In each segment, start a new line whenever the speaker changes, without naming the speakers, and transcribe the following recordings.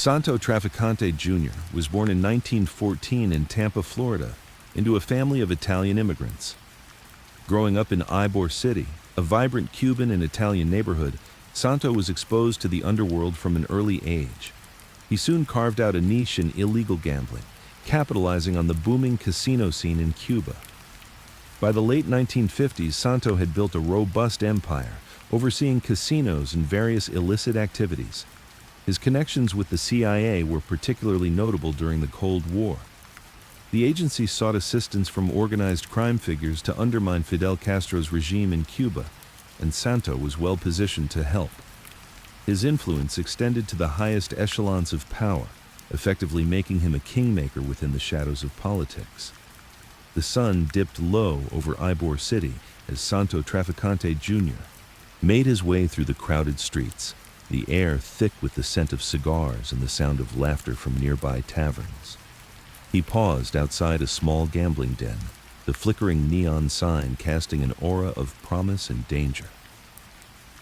Santo Trafficante Jr. was born in 1914 in Tampa, Florida, into a family of Italian immigrants. Growing up in Ybor City, a vibrant Cuban and Italian neighborhood, Santo was exposed to the underworld from an early age. He soon carved out a niche in illegal gambling, capitalizing on the booming casino scene in Cuba. By the late 1950s, Santo had built a robust empire, overseeing casinos and various illicit activities. His connections with the CIA were particularly notable during the Cold War. The agency sought assistance from organized crime figures to undermine Fidel Castro's regime in Cuba, and Santo was well positioned to help. His influence extended to the highest echelons of power, effectively making him a kingmaker within the shadows of politics. The sun dipped low over Ybor City as Santo Trafficante Jr. made his way through the crowded streets, the air thick with the scent of cigars and the sound of laughter from nearby taverns. He paused outside a small gambling den, the flickering neon sign casting an aura of promise and danger.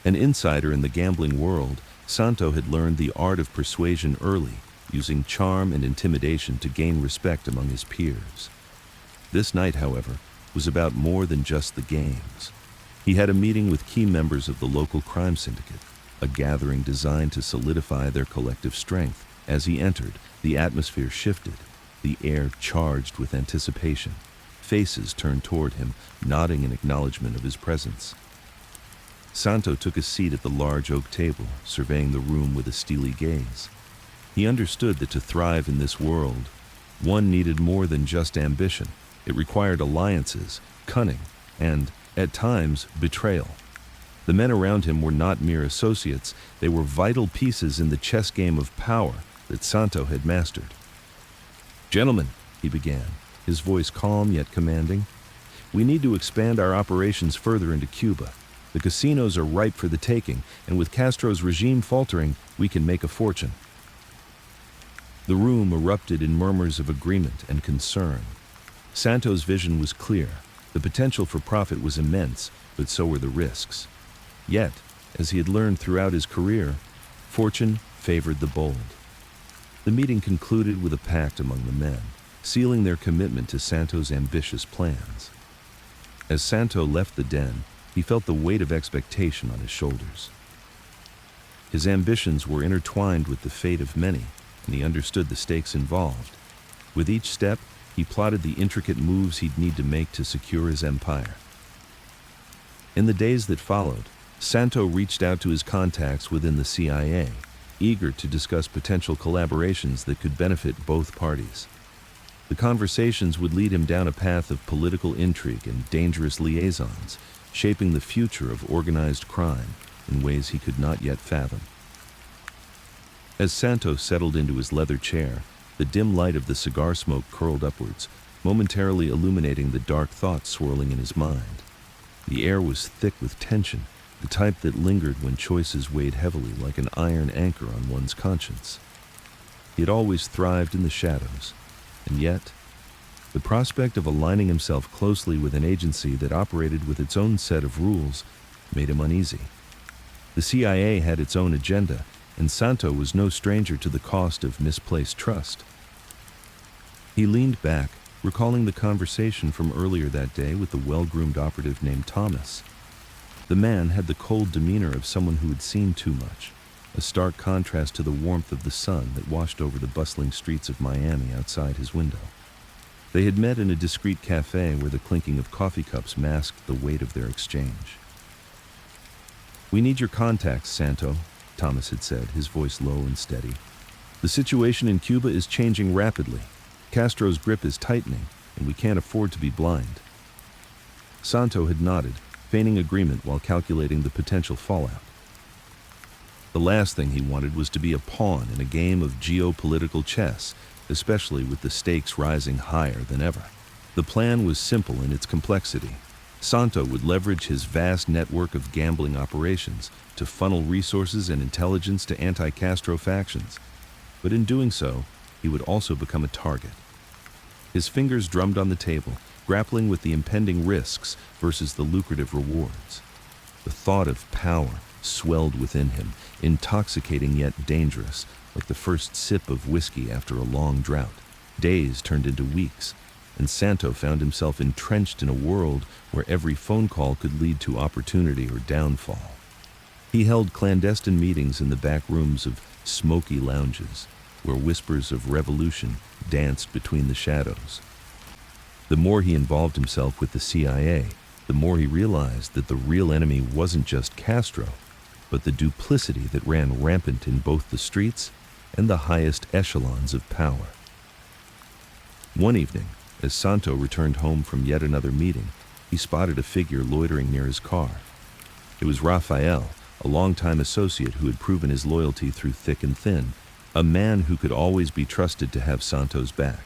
An insider in the gambling world, Santo had learned the art of persuasion early, using charm and intimidation to gain respect among his peers. This night, however, was about more than just the games. He had a meeting with key members of the local crime syndicate, a gathering designed to solidify their collective strength. As he entered, the atmosphere shifted, the air charged with anticipation. Faces turned toward him, nodding in acknowledgement of his presence. Santo took a seat at the large oak table, surveying the room with a steely gaze. He understood that to thrive in this world, one needed more than just ambition. It required alliances, cunning, and, at times, betrayal. The men around him were not mere associates, they were vital pieces in the chess game of power that Santo had mastered. "Gentlemen," he began, his voice calm yet commanding, "we need to expand our operations further into Cuba. The casinos are ripe for the taking, and with Castro's regime faltering, we can make a fortune." The room erupted in murmurs of agreement and concern. Santo's vision was clear. The potential for profit was immense, but so were the risks. Yet, as he had learned throughout his career, fortune favored the bold. The meeting concluded with a pact among the men, sealing their commitment to Santo's ambitious plans. As Santo left the den, he felt the weight of expectation on his shoulders. His ambitions were intertwined with the fate of many, and he understood the stakes involved. With each step, he plotted the intricate moves he'd need to make to secure his empire. In the days that followed, Santo reached out to his contacts within the CIA, eager to discuss potential collaborations that could benefit both parties. The conversations would lead him down a path of political intrigue and dangerous liaisons, shaping the future of organized crime in ways he could not yet fathom. As Santo settled into his leather chair, the dim light of the cigar smoke curled upwards, momentarily illuminating the dark thoughts swirling in his mind. The air was thick with tension, the type that lingered when choices weighed heavily like an iron anchor on one's conscience. He had always thrived in the shadows, and yet, the prospect of aligning himself closely with an agency that operated with its own set of rules made him uneasy. The CIA had its own agenda, and Santo was no stranger to the cost of misplaced trust. He leaned back, recalling the conversation from earlier that day with the well-groomed operative named Thomas. The man had the cold demeanor of someone who had seen too much, a stark contrast to the warmth of the sun that washed over the bustling streets of Miami outside his window. They had met in a discreet cafe where the clinking of coffee cups masked the weight of their exchange. "We need your contacts, Santo," Thomas had said, his voice low and steady. "The situation in Cuba is changing rapidly. Castro's grip is tightening, and we can't afford to be blind." Santo had nodded, feigning agreement while calculating the potential fallout. The last thing he wanted was to be a pawn in a game of geopolitical chess, especially with the stakes rising higher than ever. The plan was simple in its complexity. Santo would leverage his vast network of gambling operations to funnel resources and intelligence to anti-Castro factions, but in doing so, he would also become a target. His fingers drummed on the table, grappling with the impending risks versus the lucrative rewards. The thought of power swelled within him, intoxicating yet dangerous, like the first sip of whiskey after a long drought. Days turned into weeks, and Santo found himself entrenched in a world where every phone call could lead to opportunity or downfall. He held clandestine meetings in the back rooms of smoky lounges, where whispers of revolution danced between the shadows. The more he involved himself with the CIA, the more he realized that the real enemy wasn't just Castro, but the duplicity that ran rampant in both the streets and the highest echelons of power. One evening, as Santo returned home from yet another meeting, he spotted a figure loitering near his car. It was Rafael, a longtime associate who had proven his loyalty through thick and thin, a man who could always be trusted to have Santo's back.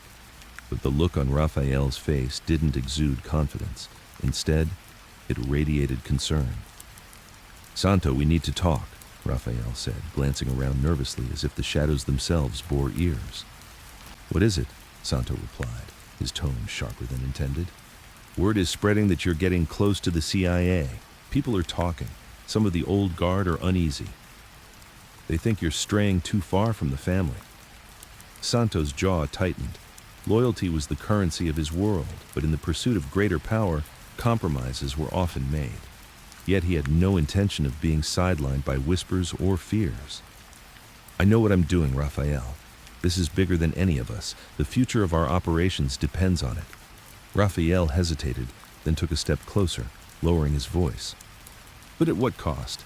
But the look on Rafael's face didn't exude confidence. Instead, it radiated concern. "Santo, we need to talk," Rafael said, glancing around nervously as if the shadows themselves bore ears. "What is it?" Santo replied, his tone sharper than intended. "Word is spreading that you're getting close to the CIA. People are talking. Some of the old guard are uneasy. They think you're straying too far from the family." Santo's jaw tightened. Loyalty was the currency of his world, but in the pursuit of greater power, compromises were often made. Yet he had no intention of being sidelined by whispers or fears. "I know what I'm doing, Rafael. This is bigger than any of us. The future of our operations depends on it." Rafael hesitated, then took a step closer, lowering his voice. "But at what cost?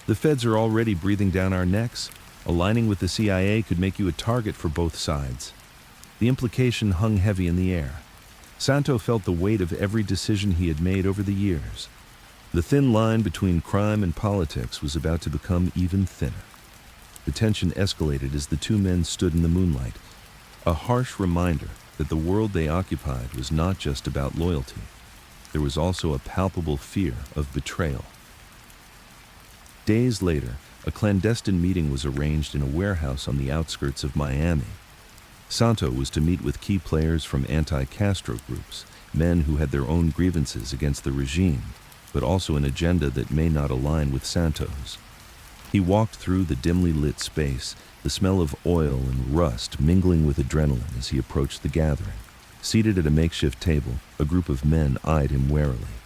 The feds are already breathing down our necks. Aligning with the CIA could make you a target for both sides." The implication hung heavy in the air. Santo felt the weight of every decision he had made over the years. The thin line between crime and politics was about to become even thinner. The tension escalated as the two men stood in the moonlight, a harsh reminder that the world they occupied was not just about loyalty. There was also a palpable fear of betrayal. Days later, a clandestine meeting was arranged in a warehouse on the outskirts of Miami. Santo was to meet with key players from anti-Castro groups, men who had their own grievances against the regime, but also an agenda that may not align with Santo's. He walked through the dimly lit space, the smell of oil and rust mingling with adrenaline as he approached the gathering. Seated at a makeshift table, a group of men eyed him warily.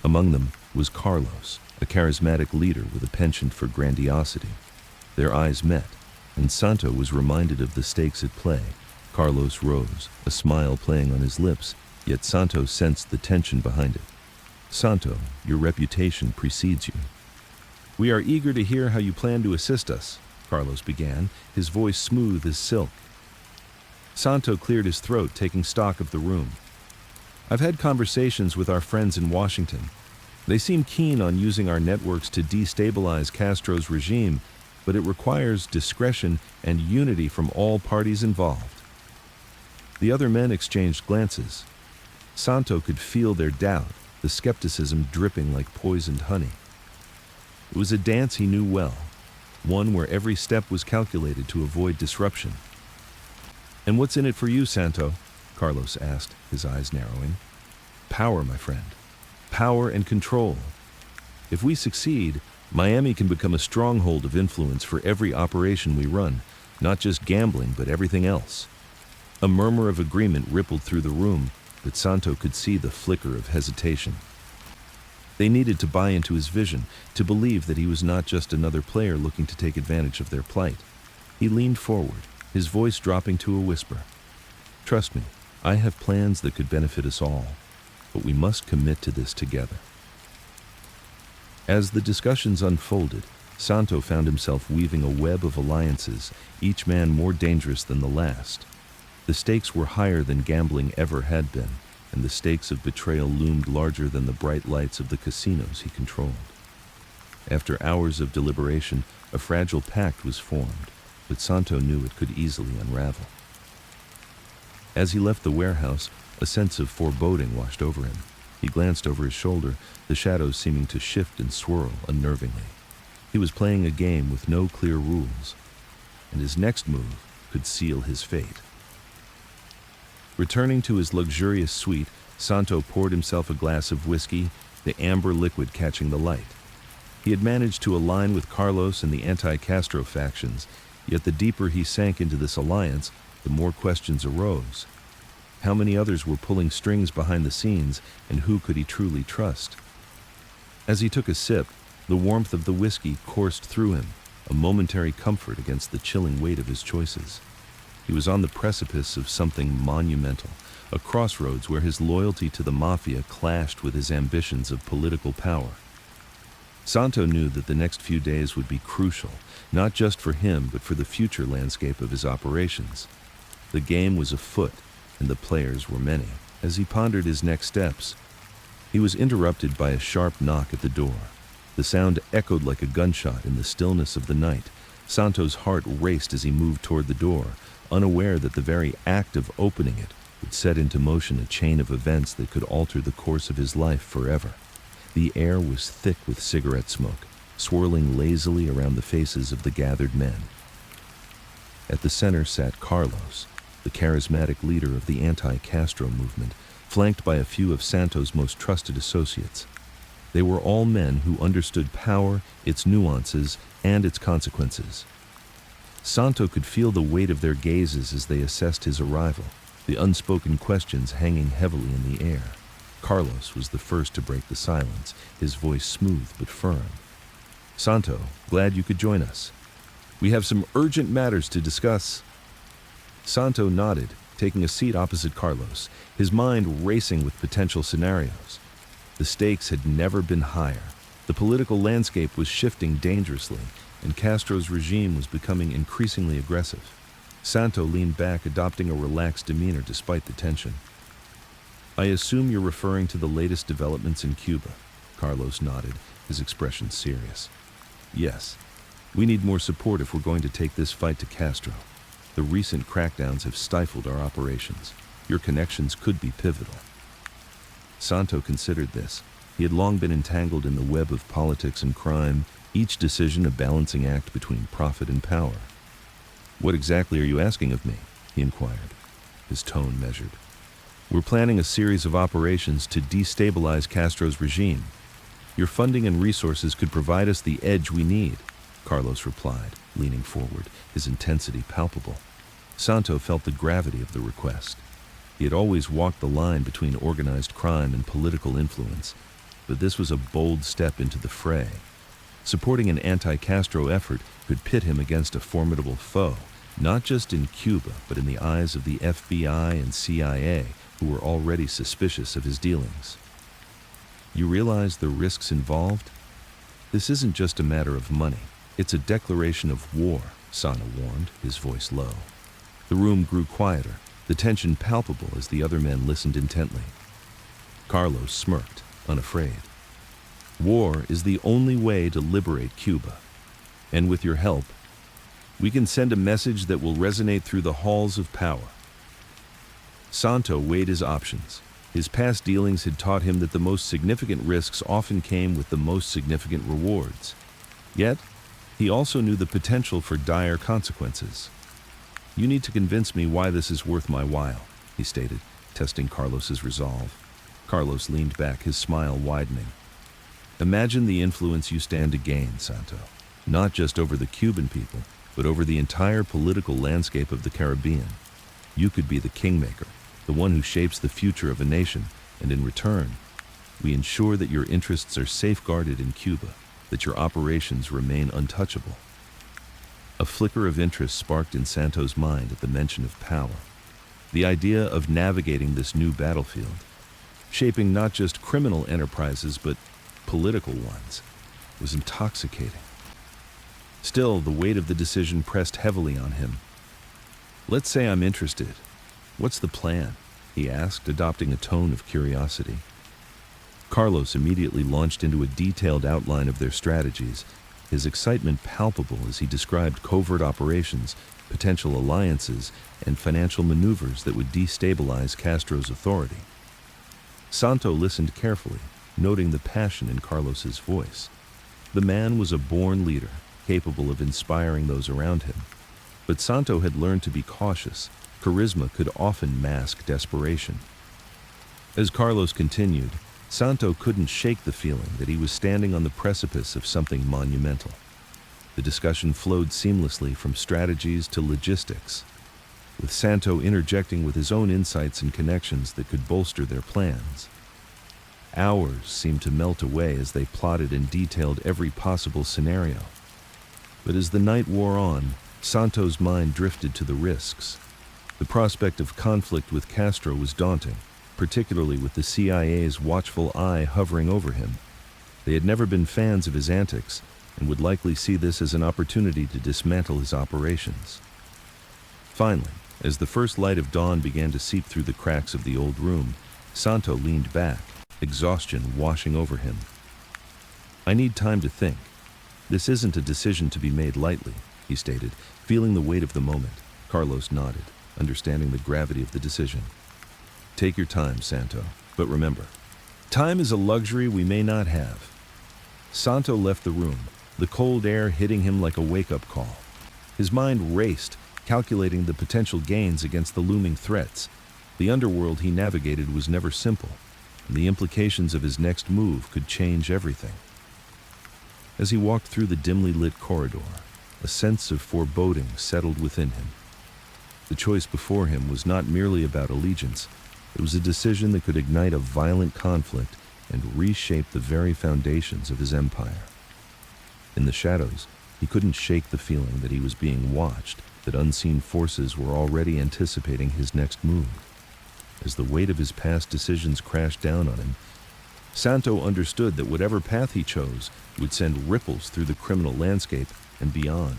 Among them was Carlos, a charismatic leader with a penchant for grandiosity. Their eyes met, and Santo was reminded of the stakes at play. Carlos rose, a smile playing on his lips, yet Santo sensed the tension behind it. "Santo, your reputation precedes you." "We are eager to hear how you plan to assist us," Carlos began, his voice smooth as silk. Santo cleared his throat, taking stock of the room. "I've had conversations with our friends in Washington. They seem keen on using our networks to destabilize Castro's regime, but it requires discretion and unity from all parties involved." The other men exchanged glances. Santo could feel their doubt, the skepticism dripping like poisoned honey. It was a dance he knew well, one where every step was calculated to avoid disruption. "And what's in it for you, Santo?" Carlos asked, his eyes narrowing. "Power, my friend. Power and control. If we succeed, Miami can become a stronghold of influence for every operation we run, not just gambling, but everything else." A murmur of agreement rippled through the room, but Santo could see the flicker of hesitation. They needed to buy into his vision, to believe that he was not just another player looking to take advantage of their plight. He leaned forward, his voice dropping to a whisper. "Trust me, I have plans that could benefit us all, but we must commit to this together." As the discussions unfolded, Santo found himself weaving a web of alliances, each man more dangerous than the last. The stakes were higher than gambling ever had been, and the stakes of betrayal loomed larger than the bright lights of the casinos he controlled. After hours of deliberation, a fragile pact was formed, but Santo knew it could easily unravel. As he left the warehouse, a sense of foreboding washed over him. He glanced over his shoulder, the shadows seeming to shift and swirl unnervingly. He was playing a game with no clear rules, and his next move could seal his fate. Returning to his luxurious suite, Santo poured himself a glass of whiskey, the amber liquid catching the light. He had managed to align with Carlos and the anti-Castro factions, Yet the deeper he sank into this alliance, the more questions arose. How many others were pulling strings behind the scenes, and who could he truly trust? As he took a sip, the warmth of the whiskey coursed through him, a momentary comfort against the chilling weight of his choices. He was on the precipice of something monumental, a crossroads where his loyalty to the Mafia clashed with his ambitions of political power. Santo knew that the next few days would be crucial, not just for him but for the future landscape of his operations. The game was afoot, and the players were many. As he pondered his next steps, he was interrupted by a sharp knock at the door. The sound echoed like a gunshot in the stillness of the night. Santo's heart raced as he moved toward the door, unaware that the very act of opening it would set into motion a chain of events that could alter the course of his life forever. The air was thick with cigarette smoke, swirling lazily around the faces of the gathered men. At the center sat Carlos, the charismatic leader of the anti-Castro movement, flanked by a few of Santo's most trusted associates. They were all men who understood power, its nuances, and its consequences. Santo could feel the weight of their gazes as they assessed his arrival, the unspoken questions hanging heavily in the air. Carlos was the first to break the silence, his voice smooth but firm. "Santo, glad you could join us. We have some urgent matters to discuss." Santo nodded, taking a seat opposite Carlos, his mind racing with potential scenarios. The stakes had never been higher. The political landscape was shifting dangerously, and Castro's regime was becoming increasingly aggressive. Santo leaned back, adopting a relaxed demeanor despite the tension. "I assume you're referring to the latest developments in Cuba." Carlos nodded, his expression serious. "Yes. We need more support if we're going to take this fight to Castro. The recent crackdowns have stifled our operations. Your connections could be pivotal." Santo considered this. He had long been entangled in the web of politics and crime, each decision a balancing act between profit and power. "What exactly are you asking of me?" he inquired, his tone measured. "We're planning a series of operations to destabilize Castro's regime. Your funding and resources could provide us the edge we need," Carlos replied, leaning forward, his intensity palpable. Santo felt the gravity of the request. He had always walked the line between organized crime and political influence, but this was a bold step into the fray. Supporting an anti-Castro effort could pit him against a formidable foe, not just in Cuba, but in the eyes of the FBI and CIA, who were already suspicious of his dealings. "You realize the risks involved? This isn't just a matter of money. It's a declaration of war," Sana warned, his voice low. The room grew quieter, the tension palpable as the other men listened intently. Carlos smirked, unafraid. "War is the only way to liberate Cuba. And with your help, we can send a message that will resonate through the halls of power." Santo weighed his options. His past dealings had taught him that the most significant risks often came with the most significant rewards. Yet, he also knew the potential for dire consequences. "You need to convince me why this is worth my while," he stated, testing Carlos's resolve. Carlos leaned back, his smile widening. "Imagine the influence you stand to gain, Santo, not just over the Cuban people, but over the entire political landscape of the Caribbean. You could be the kingmaker, the one who shapes the future of a nation, and in return, we ensure that your interests are safeguarded in Cuba, that your operations remain untouchable." A flicker of interest sparked in Santo's mind at the mention of power. The idea of navigating this new battlefield, shaping not just criminal enterprises but political ones, was intoxicating. Still, the weight of the decision pressed heavily on him. "Let's say I'm interested. What's the plan?" he asked, adopting a tone of curiosity. Carlos immediately launched into a detailed outline of their strategies, his excitement palpable as he described covert operations, potential alliances, and financial maneuvers that would destabilize Castro's authority. Santo listened carefully, noting the passion in Carlos's voice. The man was a born leader, capable of inspiring those around him. But Santo had learned to be cautious. Charisma could often mask desperation. As Carlos continued, Santo couldn't shake the feeling that he was standing on the precipice of something monumental. The discussion flowed seamlessly from strategies to logistics, with Santo interjecting with his own insights and connections that could bolster their plans. Hours seemed to melt away as they plotted and detailed every possible scenario. But as the night wore on, Santo's mind drifted to the risks. The prospect of conflict with Castro was daunting, particularly with the CIA's watchful eye hovering over him. They had never been fans of his antics and would likely see this as an opportunity to dismantle his operations. Finally, as the first light of dawn began to seep through the cracks of the old room, Santo leaned back, exhaustion washing over him. "I need time to think. This isn't a decision to be made lightly," he stated, feeling the weight of the moment. Carlos nodded, understanding the gravity of the decision. "Take your time, Santo, but remember, time is a luxury we may not have." Santo left the room, the cold air hitting him like a wake-up call. His mind raced, calculating the potential gains against the looming threats. The underworld he navigated was never simple, and the implications of his next move could change everything. As he walked through the dimly lit corridor, a sense of foreboding settled within him. The choice before him was not merely about allegiance. It was a decision that could ignite a violent conflict and reshape the very foundations of his empire. In the shadows, he couldn't shake the feeling that he was being watched, that unseen forces were already anticipating his next move. As the weight of his past decisions crashed down on him, Santo understood that whatever path he chose would send ripples through the criminal landscape and beyond.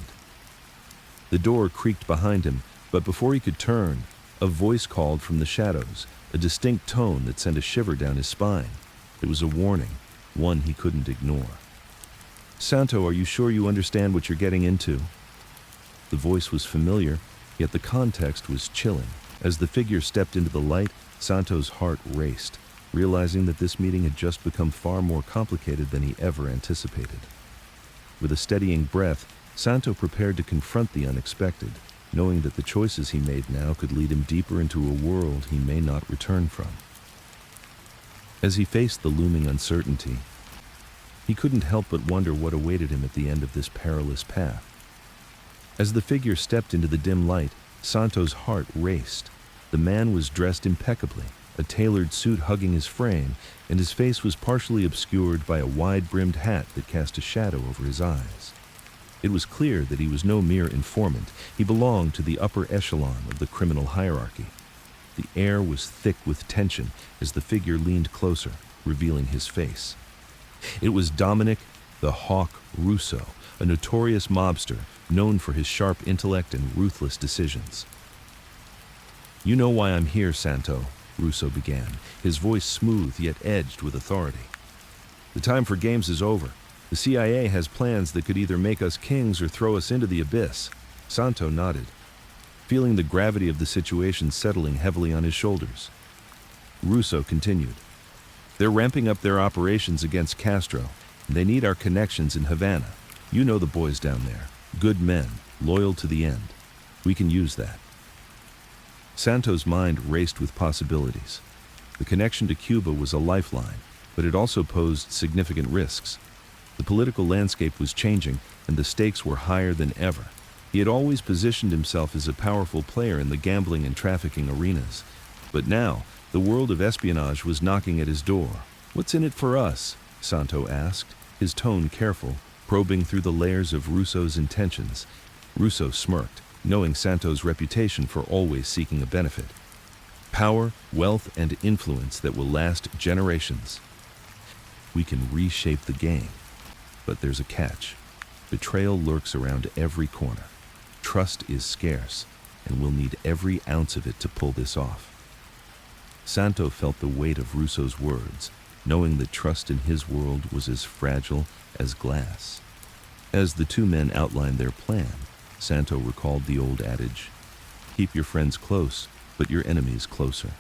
The door creaked behind him, but before he could turn, a voice called from the shadows, a distinct tone that sent a shiver down his spine. It was a warning, one he couldn't ignore. "Santo, are you sure you understand what you're getting into?" The voice was familiar, yet the context was chilling. As the figure stepped into the light, Santo's heart raced, realizing that this meeting had just become far more complicated than he ever anticipated. With a steadying breath, Santo prepared to confront the unexpected, knowing that the choices he made now could lead him deeper into a world he may not return from. As he faced the looming uncertainty, he couldn't help but wonder what awaited him at the end of this perilous path. As the figure stepped into the dim light, Santo's heart raced. The man was dressed impeccably, a tailored suit hugging his frame, and his face was partially obscured by a wide-brimmed hat that cast a shadow over his eyes. It was clear that he was no mere informant. He belonged to the upper echelon of the criminal hierarchy. The air was thick with tension as the figure leaned closer, revealing his face. It was Dominic the Hawk Russo, a notorious mobster known for his sharp intellect and ruthless decisions. "You know why I'm here, Santo," Russo began, his voice smooth yet edged with authority. "The time for games is over. The CIA has plans that could either make us kings or throw us into the abyss." Santo nodded, feeling the gravity of the situation settling heavily on his shoulders. Russo continued, "They're ramping up their operations against Castro, and they need our connections in Havana. You know the boys down there. Good men, loyal to the end. We can use that." Santo's mind raced with possibilities. The connection to Cuba was a lifeline, but it also posed significant risks. The political landscape was changing, and the stakes were higher than ever. He had always positioned himself as a powerful player in the gambling and trafficking arenas. But now, the world of espionage was knocking at his door. "What's in it for us?" Santo asked, his tone careful, probing through the layers of Russo's intentions. Russo smirked, knowing Santo's reputation for always seeking a benefit. "Power, wealth, and influence that will last generations. We can reshape the game. But there's a catch. Betrayal lurks around every corner. Trust is scarce, and we'll need every ounce of it to pull this off." Santo felt the weight of Russo's words, knowing that trust in his world was as fragile as glass. As the two men outlined their plan, Santo recalled the old adage, "Keep your friends close, but your enemies closer."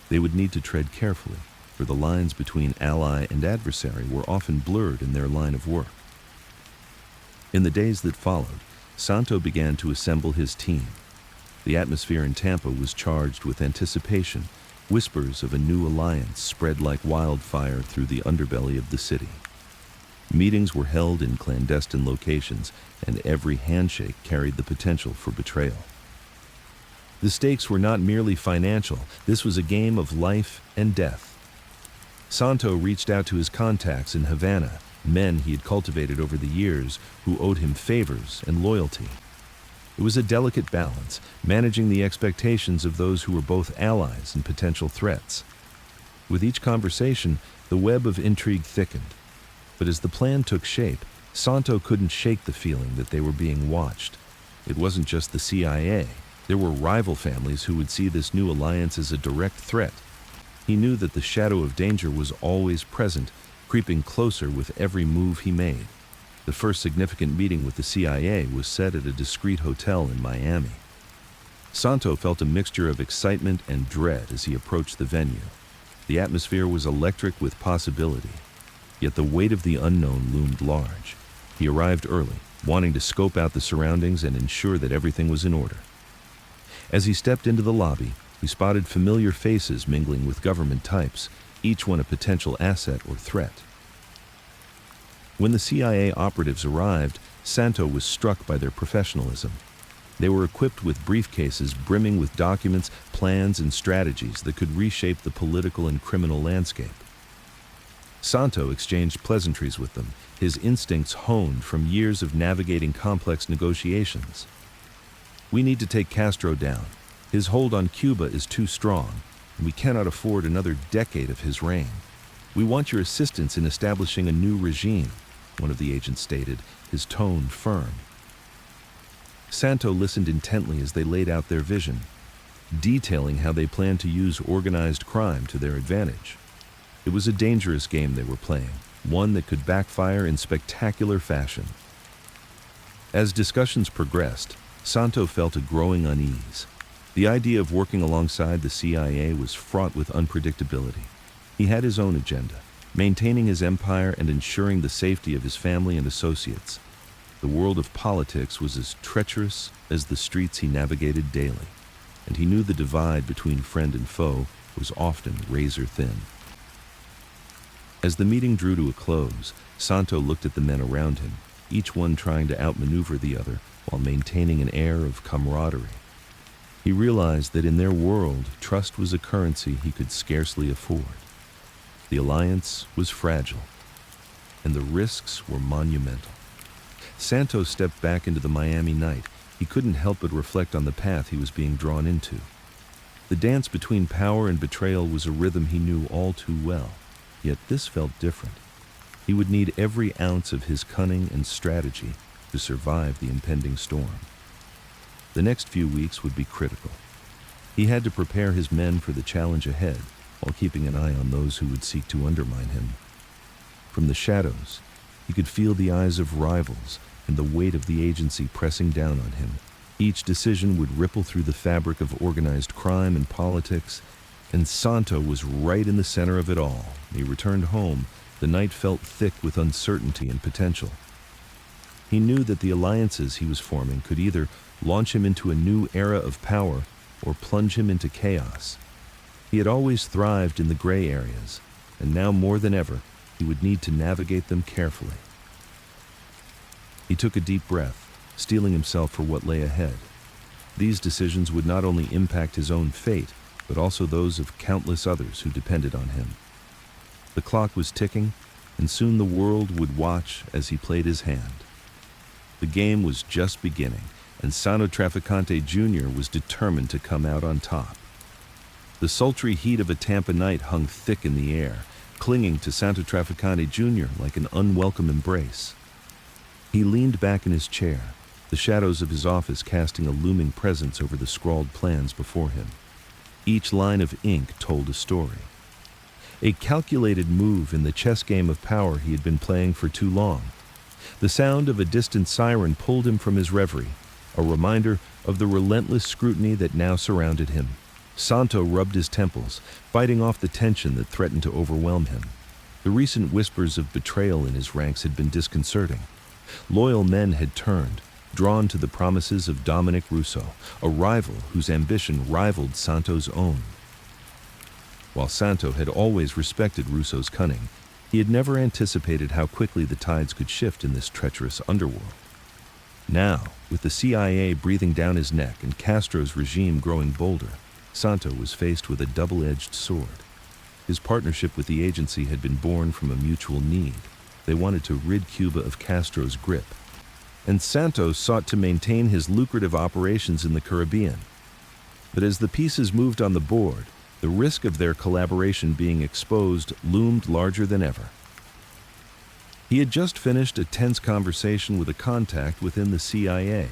They would need to tread carefully, for the lines between ally and adversary were often blurred in their line of work. In the days that followed, Santo began to assemble his team. The atmosphere in Tampa was charged with anticipation. Whispers of a new alliance spread like wildfire through the underbelly of the city. Meetings were held in clandestine locations, and every handshake carried the potential for betrayal. The stakes were not merely financial, this was a game of life and death. Santo reached out to his contacts in Havana, men he had cultivated over the years who owed him favors and loyalty. It was a delicate balance, managing the expectations of those who were both allies and potential threats. With each conversation, the web of intrigue thickened. But as the plan took shape, Santo couldn't shake the feeling that they were being watched. It wasn't just the CIA. There were rival families who would see this new alliance as a direct threat. He knew that the shadow of danger was always present, creeping closer with every move he made. The first significant meeting with the CIA was set at a discreet hotel in Miami. Santo felt a mixture of excitement and dread as he approached the venue. The atmosphere was electric with possibility, yet the weight of the unknown loomed large. He arrived early, wanting to scope out the surroundings and ensure that everything was in order. As he stepped into the lobby, he spotted familiar faces mingling with government types, each one a potential asset or threat. When the CIA operatives arrived, Santo was struck by their professionalism. They were equipped with briefcases brimming with documents, plans, and strategies that could reshape the political and criminal landscape. Santo exchanged pleasantries with them, his instincts honed from years of navigating complex negotiations. "We need to take Castro down. His hold on Cuba is too strong, and we cannot afford another decade of his reign. We want your assistance in establishing a new regime," one of the agents stated, his tone firm. Santo listened intently as they laid out their vision, detailing how they planned to use organized crime to their advantage. It was a dangerous game they were playing, one that could backfire in spectacular fashion. As discussions progressed, Santo felt a growing unease. The idea of working alongside the CIA was fraught with unpredictability. He had his own agenda, maintaining his empire and ensuring the safety of his family and associates. The world of politics was as treacherous as the streets he navigated daily, and he knew the divide between friend and foe was often razor thin. As the meeting drew to a close, Santo looked at the men around him, each one trying to outmaneuver the other while maintaining an air of camaraderie. He realized that in their world, trust was a currency he could scarcely afford. The alliance was fragile, and the risks were monumental. Santo stepped back into the Miami night. He couldn't help but reflect on the path he was being drawn into. The dance between power and betrayal was a rhythm he knew all too well, yet this felt different. He would need every ounce of his cunning and strategy to survive the impending storm. The next few weeks would be critical. He had to prepare his men for the challenge ahead, while keeping an eye on those who would seek to undermine him. From the shadows, he could feel the eyes of rivals and the weight of the agency pressing down on him. Each decision would ripple through the fabric of organized crime and politics, and Santo was right in the center of it all. When he returned home, the night felt thick with uncertainty and potential. He knew that the alliances he was forming could either launch him into a new era of power or plunge him into chaos. He had always thrived in the gray areas, and now more than ever, he would need to navigate them carefully. He took a deep breath, steeling himself for what lay ahead. These decisions would not only impact his own fate, but also those of countless others who depended on him. The clock was ticking, and soon the world would watch as he played his hand. The game was just beginning, and Santo Trafficante Jr. was determined to come out on top. The sultry heat of a Tampa night hung thick in the air, clinging to Santo Trafficante Jr. like an unwelcome embrace. He leaned back in his chair, the shadows of his office casting a looming presence over the scrawled plans before him. Each line of ink told a story. A calculated move in the chess game of power he had been playing for too long. The sound of a distant siren pulled him from his reverie, a reminder of the relentless scrutiny that now surrounded him. Santo rubbed his temples, fighting off the tension that threatened to overwhelm him. The recent whispers of betrayal in his ranks had been disconcerting. Loyal men had turned, drawn to the promises of Dominic Russo, a rival whose ambition rivaled Santo's own. While Santo had always respected Russo's cunning, He had never anticipated how quickly the tides could shift in this treacherous underworld. Now, with the CIA breathing down his neck and Castro's regime growing bolder, Santo was faced with a double-edged sword. His partnership with the agency had been born from a mutual need. They wanted to rid Cuba of Castro's grip, and Santo sought to maintain his lucrative operations in the Caribbean. But as the pieces moved on the board, the risk of their collaboration being exposed loomed larger than ever. He had just finished a tense conversation with a contact within the CIA,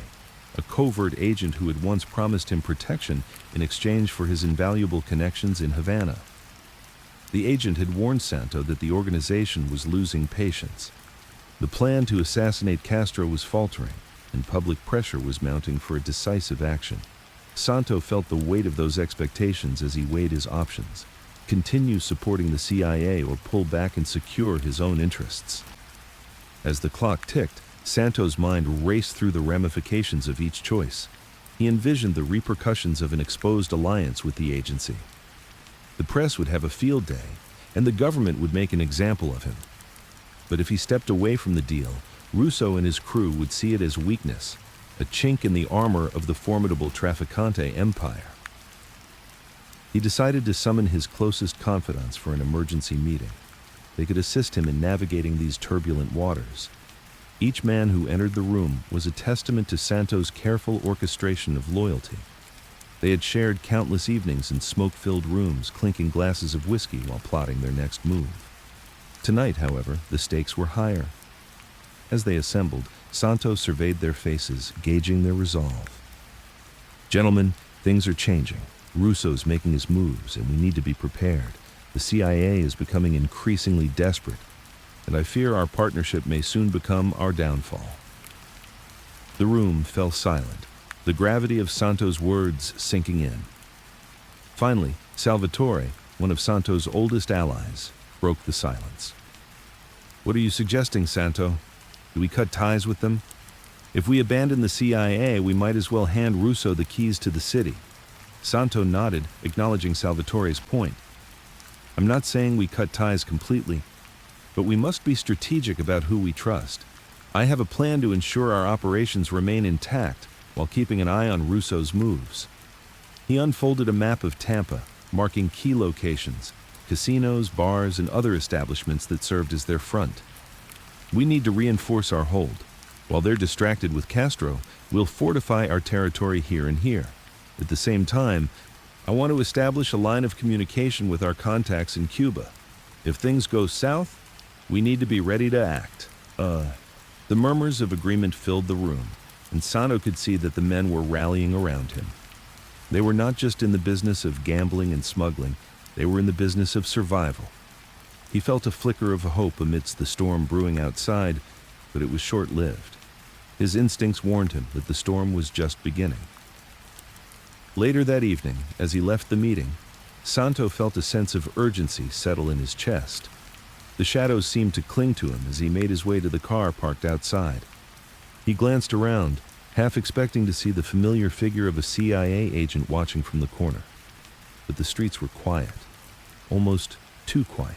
a covert agent who had once promised him protection in exchange for his invaluable connections in Havana. The agent had warned Santo that the organization was losing patience. The plan to assassinate Castro was faltering, and public pressure was mounting for a decisive action. Santo felt the weight of those expectations as he weighed his options: continue supporting the CIA or pull back and secure his own interests. As the clock ticked, Santo's mind raced through the ramifications of each choice. He envisioned the repercussions of an exposed alliance with the agency. The press would have a field day, and the government would make an example of him. But if he stepped away from the deal, Russo and his crew would see it as weakness, a chink in the armor of the formidable Trafficante empire. He decided to summon his closest confidants for an emergency meeting. They could assist him in navigating these turbulent waters. Each man who entered the room was a testament to Santo's careful orchestration of loyalty. They had shared countless evenings in smoke-filled rooms, clinking glasses of whiskey while plotting their next move. Tonight, however, the stakes were higher. As they assembled, Santo surveyed their faces, gauging their resolve. "Gentlemen, things are changing. Russo's making his moves, and we need to be prepared. The CIA is becoming increasingly desperate, and I fear our partnership may soon become our downfall." The room fell silent, the gravity of Santo's words sinking in. Finally, Salvatore, one of Santo's oldest allies, broke the silence. "What are you suggesting, Santo? Do we cut ties with them? If we abandon the CIA, we might as well hand Russo the keys to the city." Santo nodded, acknowledging Salvatore's point. "I'm not saying we cut ties completely, but we must be strategic about who we trust. I have a plan to ensure our operations remain intact while keeping an eye on Russo's moves." He unfolded a map of Tampa, marking key locations, casinos, bars, and other establishments that served as their front. "We need to reinforce our hold. While they're distracted with Castro, we'll fortify our territory here and here. At the same time, I want to establish a line of communication with our contacts in Cuba. If things go south, we need to be ready to act." The murmurs of agreement filled the room, and Santo could see that the men were rallying around him. They were not just in the business of gambling and smuggling, they were in the business of survival. He felt a flicker of hope amidst the storm brewing outside, but it was short-lived. His instincts warned him that the storm was just beginning. Later that evening, as he left the meeting, Santo felt a sense of urgency settle in his chest. The shadows seemed to cling to him as he made his way to the car parked outside. He glanced around, half expecting to see the familiar figure of a CIA agent watching from the corner. But the streets were quiet, almost too quiet.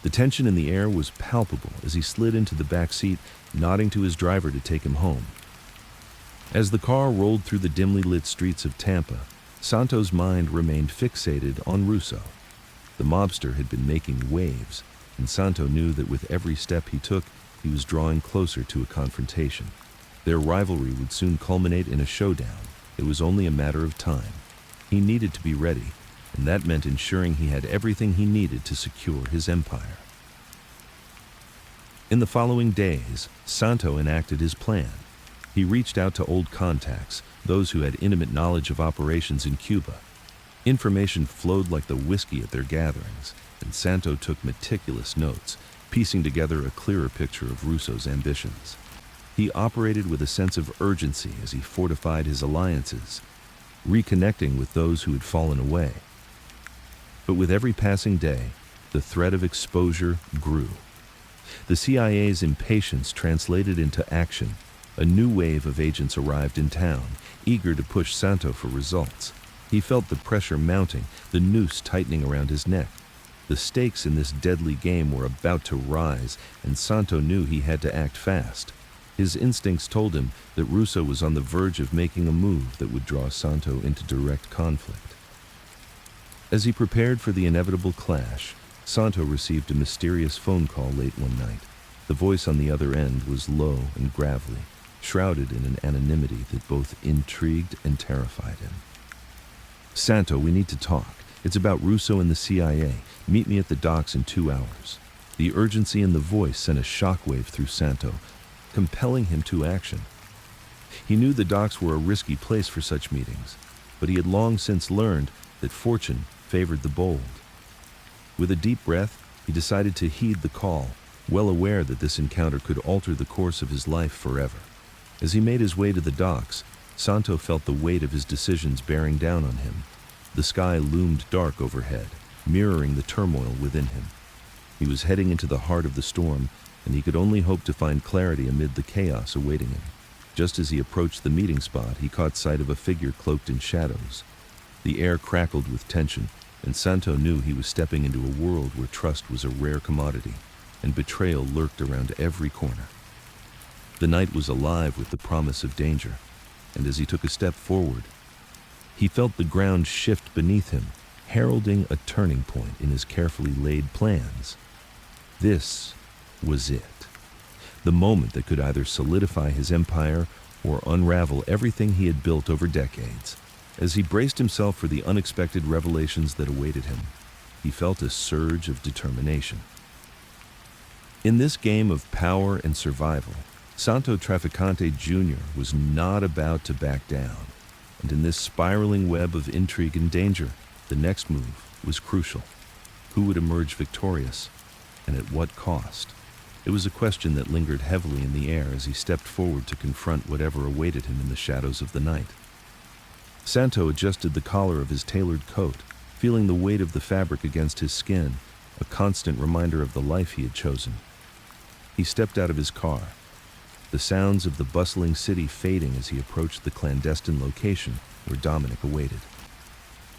The tension in the air was palpable as he slid into the back seat, nodding to his driver to take him home. As the car rolled through the dimly lit streets of Tampa, Santo's mind remained fixated on Russo. The mobster had been making waves, and Santo knew that with every step he took, he was drawing closer to a confrontation. Their rivalry would soon culminate in a showdown. It was only a matter of time. He needed to be ready, and that meant ensuring he had everything he needed to secure his empire. In the following days, Santo enacted his plan. He reached out to old contacts, those who had intimate knowledge of operations in Cuba. Information flowed like the whiskey at their gatherings, and Santo took meticulous notes, piecing together a clearer picture of Russo's ambitions. He operated with a sense of urgency as he fortified his alliances, reconnecting with those who had fallen away. But with every passing day, the threat of exposure grew. The CIA's impatience translated into action. A new wave of agents arrived in town, eager to push Santo for results. He felt the pressure mounting, the noose tightening around his neck. The stakes in this deadly game were about to rise, and Santo knew he had to act fast. His instincts told him that Russo was on the verge of making a move that would draw Santo into direct conflict. As he prepared for the inevitable clash, Santo received a mysterious phone call late one night. The voice on the other end was low and gravelly, shrouded in an anonymity that both intrigued and terrified him. "Santo, we need to talk. It's about Russo and the CIA. Meet me at the docks in 2 hours." The urgency in the voice sent a shockwave through Santo, compelling him to action. He knew the docks were a risky place for such meetings, but he had long since learned that fortune favored the bold. With a deep breath, he decided to heed the call, well aware that this encounter could alter the course of his life forever. As he made his way to the docks, Santo felt the weight of his decisions bearing down on him. The sky loomed dark overhead, mirroring the turmoil within him. He was heading into the heart of the storm, and he could only hope to find clarity amid the chaos awaiting him. Just as he approached the meeting spot, he caught sight of a figure cloaked in shadows. The air crackled with tension, and Santo knew he was stepping into a world where trust was a rare commodity, and betrayal lurked around every corner. The night was alive with the promise of danger, and as he took a step forward, he felt the ground shift beneath him, heralding a turning point in his carefully laid plans. This was it. The moment that could either solidify his empire or unravel everything he had built over decades. As he braced himself for the unexpected revelations that awaited him, he felt a surge of determination. In this game of power and survival, Santo Trafficante Jr. was not about to back down, and in this spiraling web of intrigue and danger, the next move was crucial. Who would emerge victorious, and at what cost? It was a question that lingered heavily in the air as he stepped forward to confront whatever awaited him in the shadows of the night. Santo adjusted the collar of his tailored coat, feeling the weight of the fabric against his skin, a constant reminder of the life he had chosen. He stepped out of his car, the sounds of the bustling city fading as he approached the clandestine location where Dominic awaited.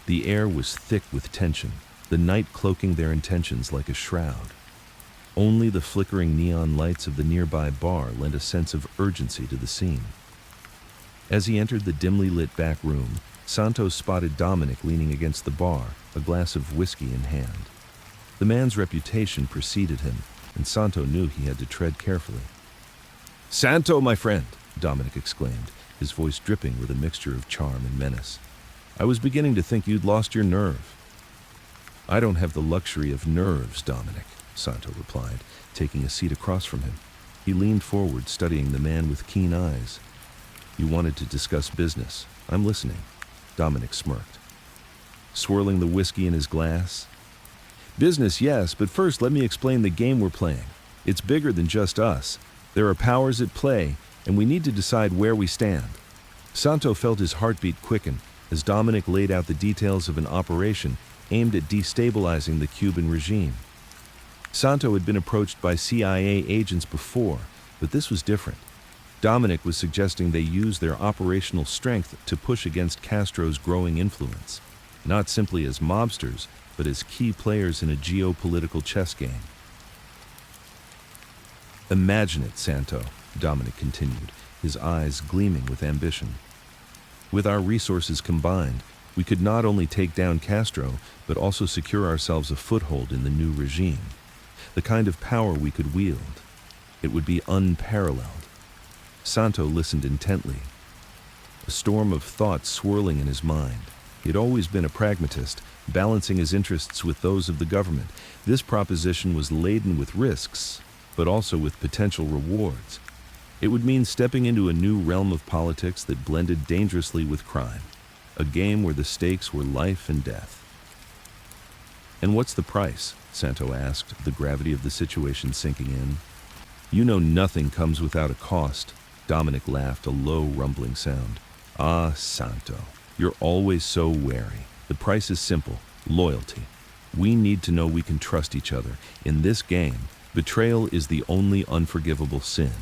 The air was thick with tension, the night cloaking their intentions like a shroud. Only the flickering neon lights of the nearby bar lent a sense of urgency to the scene. As he entered the dimly lit back room, Santo spotted Dominic leaning against the bar, a glass of whiskey in hand. The man's reputation preceded him, and Santo knew he had to tread carefully. "Santo, my friend," Dominic exclaimed, his voice dripping with a mixture of charm and menace. "I was beginning to think you'd lost your nerve." "I don't have the luxury of nerves, Dominic," Santo replied, taking a seat across from him. He leaned forward, studying the man with keen eyes. "You wanted to discuss business. I'm listening," Dominic smirked, swirling the whiskey in his glass. "Business, yes, but first let me explain the game we're playing. It's bigger than just us. There are powers at play, and we need to decide where we stand." Santo felt his heartbeat quicken as Dominic laid out the details of an operation aimed at destabilizing the Cuban regime. Santo had been approached by CIA agents before, but this was different. Dominic was suggesting they use their operational strength to push against Castro's growing influence, not simply as mobsters, but as key players in a geopolitical chess game. "Imagine it, Santo," Dominic continued, his eyes gleaming with ambition. "With our resources combined, we could not only take down Castro, but also secure ourselves a foothold in the new regime. The kind of power we could wield. It would be unparalleled." Santo listened intently, a storm of thoughts swirling in his mind. He had always been a pragmatist, balancing his interests with those of the government. This proposition was laden with risks, but also with potential rewards. It would mean stepping into a new realm of politics that blended dangerously with crime, a game where the stakes were life and death. "And what's the price?" Santo asked, the gravity of the situation sinking in. "You know nothing comes without a cost." Dominic laughed, a low, rumbling sound. "Ah, Santo, you're always so wary. The price is simple: loyalty. We need to know we can trust each other. In this game, betrayal is the only unforgivable sin."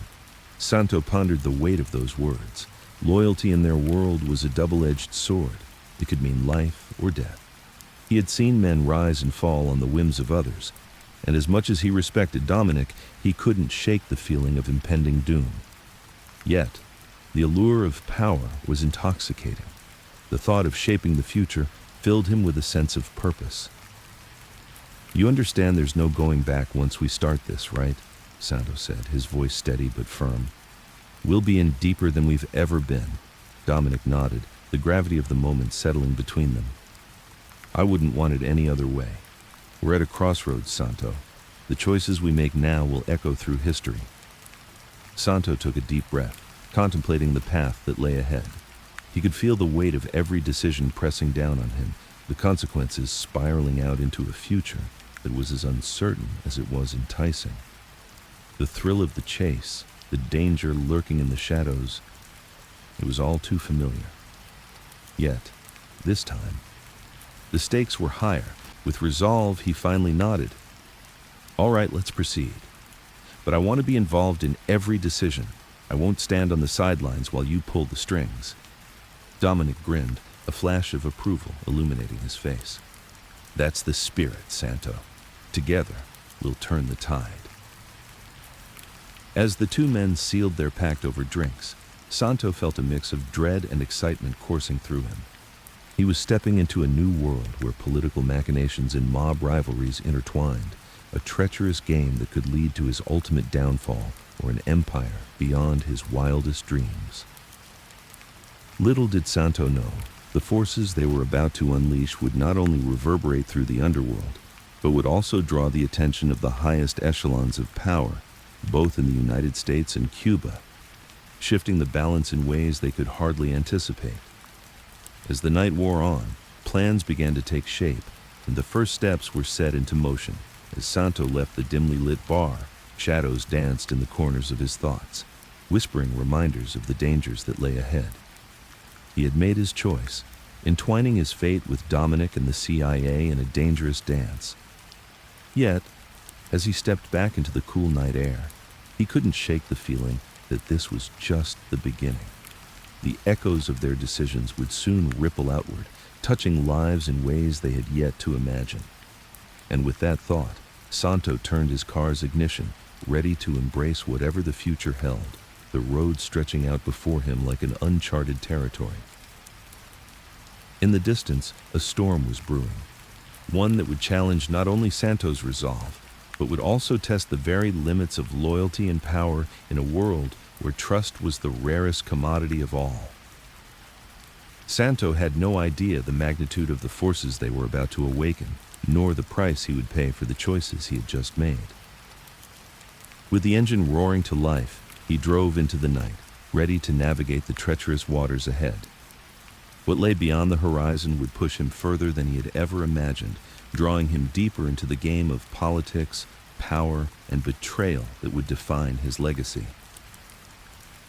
Santo pondered the weight of those words. Loyalty in their world was a double-edged sword. It could mean life or death. He had seen men rise and fall on the whims of others, and as much as he respected Dominic, he couldn't shake the feeling of impending doom. Yet, the allure of power was intoxicating. The thought of shaping the future filled him with a sense of purpose. "You understand there's no going back once we start this, right?" Santo said, his voice steady but firm. "We'll be in deeper than we've ever been." Dominic nodded, the gravity of the moment settling between them. "I wouldn't want it any other way. We're at a crossroads, Santo. The choices we make now will echo through history." Santo took a deep breath, contemplating the path that lay ahead. He could feel the weight of every decision pressing down on him, the consequences spiraling out into a future that was as uncertain as it was enticing. The thrill of the chase, the danger lurking in the shadows, it was all too familiar. Yet, this time, the stakes were higher. With resolve, he finally nodded. "All right, let's proceed. But I want to be involved in every decision. I won't stand on the sidelines while you pull the strings." Dominic grinned, a flash of approval illuminating his face. "That's the spirit, Santo. Together, we'll turn the tide." As the two men sealed their pact over drinks, Santo felt a mix of dread and excitement coursing through him. He was stepping into a new world where political machinations and mob rivalries intertwined, a treacherous game that could lead to his ultimate downfall or an empire beyond his wildest dreams. Little did Santo know, the forces they were about to unleash would not only reverberate through the underworld, but would also draw the attention of the highest echelons of power, both in the United States and Cuba, shifting the balance in ways they could hardly anticipate. As the night wore on, plans began to take shape, and the first steps were set into motion. As Santo left the dimly lit bar, shadows danced in the corners of his thoughts, whispering reminders of the dangers that lay ahead. He had made his choice, entwining his fate with Dominic and the CIA in a dangerous dance. Yet, as he stepped back into the cool night air, he couldn't shake the feeling that this was just the beginning. The echoes of their decisions would soon ripple outward, touching lives in ways they had yet to imagine. And with that thought, Santo turned his car's ignition, ready to embrace whatever the future held, the road stretching out before him like an uncharted territory. In the distance, a storm was brewing, one that would challenge not only Santo's resolve, but would also test the very limits of loyalty and power in a world where trust was the rarest commodity of all. Santo had no idea the magnitude of the forces they were about to awaken, nor the price he would pay for the choices he had just made. With the engine roaring to life, he drove into the night, ready to navigate the treacherous waters ahead. What lay beyond the horizon would push him further than he had ever imagined, drawing him deeper into the game of politics, power, and betrayal that would define his legacy.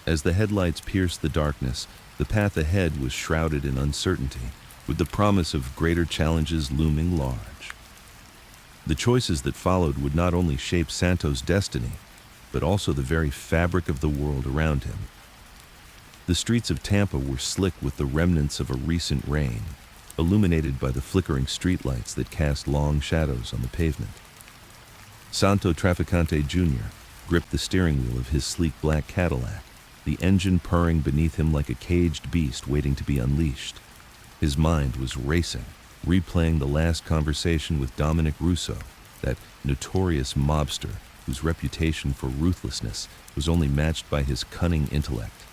As the headlights pierced the darkness, the path ahead was shrouded in uncertainty, with the promise of greater challenges looming large. The choices that followed would not only shape Santo's destiny, but also the very fabric of the world around him. The streets of Tampa were slick with the remnants of a recent rain, illuminated by the flickering streetlights that cast long shadows on the pavement. Santo Trafficante Jr. gripped the steering wheel of his sleek black Cadillac, the engine purring beneath him like a caged beast waiting to be unleashed. His mind was racing, replaying the last conversation with Dominic Russo, that notorious mobster whose reputation for ruthlessness was only matched by his cunning intellect.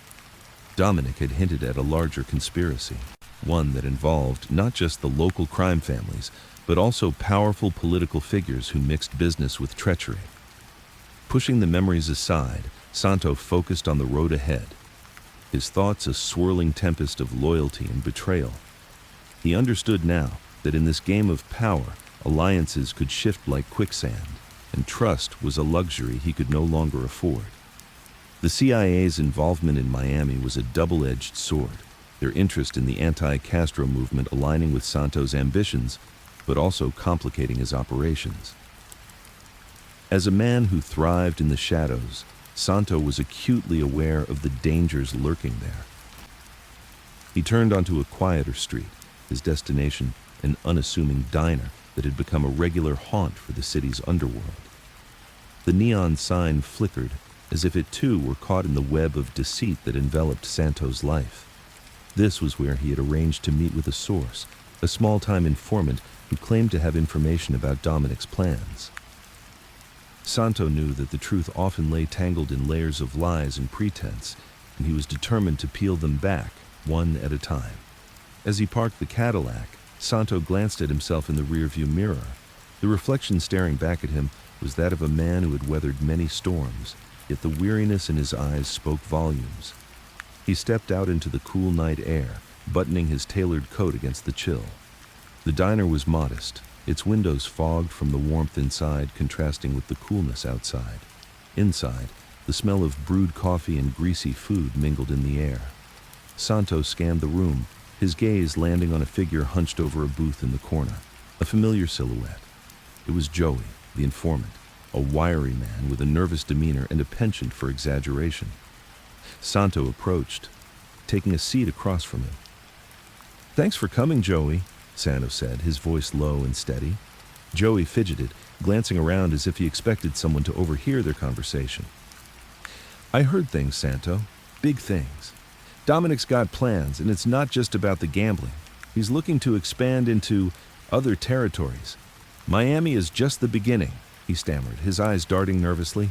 Dominic had hinted at a larger conspiracy, one that involved not just the local crime families, but also powerful political figures who mixed business with treachery. Pushing the memories aside, Santo focused on the road ahead, his thoughts a swirling tempest of loyalty and betrayal. He understood now that in this game of power, alliances could shift like quicksand, and trust was a luxury he could no longer afford. The CIA's involvement in Miami was a double-edged sword, their interest in the anti-Castro movement aligning with Santo's ambitions, but also complicating his operations. As a man who thrived in the shadows, Santo was acutely aware of the dangers lurking there. He turned onto a quieter street, his destination an unassuming diner that had become a regular haunt for the city's underworld. The neon sign flickered, as if it too were caught in the web of deceit that enveloped Santo's life. This was where he had arranged to meet with a source, a small-time informant who claimed to have information about Dominic's plans. Santo knew that the truth often lay tangled in layers of lies and pretense, and he was determined to peel them back, one at a time. As he parked the Cadillac, Santo glanced at himself in the rearview mirror. The reflection staring back at him was that of a man who had weathered many storms, yet the weariness in his eyes spoke volumes. He stepped out into the cool night air, buttoning his tailored coat against the chill. The diner was modest, its windows fogged from the warmth inside contrasting with the coolness outside. Inside, the smell of brewed coffee and greasy food mingled in the air. Santo scanned the room, his gaze landing on a figure hunched over a booth in the corner, a familiar silhouette. It was Joey, the informant, a wiry man with a nervous demeanor and a penchant for exaggeration. Santo approached, taking a seat across from him. "Thanks for coming, Joey," Santo said, his voice low and steady. Joey fidgeted, glancing around as if he expected someone to overhear their conversation. "I heard things, Santo. Big things. Dominic's got plans, and it's not just about the gambling. He's looking to expand into other territories. Miami is just the beginning," he stammered, his eyes darting nervously.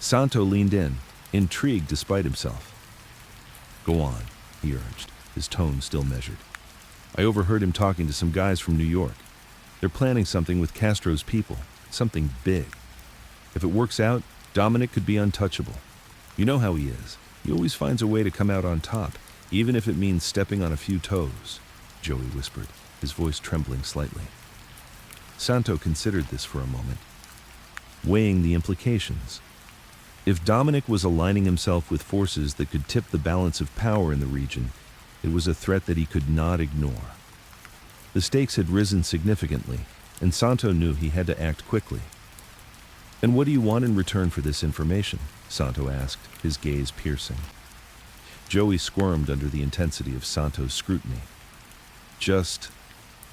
Santo leaned in, intrigued despite himself. "Go on," he urged, his tone still measured. "I overheard him talking to some guys from New York. They're planning something with Castro's people, something big. If it works out, Dominic could be untouchable. You know how he is. He always finds a way to come out on top, even if it means stepping on a few toes," Joey whispered, his voice trembling slightly. Santo considered this for a moment, weighing the implications. If Dominic was aligning himself with forces that could tip the balance of power in the region, it was a threat that he could not ignore. The stakes had risen significantly, and Santo knew he had to act quickly. "And what do you want in return for this information?" Santo asked, his gaze piercing. Joey squirmed under the intensity of Santo's scrutiny. "Just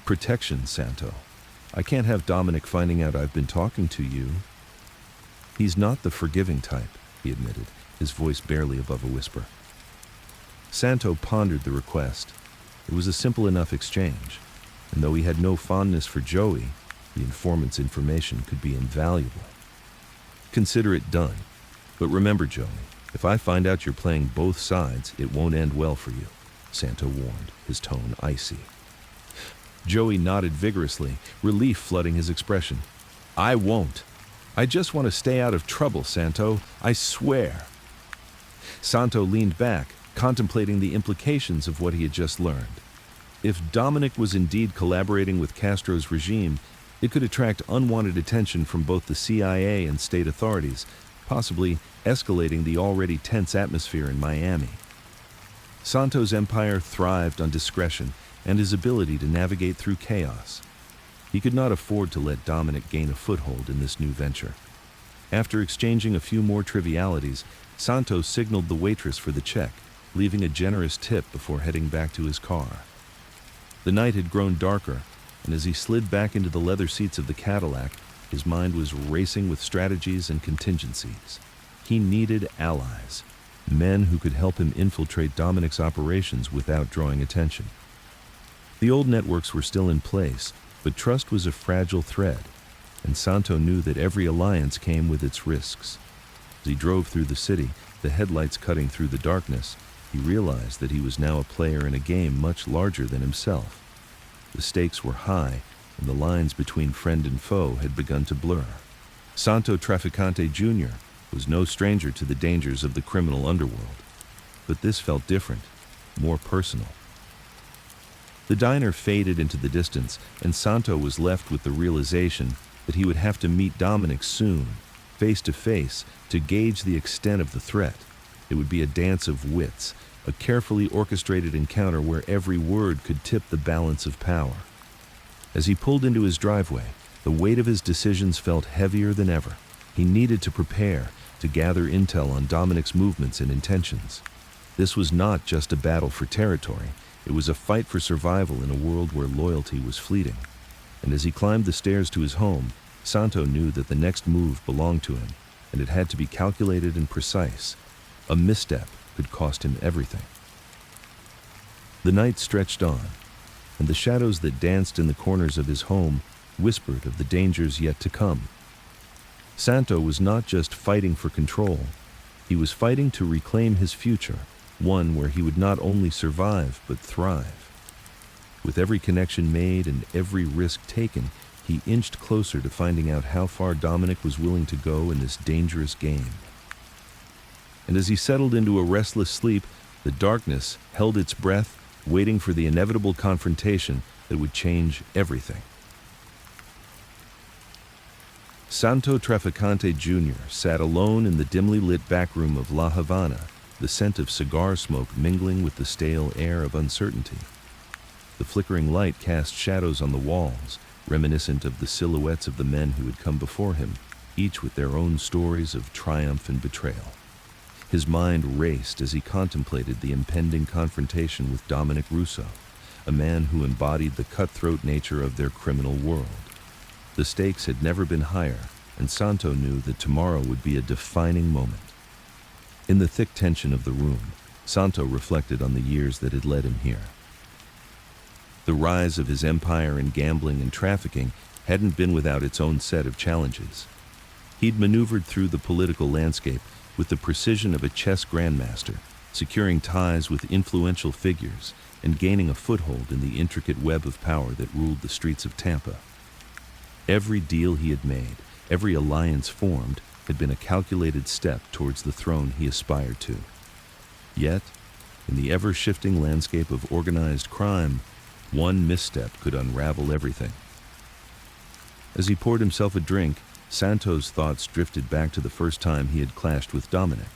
protection, Santo. I can't have Dominic finding out I've been talking to you." "He's not the forgiving type," he admitted, his voice barely above a whisper. Santo pondered the request. It was a simple enough exchange, and though he had no fondness for Joey, the informant's information could be invaluable. "Consider it done. But remember, Joey, if I find out you're playing both sides, it won't end well for you," Santo warned, his tone icy. Joey nodded vigorously, relief flooding his expression. "I won't. I just want to stay out of trouble, Santo. I swear." Santo leaned back, contemplating the implications of what he had just learned. If Dominic was indeed collaborating with Castro's regime, it could attract unwanted attention from both the CIA and state authorities, possibly escalating the already tense atmosphere in Miami. Santo's empire thrived on discretion and his ability to navigate through chaos. He could not afford to let Dominic gain a foothold in this new venture. After exchanging a few more trivialities, Santo signaled the waitress for the check, leaving a generous tip before heading back to his car. The night had grown darker, and as he slid back into the leather seats of the Cadillac, his mind was racing with strategies and contingencies. He needed allies, men who could help him infiltrate Dominic's operations without drawing attention. The old networks were still in place, but trust was a fragile thread, and Santo knew that every alliance came with its risks. As he drove through the city, the headlights cutting through the darkness, he realized that he was now a player in a game much larger than himself. The stakes were high, and the lines between friend and foe had begun to blur. Santo Trafficante Jr. was no stranger to the dangers of the criminal underworld, but this felt different, more personal. The diner faded into the distance, and Santo was left with the realization that he would have to meet Dominic soon, face to face, to gauge the extent of the threat. It would be a dance of wits, a carefully orchestrated encounter where every word could tip the balance of power. As he pulled into his driveway, the weight of his decisions felt heavier than ever. He needed to prepare, to gather intel on Dominic's movements and intentions. This was not just a battle for territory, It was a fight for survival in a world where loyalty was fleeting. And as he climbed the stairs to his home, Santo knew that the next move belonged to him, and it had to be calculated and precise. A misstep could cost him everything. The night stretched on, and the shadows that danced in the corners of his home whispered of the dangers yet to come. Santo was not just fighting for control, he was fighting to reclaim his future, one where he would not only survive but thrive. With every connection made and every risk taken, he inched closer to finding out how far Dominic was willing to go in this dangerous game. And as he settled into a restless sleep, the darkness held its breath, waiting for the inevitable confrontation that would change everything. Santo Trafficante Jr. sat alone in the dimly lit back room of La Havana, the scent of cigar smoke mingling with the stale air of uncertainty. The flickering light cast shadows on the walls, reminiscent of the silhouettes of the men who had come before him, each with their own stories of triumph and betrayal. His mind raced as he contemplated the impending confrontation with Dominic Russo, a man who embodied the cutthroat nature of their criminal world. The stakes had never been higher, and Santo knew that tomorrow would be a defining moment. In the thick tension of the room, Santo reflected on the years that had led him here. The rise of his empire in gambling and trafficking hadn't been without its own set of challenges. He'd maneuvered through the political landscape with the precision of a chess grandmaster, securing ties with influential figures and gaining a foothold in the intricate web of power that ruled the streets of Tampa. Every deal he had made, every alliance formed, had been a calculated step towards the throne he aspired to. Yet, in the ever-shifting landscape of organized crime, one misstep could unravel everything. As he poured himself a drink, Santo's thoughts drifted back to the first time he had clashed with Dominic.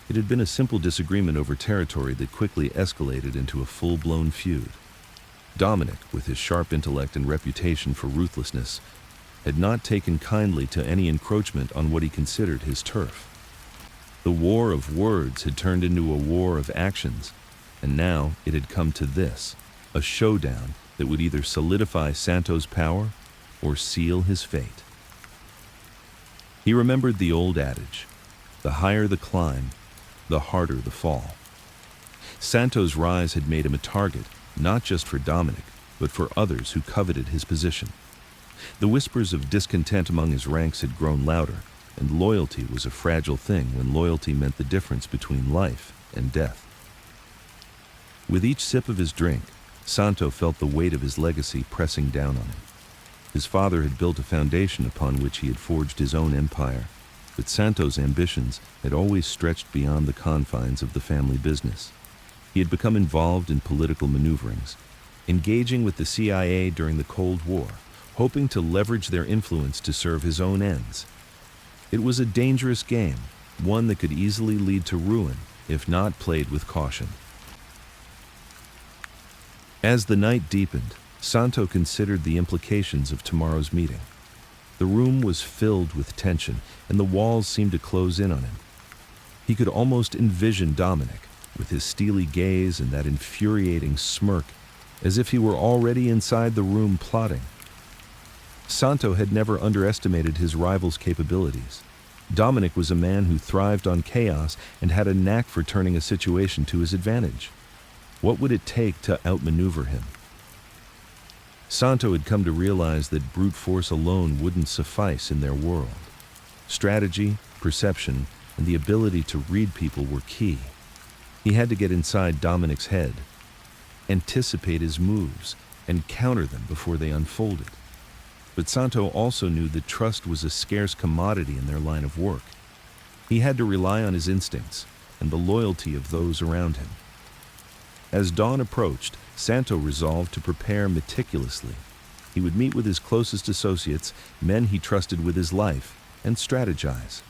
It had been a simple disagreement over territory that quickly escalated into a full-blown feud. Dominic, with his sharp intellect and reputation for ruthlessness, had not taken kindly to any encroachment on what he considered his turf. The war of words had turned into a war of actions, and now it had come to this, a showdown that would either solidify Santo's power or seal his fate. He remembered the old adage, the higher the climb, the harder the fall. Santo's rise had made him a target, not just for Dominic, but for others who coveted his position. The whispers of discontent among his ranks had grown louder, and loyalty was a fragile thing when loyalty meant the difference between life and death. With each sip of his drink, Santo felt the weight of his legacy pressing down on him. His father had built a foundation upon which he had forged his own empire, but Santo's ambitions had always stretched beyond the confines of the family business. He had become involved in political maneuverings, engaging with the CIA during the Cold War, hoping to leverage their influence to serve his own ends. It was a dangerous game, one that could easily lead to ruin if not played with caution. As the night deepened, Santo considered the implications of tomorrow's meeting. The room was filled with tension, and the walls seemed to close in on him. He could almost envision Dominic, with his steely gaze and that infuriating smirk, as if he were already inside the room plotting. Santo had never underestimated his rival's capabilities. Dominic was a man who thrived on chaos and had a knack for turning a situation to his advantage. What would it take to outmaneuver him? Santo had come to realize that brute force alone wouldn't suffice in their world. Strategy, perception, and the ability to read people were key. He had to get inside Dominic's head, anticipate his moves, and counter them before they unfolded. But Santo also knew that trust was a scarce commodity in their line of work. He had to rely on his instincts and the loyalty of those around him. As dawn approached, Santo resolved to prepare meticulously. He would meet with his closest associates, men he trusted with his life, and strategize.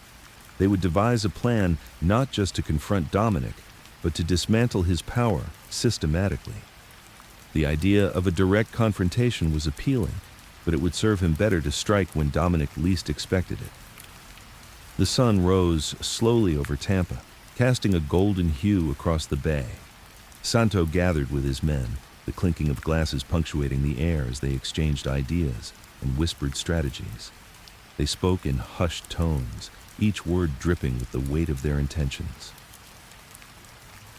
They would devise a plan not just to confront Dominic, but to dismantle his power systematically. The idea of a direct confrontation was appealing, but it would serve him better to strike when Dominic least expected it. The sun rose slowly over Tampa, casting a golden hue across the bay. Santo gathered with his men, the clinking of glasses punctuating the air as they exchanged ideas and whispered strategies. They spoke in hushed tones, each word dripping with the weight of their intentions.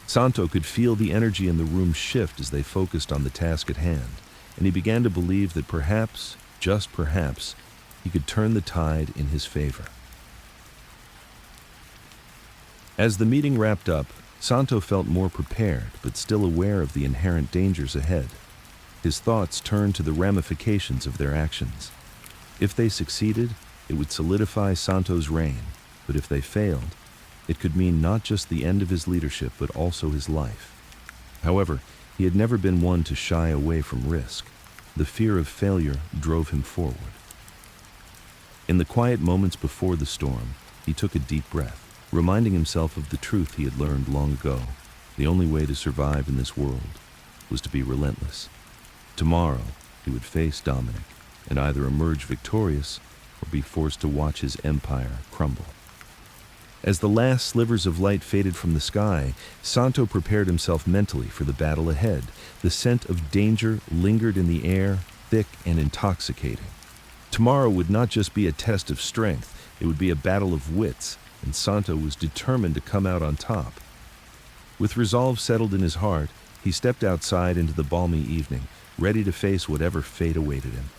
Santo could feel the energy in the room shift as they focused on the task at hand, and he began to believe that perhaps, just perhaps, he could turn the tide in his favor. As the meeting wrapped up, Santo felt more prepared, but still aware of the inherent dangers ahead. His thoughts turned to the ramifications of their actions. If they succeeded, it would solidify Santo's reign, but if they failed, it could mean not just the end of his leadership, but also his life. However, he had never been one to shy away from risk. The fear of failure drove him forward. In the quiet moments before the storm, he took a deep breath, reminding himself of the truth he had learned long ago. The only way to survive in this world was to be relentless. Tomorrow, he would face Dominic and either emerge victorious or be forced to watch his empire crumble. As the last slivers of light faded from the sky, Santo prepared himself mentally for the battle ahead. The scent of danger lingered in the air, thick and intoxicating. Tomorrow would not just be a test of strength, it would be a battle of wits, and Santo was determined to come out on top. With resolve settled in his heart, he stepped outside into the balmy evening, ready to face whatever fate awaited him.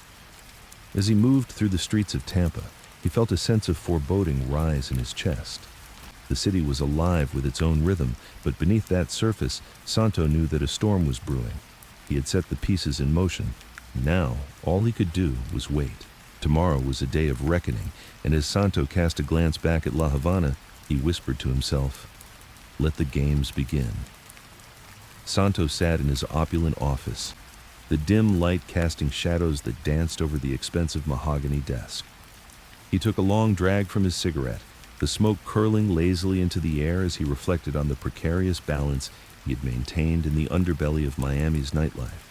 As he moved through the streets of Tampa, he felt a sense of foreboding rise in his chest. The city was alive with its own rhythm, but beneath that surface, Santo knew that a storm was brewing. He had set the pieces in motion. Now, all he could do was wait. Tomorrow was a day of reckoning, and as Santo cast a glance back at La Havana, he whispered to himself, "Let the games begin." Santo sat in his opulent office, the dim light casting shadows that danced over the expensive mahogany desk. He took a long drag from his cigarette, the smoke curling lazily into the air as he reflected on the precarious balance he had maintained in the underbelly of Miami's nightlife.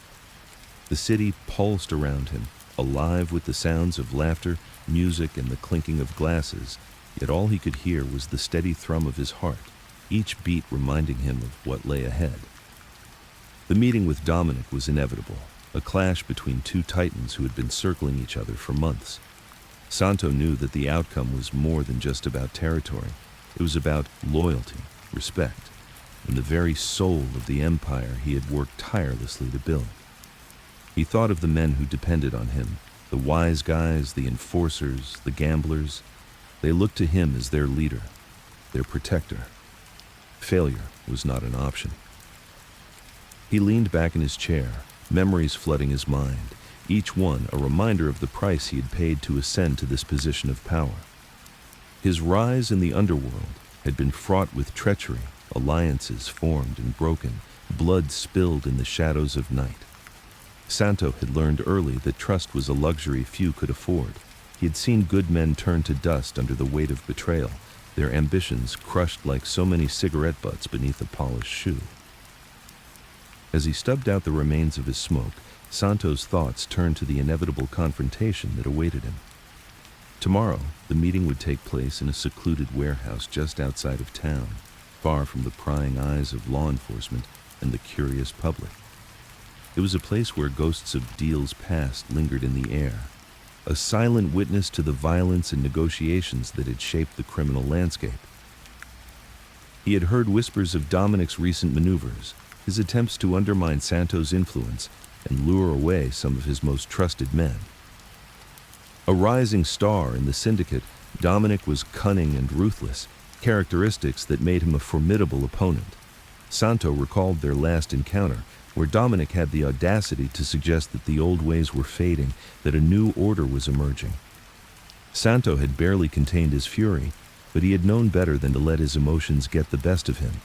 The city pulsed around him, alive with the sounds of laughter, music, and the clinking of glasses, yet all he could hear was the steady thrum of his heart, each beat reminding him of what lay ahead. The meeting with Dominic was inevitable, a clash between two titans who had been circling each other for months. Santo knew that the outcome was more than just about territory. It was about loyalty, respect, and the very soul of the empire he had worked tirelessly to build. He thought of the men who depended on him, the wise guys, the enforcers, the gamblers. They looked to him as their leader, their protector. Failure was not an option. He leaned back in his chair, memories flooding his mind, each one a reminder of the price he had paid to ascend to this position of power. His rise in the underworld had been fraught with treachery, alliances formed and broken, blood spilled in the shadows of night. Santo had learned early that trust was a luxury few could afford. He had seen good men turn to dust under the weight of betrayal, their ambitions crushed like so many cigarette butts beneath a polished shoe. As he stubbed out the remains of his smoke, Santo's thoughts turned to the inevitable confrontation that awaited him. Tomorrow, the meeting would take place in a secluded warehouse just outside of town, far from the prying eyes of law enforcement and the curious public. It was a place where ghosts of deals past lingered in the air, a silent witness to the violence and negotiations that had shaped the criminal landscape. He had heard whispers of Dominic's recent maneuvers, his attempts to undermine Santo's influence and lure away some of his most trusted men. A rising star in the syndicate, Dominic was cunning and ruthless, characteristics that made him a formidable opponent. Santo recalled their last encounter, where Dominic had the audacity to suggest that the old ways were fading, that a new order was emerging. Santo had barely contained his fury, but he had known better than to let his emotions get the best of him.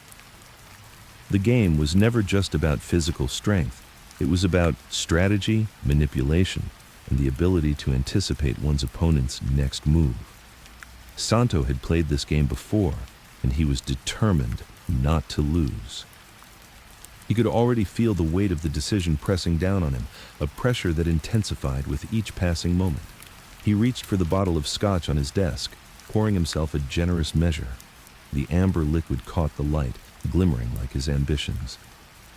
The game was never just about physical strength. It was about strategy, manipulation, and the ability to anticipate one's opponent's next move. Santo had played this game before, and he was determined not to lose. He could already feel the weight of the decision pressing down on him, a pressure that intensified with each passing moment. He reached for the bottle of scotch on his desk, pouring himself a generous measure. The amber liquid caught the light, glimmering like his ambitions.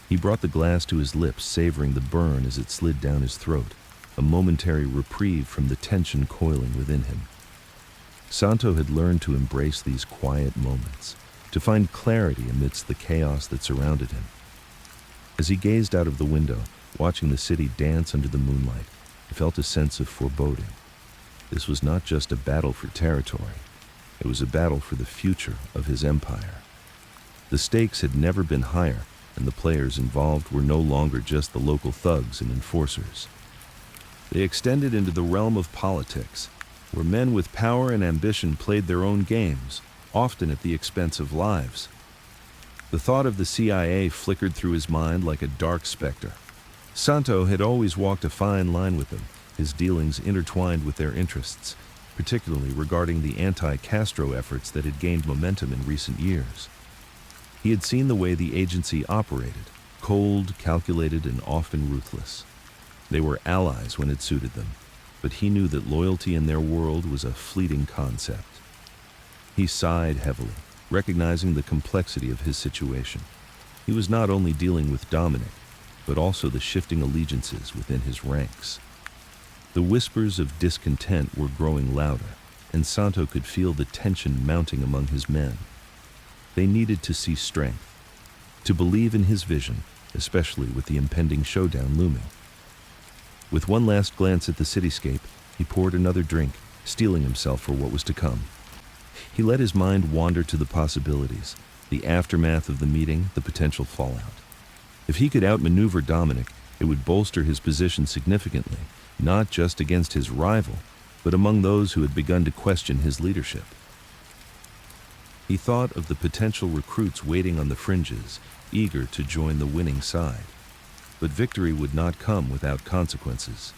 He brought the glass to his lips, savoring the burn as it slid down his throat, a momentary reprieve from the tension coiling within him. Santo had learned to embrace these quiet moments, to find clarity amidst the chaos that surrounded him. As he gazed out of the window, watching the city dance under the moonlight, he felt a sense of foreboding. This was not just a battle for territory. It was a battle for the future of his empire. The stakes had never been higher, and the players involved were no longer just the local thugs and enforcers. They extended into the realm of politics, where men with power and ambition played their own games, often at the expense of lives. The thought of the CIA flickered through his mind like a dark specter. Santo had always walked a fine line with them, his dealings intertwined with their interests, particularly regarding the anti-Castro efforts that had gained momentum in recent years. He had seen the way the agency operated, cold, calculated, and often ruthless. They were allies when it suited them, but he knew that loyalty in their world was a fleeting concept. He sighed heavily, recognizing the complexity of his situation. He was not only dealing with Dominic, but also the shifting allegiances within his ranks. The whispers of discontent were growing louder, and Santo could feel the tension mounting among his men. They needed to see strength, to believe in his vision, especially with the impending showdown looming. With one last glance at the cityscape, he poured another drink, steeling himself for what was to come. He let his mind wander to the possibilities, the aftermath of the meeting, the potential fallout. If he could outmaneuver Dominic, it would bolster his position significantly, not just against his rival, but among those who had begun to question his leadership. He thought of the potential recruits waiting on the fringes, eager to join the winning side. But victory would not come without consequences.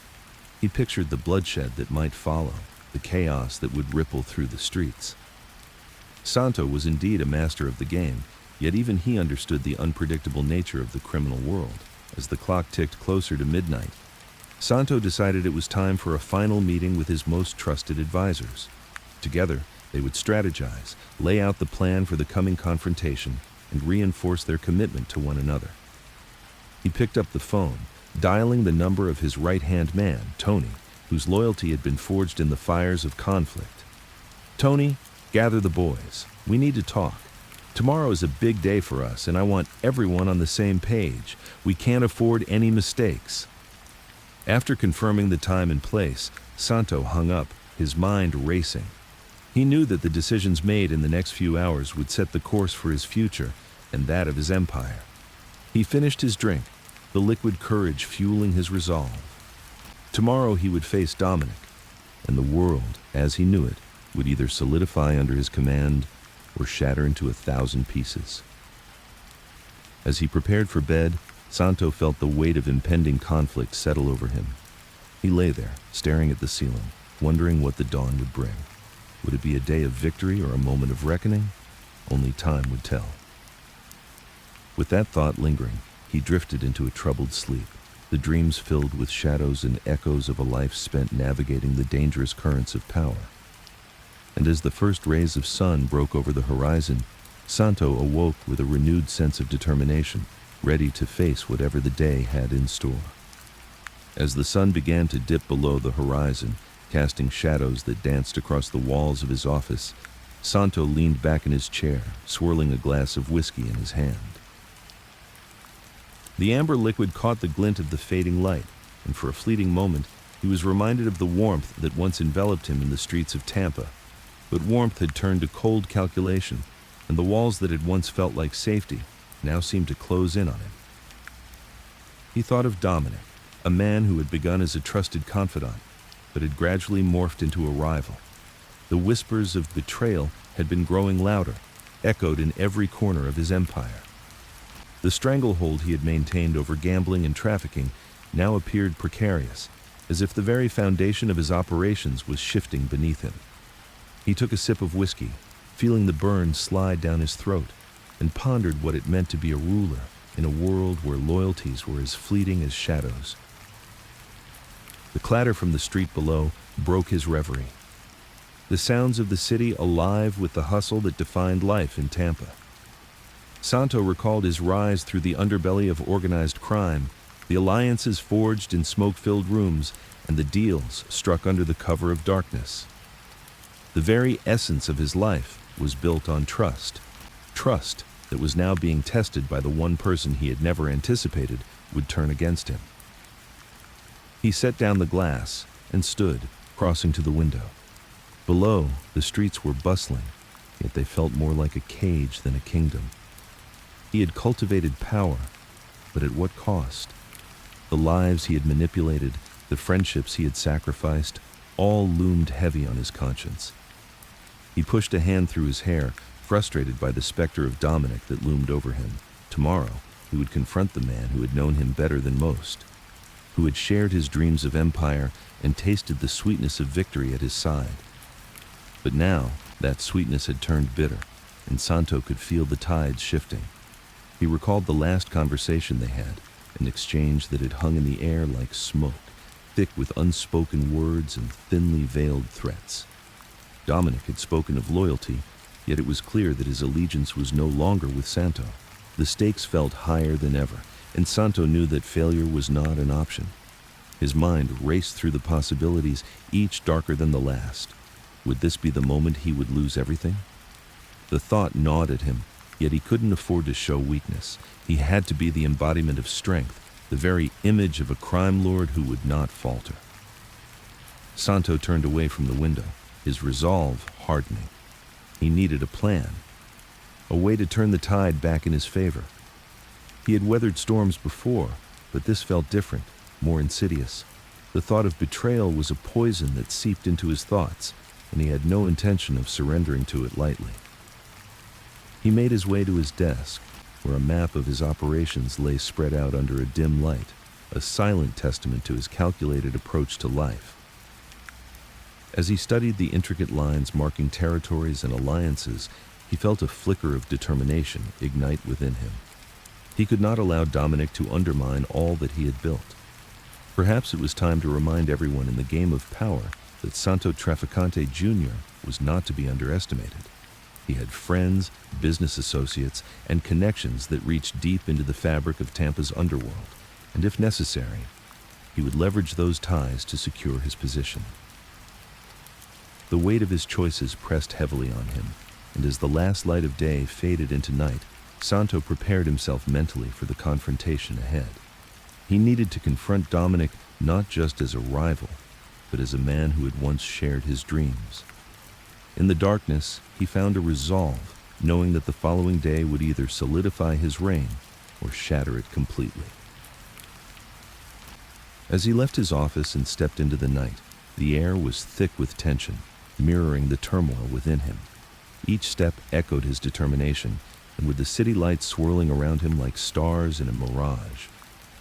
He pictured the bloodshed that might follow, the chaos that would ripple through the streets. Santo was indeed a master of the game, yet even he understood the unpredictable nature of the criminal world. As the clock ticked closer to midnight, Santo decided it was time for a final meeting with his most trusted advisors. Together, they would strategize, lay out the plan for the coming confrontation, and reinforce their commitment to one another. He picked up the phone, dialing the number of his right-hand man, Tony, whose loyalty had been forged in the fires of conflict. "Tony, gather the boys. We need to talk. Tomorrow is a big day for us, and I want everyone on the same page. We can't afford any mistakes." After confirming the time and place, Santo hung up, his mind racing. He knew that the decisions made in the next few hours would set the course for his future and that of his empire. He finished his drink, the liquid courage fueling his resolve. Tomorrow he would face Dominic, and the world, as he knew it, would either solidify under his command or shatter into 1,000 pieces. As he prepared for bed, Santo felt the weight of impending conflict settle over him. He lay there, staring at the ceiling, wondering what the dawn would bring. Would it be a day of victory or a moment of reckoning? Only time would tell. With that thought lingering, he drifted into a troubled sleep, the dreams filled with shadows and echoes of a life spent navigating the dangerous currents of power. And as the first rays of sun broke over the horizon, Santo awoke with a renewed sense of determination, ready to face whatever the day had in store. As the sun began to dip below the horizon, casting shadows that danced across the walls of his office, Santo leaned back in his chair, swirling a glass of whiskey in his hand. The amber liquid caught the glint of the fading light, and for a fleeting moment, he was reminded of the warmth that once enveloped him in the streets of Tampa. But warmth had turned to cold calculation, and the walls that had once felt like safety now seemed to close in on him. He thought of Dominic, a man who had begun as a trusted confidant, but had gradually morphed into a rival. The whispers of betrayal had been growing louder, echoed in every corner of his empire. The stranglehold he had maintained over gambling and trafficking now appeared precarious, as if the very foundation of his operations was shifting beneath him. He took a sip of whiskey, feeling the burn slide down his throat, and pondered what it meant to be a ruler in a world where loyalties were as fleeting as shadows. The clatter from the street below broke his reverie. The sounds of the city alive with the hustle that defined life in Tampa. Santo recalled his rise through the underbelly of organized crime, the alliances forged in smoke-filled rooms, and the deals struck under the cover of darkness. The very essence of his life was built on trust. Trust that was now being tested by the one person he had never anticipated would turn against him. He set down the glass and stood, crossing to the window. Below, the streets were bustling, yet they felt more like a cage than a kingdom. He had cultivated power, but at what cost? The lives he had manipulated, the friendships he had sacrificed, all loomed heavy on his conscience. He pushed a hand through his hair, frustrated by the specter of Dominic that loomed over him. Tomorrow, he would confront the man who had known him better than most, who had shared his dreams of empire and tasted the sweetness of victory at his side. But now, that sweetness had turned bitter, and Santo could feel the tides shifting. He recalled the last conversation they had, an exchange that had hung in the air like smoke, thick with unspoken words and thinly veiled threats. Dominic had spoken of loyalty, yet it was clear that his allegiance was no longer with Santo. The stakes felt higher than ever, and Santo knew that failure was not an option. His mind raced through the possibilities, each darker than the last. Would this be the moment he would lose everything? The thought gnawed at him, yet he couldn't afford to show weakness. He had to be the embodiment of strength, the very image of a crime lord who would not falter. Santo turned away from the window, his resolve hardening. He needed a plan, a way to turn the tide back in his favor. He had weathered storms before, but this felt different, more insidious. The thought of betrayal was a poison that seeped into his thoughts, and he had no intention of surrendering to it lightly. He made his way to his desk, where a map of his operations lay spread out under a dim light, a silent testament to his calculated approach to life. As he studied the intricate lines marking territories and alliances, he felt a flicker of determination ignite within him. He could not allow Dominic to undermine all that he had built. Perhaps it was time to remind everyone in the game of power that Santo Trafficante Jr. was not to be underestimated. He had friends, business associates, and connections that reached deep into the fabric of Tampa's underworld, and if necessary, he would leverage those ties to secure his position. The weight of his choices pressed heavily on him, and as the last light of day faded into night, Santo prepared himself mentally for the confrontation ahead. He needed to confront Dominic not just as a rival, but as a man who had once shared his dreams. In the darkness, he found a resolve, knowing that the following day would either solidify his reign or shatter it completely. As he left his office and stepped into the night, the air was thick with tension, mirroring the turmoil within him. Each step echoed his determination, and with the city lights swirling around him like stars in a mirage,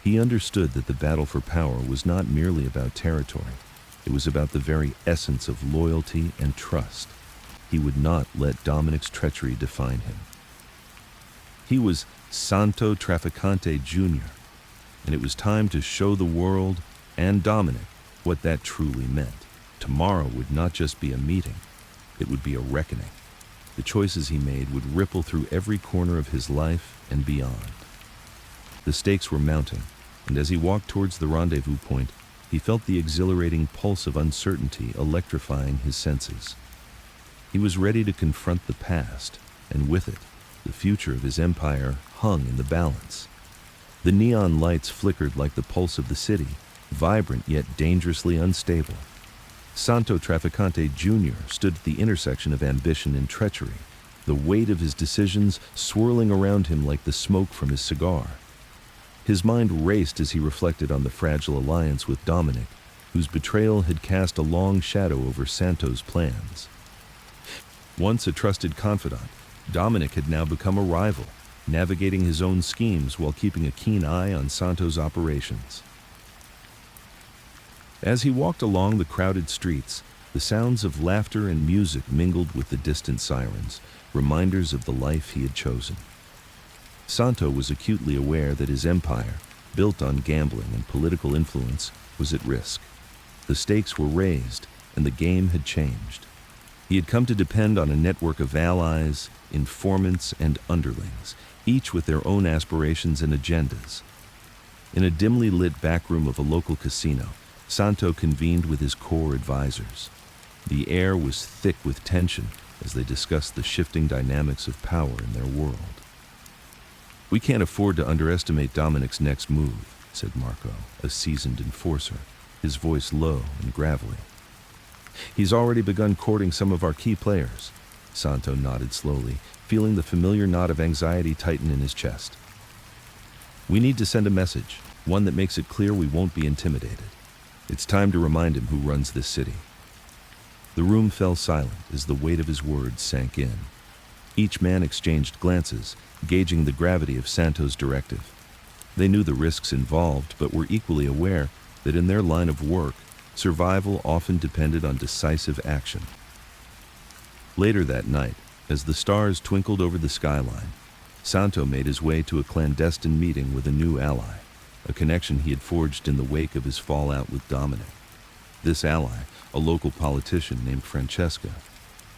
he understood that the battle for power was not merely about territory. It was about the very essence of loyalty and trust. He would not let Dominic's treachery define him. He was Santo Trafficante Jr., and it was time to show the world and Dominic what that truly meant. Tomorrow would not just be a meeting, it would be a reckoning. The choices he made would ripple through every corner of his life and beyond. The stakes were mounting, and as he walked towards the rendezvous point, he felt the exhilarating pulse of uncertainty electrifying his senses. He was ready to confront the past, and with it, the future of his empire hung in the balance. The neon lights flickered like the pulse of the city, vibrant yet dangerously unstable. Santo Trafficante Jr. stood at the intersection of ambition and treachery, the weight of his decisions swirling around him like the smoke from his cigar. His mind raced as he reflected on the fragile alliance with Dominic, whose betrayal had cast a long shadow over Santo's plans. Once a trusted confidant, Dominic had now become a rival, navigating his own schemes while keeping a keen eye on Santo's operations. As he walked along the crowded streets, the sounds of laughter and music mingled with the distant sirens, reminders of the life he had chosen. Santo was acutely aware that his empire, built on gambling and political influence, was at risk. The stakes were raised, and the game had changed. He had come to depend on a network of allies, informants, and underlings, each with their own aspirations and agendas. In a dimly lit back room of a local casino, Santo convened with his core advisors. The air was thick with tension as they discussed the shifting dynamics of power in their world. "We can't afford to underestimate Dominic's next move," said Marco, a seasoned enforcer, his voice low and gravelly. "He's already begun courting some of our key players." Santo nodded slowly, feeling the familiar knot of anxiety tighten in his chest. "We need to send a message, one that makes it clear we won't be intimidated. It's time to remind him who runs this city." The room fell silent as the weight of his words sank in. Each man exchanged glances, gauging the gravity of Santo's directive. They knew the risks involved, but were equally aware that in their line of work, survival often depended on decisive action. Later that night, as the stars twinkled over the skyline, Santo made his way to a clandestine meeting with a new ally, a connection he had forged in the wake of his fallout with Dominic. This ally, a local politician named Francesca,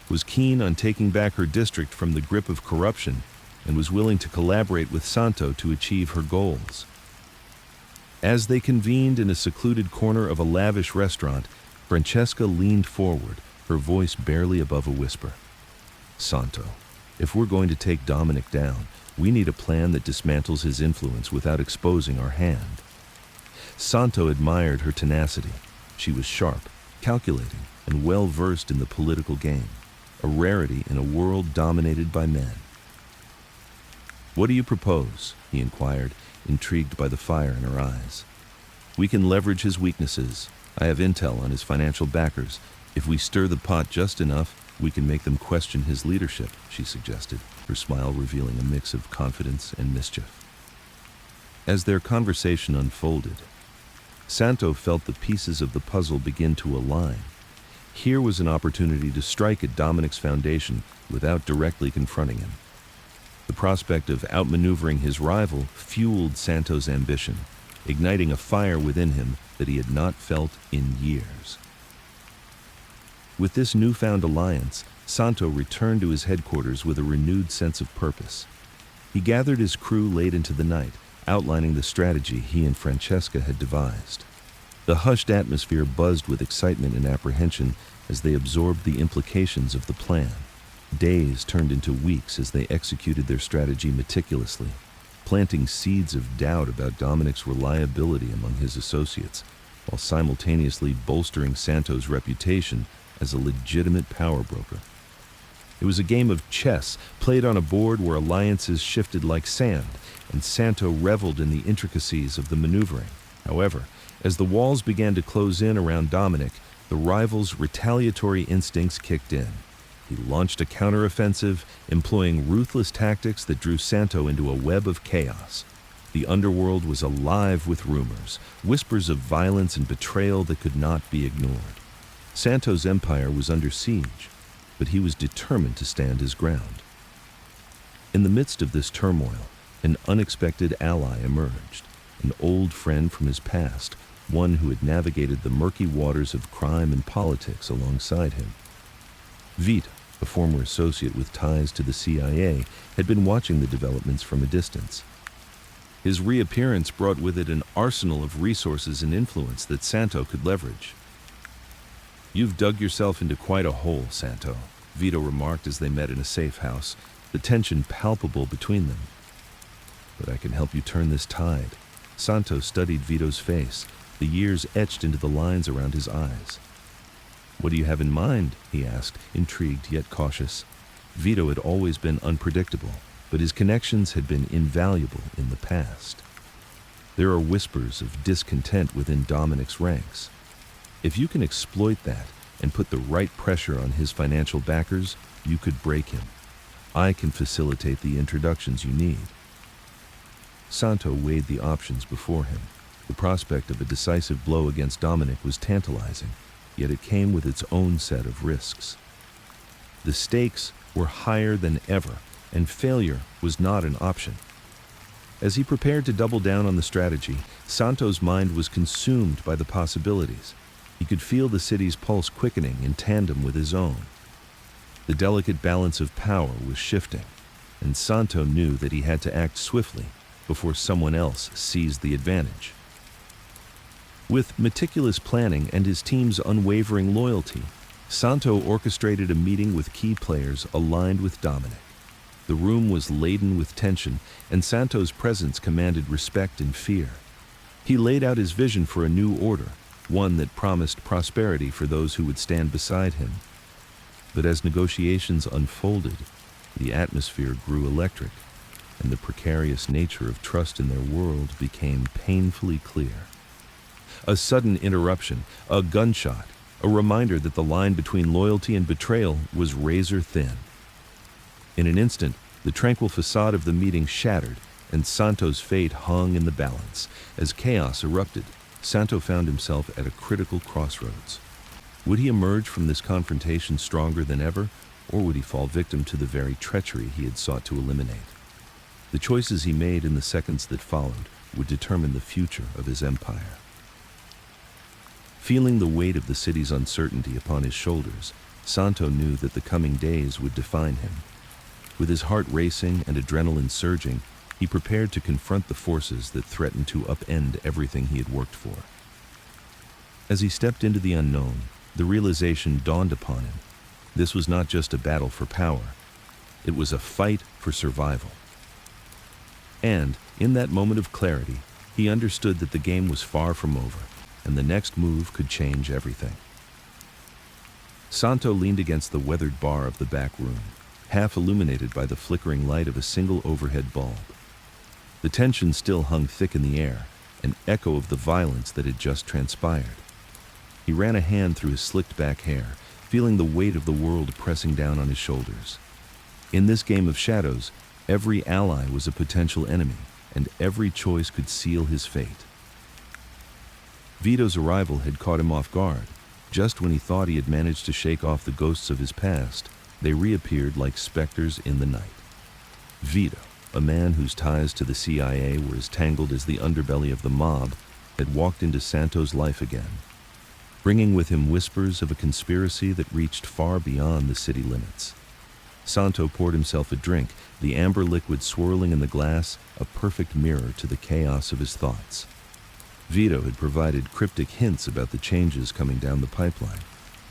was keen on taking back her district from the grip of corruption and was willing to collaborate with Santo to achieve her goals. As they convened in a secluded corner of a lavish restaurant, Francesca leaned forward, her voice barely above a whisper. "Santo, if we're going to take Dominic down, we need a plan that dismantles his influence without exposing our hand." Santo admired her tenacity. She was sharp, calculating, and well-versed in the political game, a rarity in a world dominated by men. "What do you propose?" he inquired, intrigued by the fire in her eyes. "We can leverage his weaknesses. I have intel on his financial backers. If we stir the pot just enough, we can make them question his leadership," she suggested, her smile revealing a mix of confidence and mischief. As their conversation unfolded, Santo felt the pieces of the puzzle begin to align. Here was an opportunity to strike at Dominic's foundation without directly confronting him. The prospect of outmaneuvering his rival fueled Santo's ambition, igniting a fire within him that he had not felt in years. With this newfound alliance, Santo returned to his headquarters with a renewed sense of purpose. He gathered his crew late into the night, outlining the strategy he and Francesca had devised. The hushed atmosphere buzzed with excitement and apprehension as they absorbed the implications of the plan. Days turned into weeks as they executed their strategy meticulously, planting seeds of doubt about Dominic's reliability among his associates, while simultaneously bolstering Santo's reputation as a legitimate power broker. It was a game of chess played on a board where alliances shifted like sand, and Santo reveled in the intricacies of the maneuvering. However, as the walls began to close in around Dominic, the rival's retaliatory instincts kicked in. He launched a counteroffensive, employing ruthless tactics that drew Santo into a web of chaos. The underworld was alive with rumors, whispers of violence and betrayal that could not be ignored. Santo's empire was under siege, but he was determined to stand his ground. In the midst of this turmoil, an unexpected ally emerged, an old friend from his past, one who had navigated the murky waters of crime and politics alongside him. Vito, a former associate with ties to the CIA, had been watching the developments from a distance. His reappearance brought with it an arsenal of resources and influence that Santo could leverage. "You've dug yourself into quite a hole, Santo," Vito remarked as they met in a safe house, the tension palpable between them. "But I can help you turn this tide." Santo studied Vito's face, the years etched into the lines around his eyes. "What do you have in mind?" he asked, intrigued yet cautious. Vito had always been unpredictable, but his connections had been invaluable in the past. There are whispers of discontent within Dominic's ranks. If you can exploit that and put the right pressure on his financial backers, you could break him. I can facilitate the introductions you need." Santo weighed the options before him. The prospect of a decisive blow against Dominic was tantalizing, yet it came with its own set of risks. The stakes were higher than ever, and failure was not an option. As he prepared to double down on the strategy, Santo's mind was consumed by the possibilities. He could feel the city's pulse quickening in tandem with his own. The delicate balance of power was shifting. and Santo knew that he had to act swiftly before someone else seized the advantage. With meticulous planning and his team's unwavering loyalty, Santo orchestrated a meeting with key players aligned with Dominic. The room was laden with tension, and Santo's presence commanded respect and fear. He laid out his vision for a new order, one that promised prosperity for those who would stand beside him. But as negotiations unfolded, the atmosphere grew electric, and the precarious nature of trust in their world became painfully clear. A sudden interruption, a gunshot, a reminder that the line between loyalty and betrayal was razor thin. In an instant, the tranquil facade of the meeting shattered, and Santo's fate hung in the balance. As chaos erupted, Santo found himself at a critical crossroads. Would he emerge from this confrontation stronger than ever, or would he fall victim to the very treachery he had sought to eliminate? The choices he made in the seconds that followed would determine the future of his empire. Feeling the weight of the city's uncertainty upon his shoulders, Santo knew that the coming days would define him. With his heart racing and adrenaline surging, he prepared to confront the forces that threatened to upend everything he had worked for. As he stepped into the unknown, the realization dawned upon him. This was not just a battle for power. It was a fight for survival. And, in that moment of clarity, he understood that the game was far from over, and the next move could change everything. Santo leaned against the weathered bar of the back room, half illuminated by the flickering light of a single overhead bulb. The tension still hung thick in the air, an echo of the violence that had just transpired. He ran a hand through his slicked-back hair, feeling the weight of the world pressing down on his shoulders. In this game of shadows, every ally was a potential enemy, and every choice could seal his fate. Vito's arrival had caught him off guard. Just when he thought he had managed to shake off the ghosts of his past, they reappeared like specters in the night. Vito, a man whose ties to the CIA were as tangled as the underbelly of the mob, had walked into Santo's life again, bringing with him whispers of a conspiracy that reached far beyond the city limits. Santo poured himself a drink, the amber liquid swirling in the glass, a perfect mirror to the chaos of his thoughts. Vito had provided cryptic hints about the changes coming down the pipeline,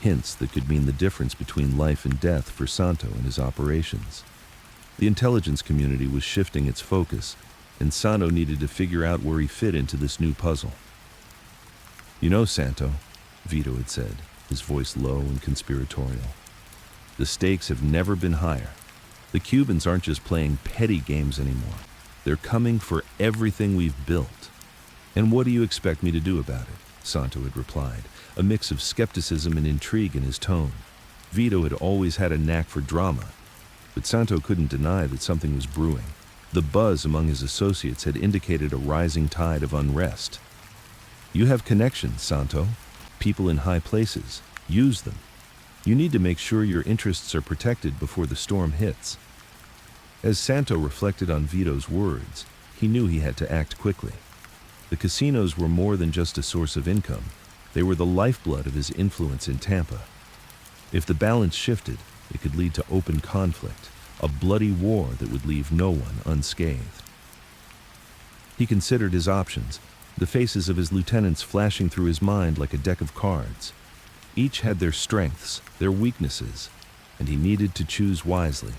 hints that could mean the difference between life and death for Santo and his operations. The intelligence community was shifting its focus, and Santo needed to figure out where he fit into this new puzzle. "You know, Santo," Vito had said, his voice low and conspiratorial, "the stakes have never been higher. The Cubans aren't just playing petty games anymore. They're coming for everything we've built." "And what do you expect me to do about it?" Santo had replied, a mix of skepticism and intrigue in his tone. Vito had always had a knack for drama, but Santo couldn't deny that something was brewing. The buzz among his associates had indicated a rising tide of unrest. "You have connections, Santo. People in high places. Use them. You need to make sure your interests are protected before the storm hits." As Santo reflected on Vito's words, he knew he had to act quickly. The casinos were more than just a source of income. They were the lifeblood of his influence in Tampa. If the balance shifted, it could lead to open conflict, a bloody war that would leave no one unscathed. He considered his options, the faces of his lieutenants flashing through his mind like a deck of cards. Each had their strengths, their weaknesses, and he needed to choose wisely.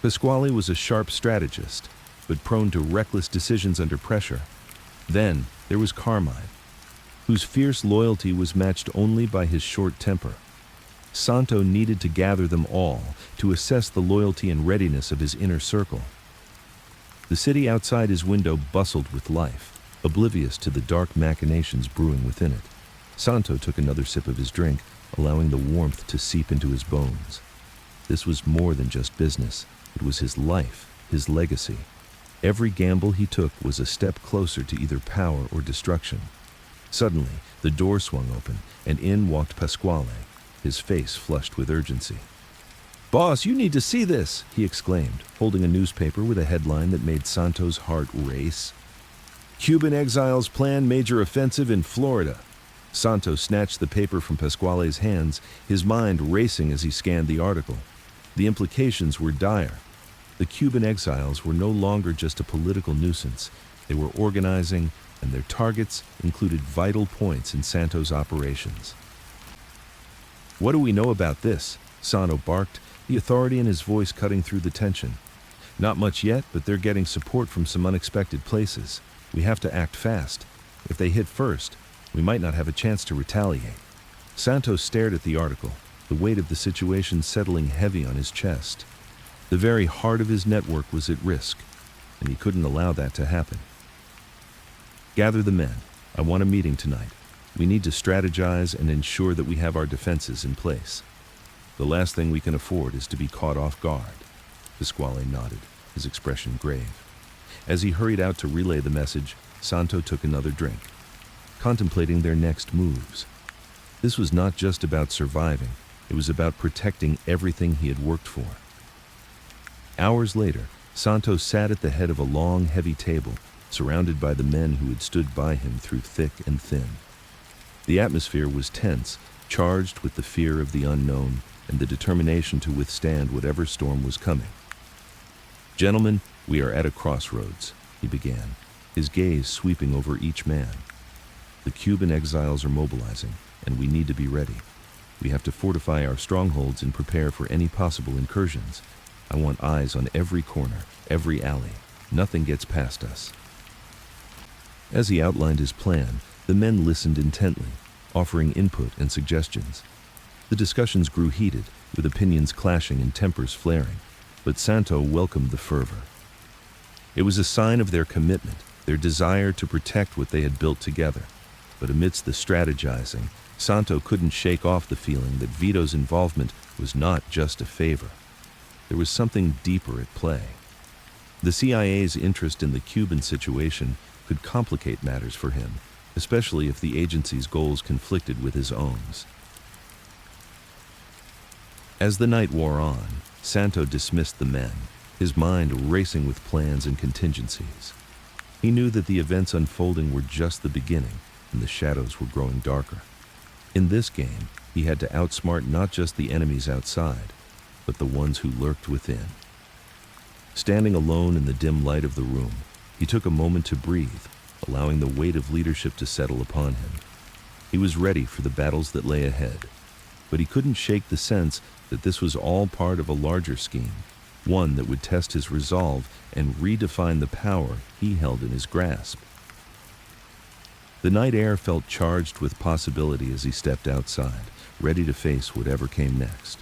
Pasquale was a sharp strategist, but prone to reckless decisions under pressure. Then there was Carmine, whose fierce loyalty was matched only by his short temper. Santo needed to gather them all to assess the loyalty and readiness of his inner circle. The city outside his window bustled with life, oblivious to the dark machinations brewing within it. Santo took another sip of his drink, allowing the warmth to seep into his bones. This was more than just business. It was his life, his legacy. Every gamble he took was a step closer to either power or destruction. Suddenly, the door swung open, and in walked Pasquale, his face flushed with urgency. "Boss, you need to see this!" he exclaimed, holding a newspaper with a headline that made Santo's heart race. "Cuban exiles plan major offensive in Florida." Santo snatched the paper from Pasquale's hands, his mind racing as he scanned the article. The implications were dire. The Cuban exiles were no longer just a political nuisance. They were organizing, and their targets included vital points in Santo's operations. "What do we know about this?" Santo barked, the authority in his voice cutting through the tension. "Not much yet, but they're getting support from some unexpected places. We have to act fast. If they hit first, we might not have a chance to retaliate." Santo stared at the article, the weight of the situation settling heavy on his chest. The very heart of his network was at risk, and he couldn't allow that to happen. "Gather the men. I want a meeting tonight. We need to strategize and ensure that we have our defenses in place. The last thing we can afford is to be caught off guard." Pasquale nodded, his expression grave. As he hurried out to relay the message, Santo took another drink, contemplating their next moves. This was not just about surviving, it was about protecting everything he had worked for. Hours later, Santo sat at the head of a long, heavy table, surrounded by the men who had stood by him through thick and thin. The atmosphere was tense, charged with the fear of the unknown and the determination to withstand whatever storm was coming. "Gentlemen, we are at a crossroads," he began, his gaze sweeping over each man. "The Cuban exiles are mobilizing, and we need to be ready. We have to fortify our strongholds and prepare for any possible incursions. I want eyes on every corner, every alley. Nothing gets past us." As he outlined his plan, the men listened intently, offering input and suggestions. The discussions grew heated, with opinions clashing and tempers flaring, but Santo welcomed the fervor. It was a sign of their commitment, their desire to protect what they had built together. But amidst the strategizing, Santo couldn't shake off the feeling that Vito's involvement was not just a favor. There was something deeper at play. The CIA's interest in the Cuban situation could complicate matters for him, especially if the agency's goals conflicted with his own. As the night wore on, Santo dismissed the men, his mind racing with plans and contingencies. He knew that the events unfolding were just the beginning, and the shadows were growing darker. In this game, he had to outsmart not just the enemies outside, but the ones who lurked within. Standing alone in the dim light of the room, he took a moment to breathe, allowing the weight of leadership to settle upon him. He was ready for the battles that lay ahead, but he couldn't shake the sense that this was all part of a larger scheme, one that would test his resolve and redefine the power he held in his grasp. The night air felt charged with possibility as he stepped outside, ready to face whatever came next.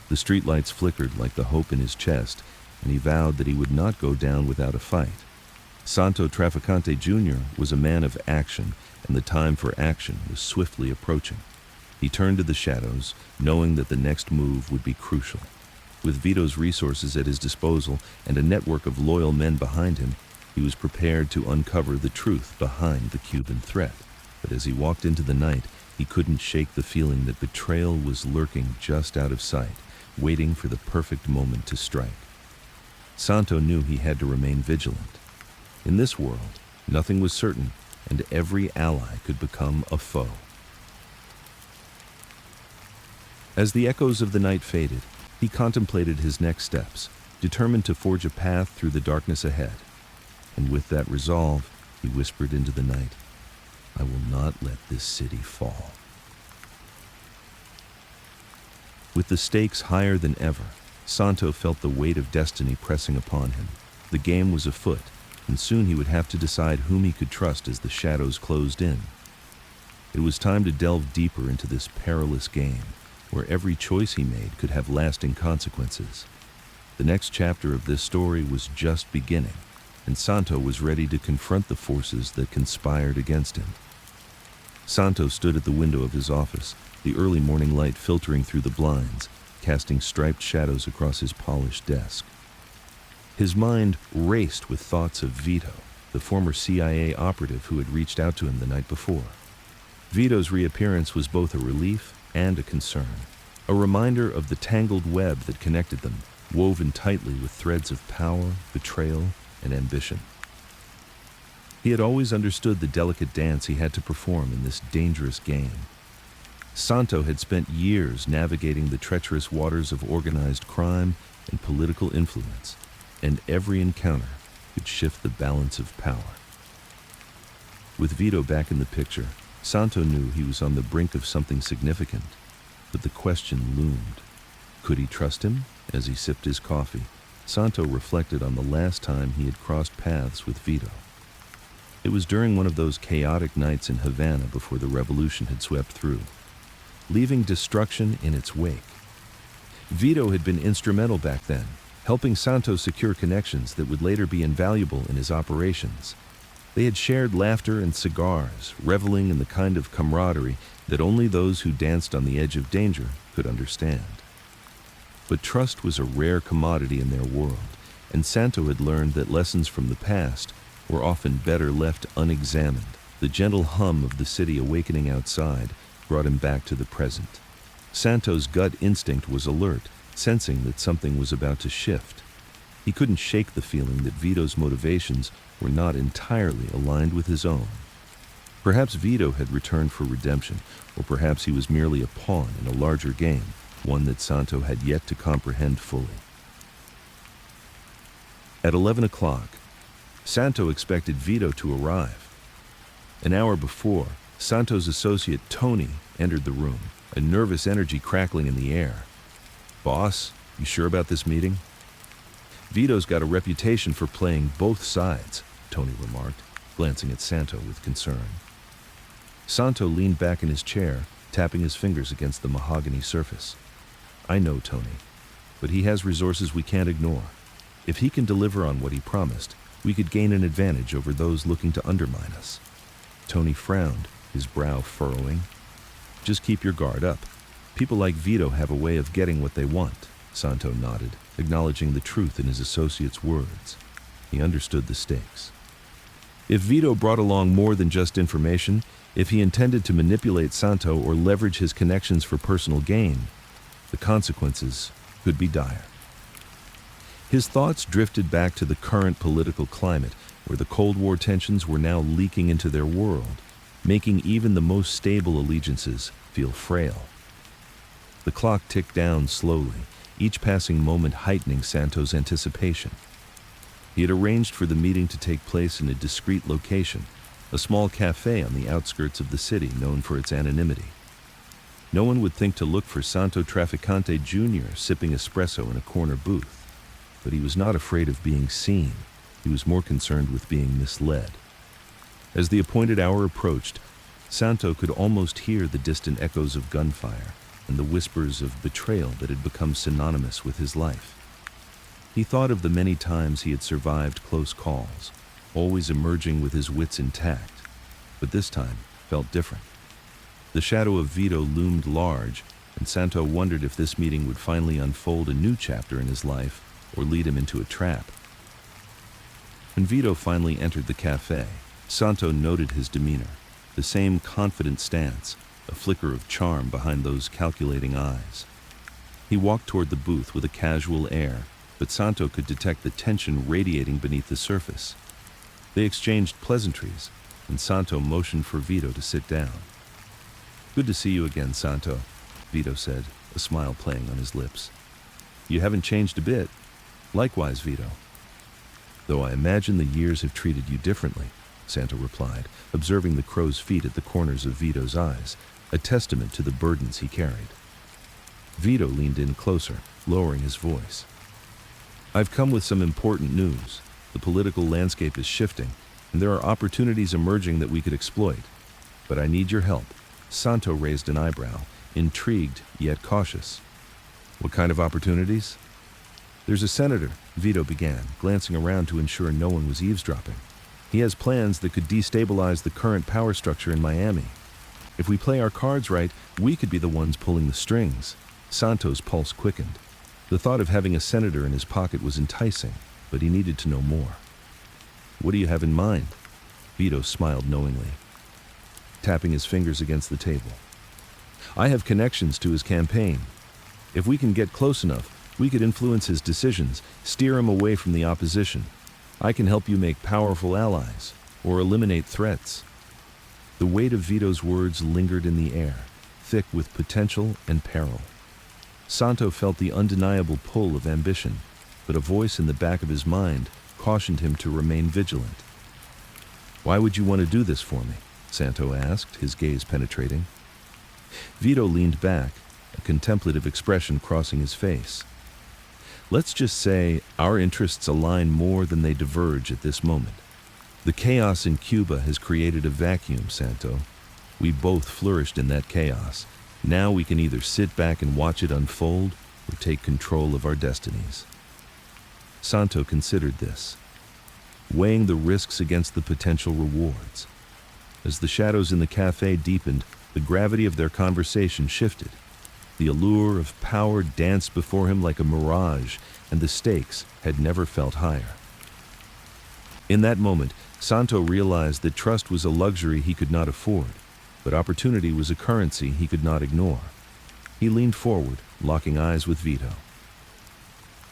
The streetlights flickered like the hope in his chest, and he vowed that he would not go down without a fight. Santo Trafficante Jr. was a man of action, and the time for action was swiftly approaching. He turned to the shadows, knowing that the next move would be crucial. With Vito's resources at his disposal and a network of loyal men behind him, he was prepared to uncover the truth behind the Cuban threat. But as he walked into the night, he couldn't shake the feeling that betrayal was lurking just out of sight, waiting for the perfect moment to strike. Santo knew he had to remain vigilant. In this world, nothing was certain, and every ally could become a foe. As the echoes of the night faded, he contemplated his next steps, determined to forge a path through the darkness ahead. And with that resolve, he whispered into the night, "I will not let this city fall." With the stakes higher than ever, Santo felt the weight of destiny pressing upon him. The game was afoot, and soon he would have to decide whom he could trust as the shadows closed in. It was time to delve deeper into this perilous game, where every choice he made could have lasting consequences. The next chapter of this story was just beginning, and Santo was ready to confront the forces that conspired against him. Santo stood at the window of his office, the early morning light filtering through the blinds, casting striped shadows across his polished desk. His mind raced with thoughts of Vito, the former CIA operative who had reached out to him the night before. Vito's reappearance was both a relief and a concern, a reminder of the tangled web that connected them, woven tightly with threads of power, betrayal, and ambition. He had always understood the delicate dance he had to perform in this dangerous game. Santo had spent years navigating the treacherous waters of organized crime and political influence, and every encounter could shift the balance of power. With Vito back in the picture, Santo knew he was on the brink of something significant, but the question loomed. Could he trust him? As he sipped his coffee, Santo reflected on the last time he had crossed paths with Vito. It was during one of those chaotic nights in Havana before the revolution had swept through, leaving destruction in its wake. Vito had been instrumental back then, helping Santo secure connections that would later be invaluable in his operations. They had shared laughter and cigars, reveling in the kind of camaraderie that only those who danced on the edge of danger could understand. But trust was a rare commodity in their world, and Santo had learned that lessons from the past were often better left unexamined. The gentle hum of the city awakening outside brought him back to the present. Santo's gut instinct was alert, sensing that something was about to shift. He couldn't shake the feeling that Vito's motivations were not entirely aligned with his own. Perhaps Vito had returned for redemption, or perhaps he was merely a pawn in a larger game, one that Santo had yet to comprehend fully. At 11 o'clock, Santo expected Vito to arrive. An hour before, Santo's associate Tony entered the room, a nervous energy crackling in the air. "Boss, you sure about this meeting?" "Vito's got a reputation for playing both sides," Tony remarked, glancing at Santo with concern. Santo leaned back in his chair, tapping his fingers against the mahogany surface. "I know, Tony, but he has resources we can't ignore. If he can deliver on what he promised, we could gain an advantage over those looking to undermine us." Tony frowned, his brow furrowing. "Just keep your guard up. People like Vito have a way of getting what they want," Santo nodded, acknowledging the truth in his associate's words. He understood the stakes. If Vito brought along more than just information, if he intended to manipulate Santo or leverage his connections for personal gain, the consequences could be dire. His thoughts drifted back to the current political climate, where the Cold War tensions were now leaking into their world, making even the most stable allegiances feel frail. The clock ticked down slowly, each passing moment heightening Santo's anticipation. He had arranged for the meeting to take place in a discreet location, a small cafe on the outskirts of the city known for its anonymity. No one would think to look for Santo Trafficante Jr. sipping espresso in a corner booth, but he was not afraid of being seen. He was more concerned with being misled. As the appointed hour approached, Santo could almost hear the distant echoes of gunfire and the whispers of betrayal that had become synonymous with his life. He thought of the many times he had survived close calls, always emerging with his wits intact, but this time felt different. The shadow of Vito loomed large, and Santo wondered if this meeting would finally unfold a new chapter in his life or lead him into a trap. When Vito finally entered the cafe, Santo noted his demeanor, the same confident stance, a flicker of charm behind those calculating eyes. He walked toward the booth with a casual air, but Santo could detect the tension radiating beneath the surface. They exchanged pleasantries, and Santo motioned for Vito to sit down. "Good to see you again, Santo," Vito said, a smile playing on his lips. "You haven't changed a bit." "Likewise, Vito. Though I imagine the years have treated you differently," Santo replied, observing the crow's feet at the corners of Vito's eyes, a testament to the burdens he carried. Vito leaned in closer, lowering his voice. "I've come with some important news. The political landscape is shifting, and there are opportunities emerging that we could exploit. But I need your help." Santo raised an eyebrow, intrigued yet cautious. "What kind of opportunities?" "There's a senator," Vito began, glancing around to ensure no one was eavesdropping. "He has plans that could destabilize the current power structure in Miami. If we play our cards right, we could be the ones pulling the strings." Santo's pulse quickened. The thought of having a senator in his pocket was enticing, but he needed to know more. "What do you have in mind?" Vito smiled knowingly, tapping his fingers against the table. "I have connections to his campaign. If we can get close enough, we could influence his decisions, steer him away from the opposition. I can help you make powerful allies, or eliminate threats." The weight of Vito's words lingered in the air, thick with potential and peril. Santo felt the undeniable pull of ambition, but a voice in the back of his mind cautioned him to remain vigilant. "Why would you want to do this for me?" Santo asked, his gaze penetrating. Vito leaned back, a contemplative expression crossing his face. "Let's just say our interests align more than they diverge at this moment. The chaos in Cuba has created a vacuum, Santo. We both flourished in that chaos. Now we can either sit back and watch it unfold or take control of our destinies." Santo considered this, weighing the risks against the potential rewards. As the shadows in the cafe deepened, the gravity of their conversation shifted. The allure of power danced before him like a mirage, and the stakes had never felt higher. In that moment, Santo realized that trust was a luxury he could not afford, but opportunity was a currency he could not ignore. He leaned forward, locking eyes with Vito.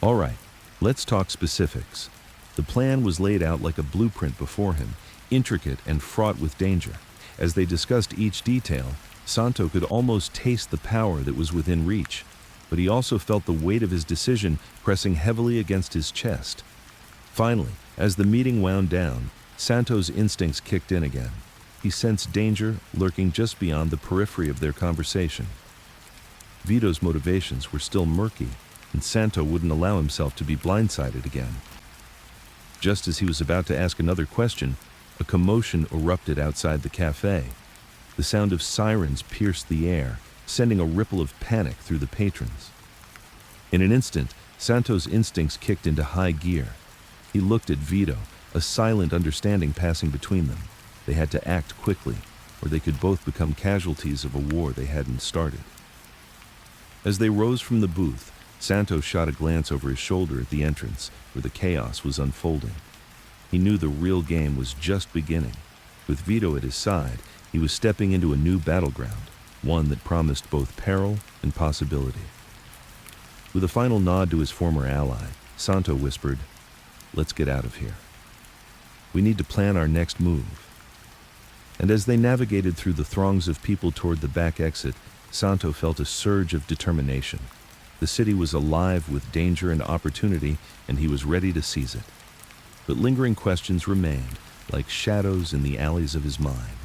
"All right, let's talk specifics." The plan was laid out like a blueprint before him, intricate and fraught with danger. As they discussed each detail, Santo could almost taste the power that was within reach, but he also felt the weight of his decision pressing heavily against his chest. Finally, as the meeting wound down, Santo's instincts kicked in again. He sensed danger lurking just beyond the periphery of their conversation. Vito's motivations were still murky, and Santo wouldn't allow himself to be blindsided again. Just as he was about to ask another question, a commotion erupted outside the cafe. The sound of sirens pierced the air, sending a ripple of panic through the patrons. In an instant, Santo's instincts kicked into high gear. He looked at Vito, a silent understanding passing between them. They had to act quickly, or they could both become casualties of a war they hadn't started. As they rose from the booth, Santo shot a glance over his shoulder at the entrance, where the chaos was unfolding. He knew the real game was just beginning. With Vito at his side, he was stepping into a new battleground, one that promised both peril and possibility. With a final nod to his former ally, Santo whispered, "Let's get out of here. We need to plan our next move." And as they navigated through the throngs of people toward the back exit, Santo felt a surge of determination. The city was alive with danger and opportunity, and he was ready to seize it. But lingering questions remained, like shadows in the alleys of his mind.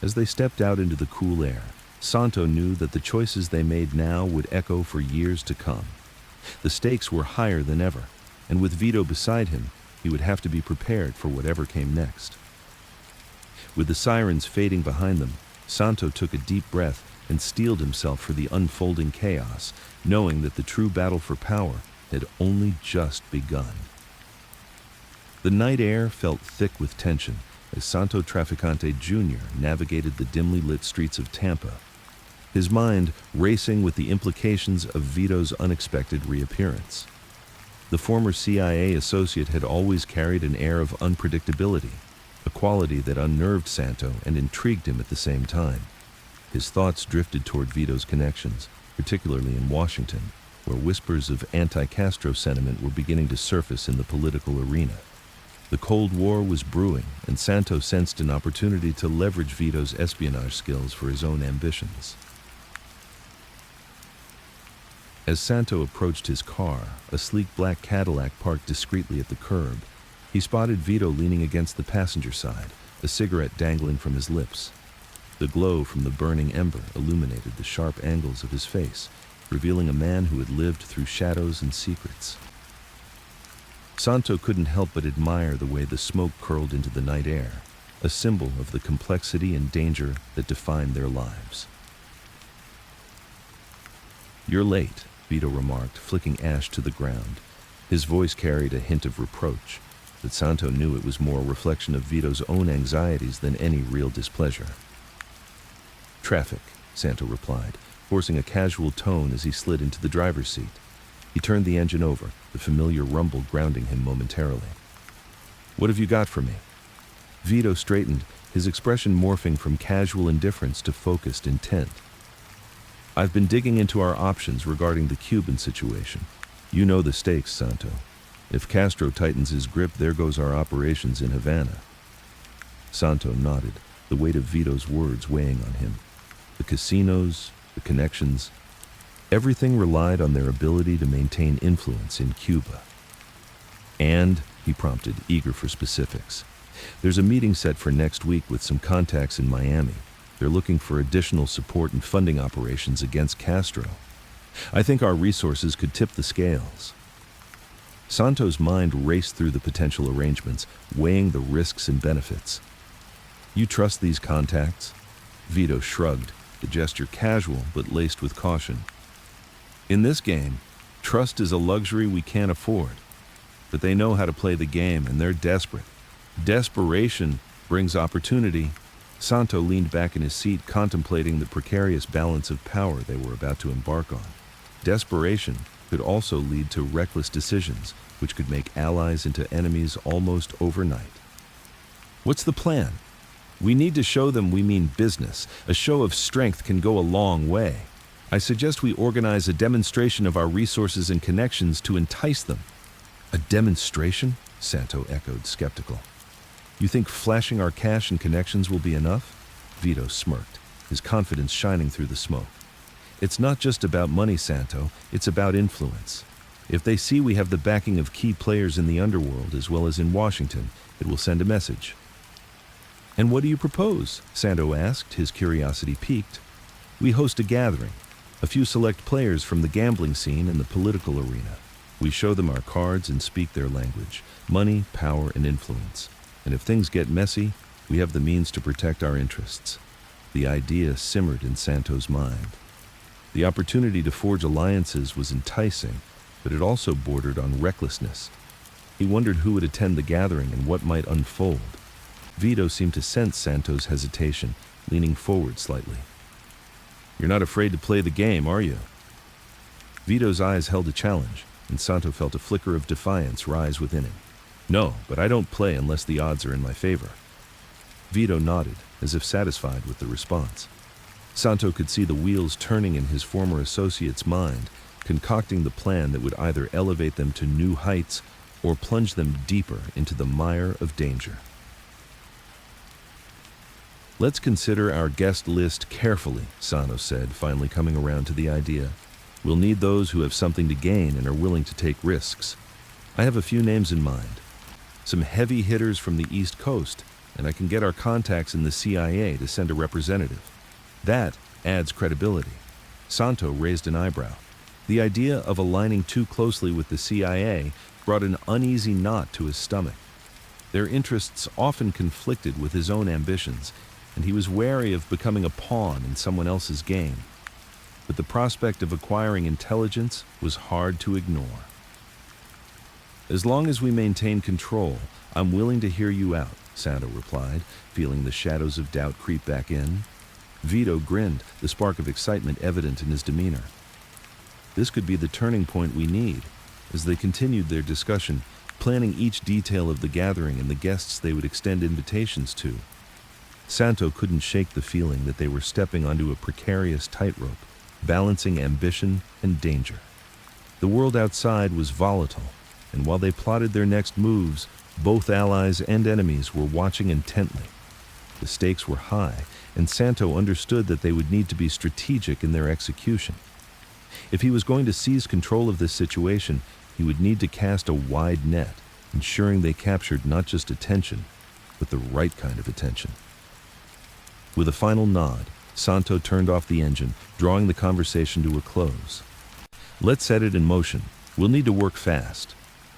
As they stepped out into the cool air, Santo knew that the choices they made now would echo for years to come. The stakes were higher than ever, and with Vito beside him, he would have to be prepared for whatever came next. With the sirens fading behind them, Santo took a deep breath and steeled himself for the unfolding chaos, knowing that the true battle for power had only just begun. The night air felt thick with tension as Santo Trafficante Jr. navigated the dimly lit streets of Tampa, his mind racing with the implications of Vito's unexpected reappearance. The former CIA associate had always carried an air of unpredictability, a quality that unnerved Santo and intrigued him at the same time. His thoughts drifted toward Vito's connections, particularly in Washington, where whispers of anti-Castro sentiment were beginning to surface in the political arena. The Cold War was brewing, and Santo sensed an opportunity to leverage Vito's espionage skills for his own ambitions. As Santo approached his car, a sleek black Cadillac parked discreetly at the curb, he spotted Vito leaning against the passenger side, a cigarette dangling from his lips. The glow from the burning ember illuminated the sharp angles of his face, revealing a man who had lived through shadows and secrets. Santo couldn't help but admire the way the smoke curled into the night air, a symbol of the complexity and danger that defined their lives. "You're late," Vito remarked, flicking ash to the ground. His voice carried a hint of reproach, but Santo knew it was more a reflection of Vito's own anxieties than any real displeasure. "Traffic," Santo replied, forcing a casual tone as he slid into the driver's seat. He turned the engine over, the familiar rumble grounding him momentarily. "What have you got for me?" Vito straightened, his expression morphing from casual indifference to focused intent. "I've been digging into our options regarding the Cuban situation. You know the stakes, Santo. If Castro tightens his grip, there goes our operations in Havana." Santo nodded, the weight of Vito's words weighing on him. The casinos, the connections, Everything relied on their ability to maintain influence in Cuba. And, he prompted, eager for specifics, there's a meeting set for next week with some contacts in Miami. They're looking for additional support and funding operations against Castro. I think our resources could tip the scales. Santo's mind raced through the potential arrangements, weighing the risks and benefits. You trust these contacts? Vito shrugged, the gesture casual but laced with caution. In this game, trust is a luxury we can't afford. But they know how to play the game, and they're desperate. Desperation brings opportunity. Santo leaned back in his seat, contemplating the precarious balance of power they were about to embark on. Desperation could also lead to reckless decisions, which could make allies into enemies almost overnight. What's the plan? We need to show them we mean business. A show of strength can go a long way. I suggest we organize a demonstration of our resources and connections to entice them. A demonstration? Santo echoed, skeptical. You think flashing our cash and connections will be enough? Vito smirked, his confidence shining through the smoke. It's not just about money, Santo. It's about influence. If they see we have the backing of key players in the underworld as well as in Washington, it will send a message. And what do you propose? Santo asked, his curiosity piqued. We host a gathering, a few select players from the gambling scene and the political arena. We show them our cards and speak their language, money, power, and influence. And if things get messy, we have the means to protect our interests. The idea simmered in Santo's mind. The opportunity to forge alliances was enticing, but it also bordered on recklessness. He wondered who would attend the gathering and what might unfold. Vito seemed to sense Santo's hesitation, leaning forward slightly. You're not afraid to play the game, are you? Vito's eyes held a challenge, and Santo felt a flicker of defiance rise within him. No, but I don't play unless the odds are in my favor. Vito nodded, as if satisfied with the response. Santo could see the wheels turning in his former associate's mind, concocting the plan that would either elevate them to new heights or plunge them deeper into the mire of danger. Let's consider our guest list carefully, Santo said, finally coming around to the idea. We'll need those who have something to gain and are willing to take risks. I have a few names in mind. Some heavy hitters from the East Coast, and I can get our contacts in the CIA to send a representative. That adds credibility. Santo raised an eyebrow. The idea of aligning too closely with the CIA brought an uneasy knot to his stomach. Their interests often conflicted with his own ambitions, and he was wary of becoming a pawn in someone else's game. But the prospect of acquiring intelligence was hard to ignore. As long as we maintain control, I'm willing to hear you out, Santo replied, feeling the shadows of doubt creep back in. Vito grinned, the spark of excitement evident in his demeanor. This could be the turning point we need. As they continued their discussion, planning each detail of the gathering and the guests they would extend invitations to, Santo couldn't shake the feeling that they were stepping onto a precarious tightrope, balancing ambition and danger. The world outside was volatile, and while they plotted their next moves, both allies and enemies were watching intently. The stakes were high, and Santo understood that they would need to be strategic in their execution. If he was going to seize control of this situation, he would need to cast a wide net, ensuring they captured not just attention, but the right kind of attention. With a final nod, Santo turned off the engine, drawing the conversation to a close. Let's set it in motion. We'll need to work fast.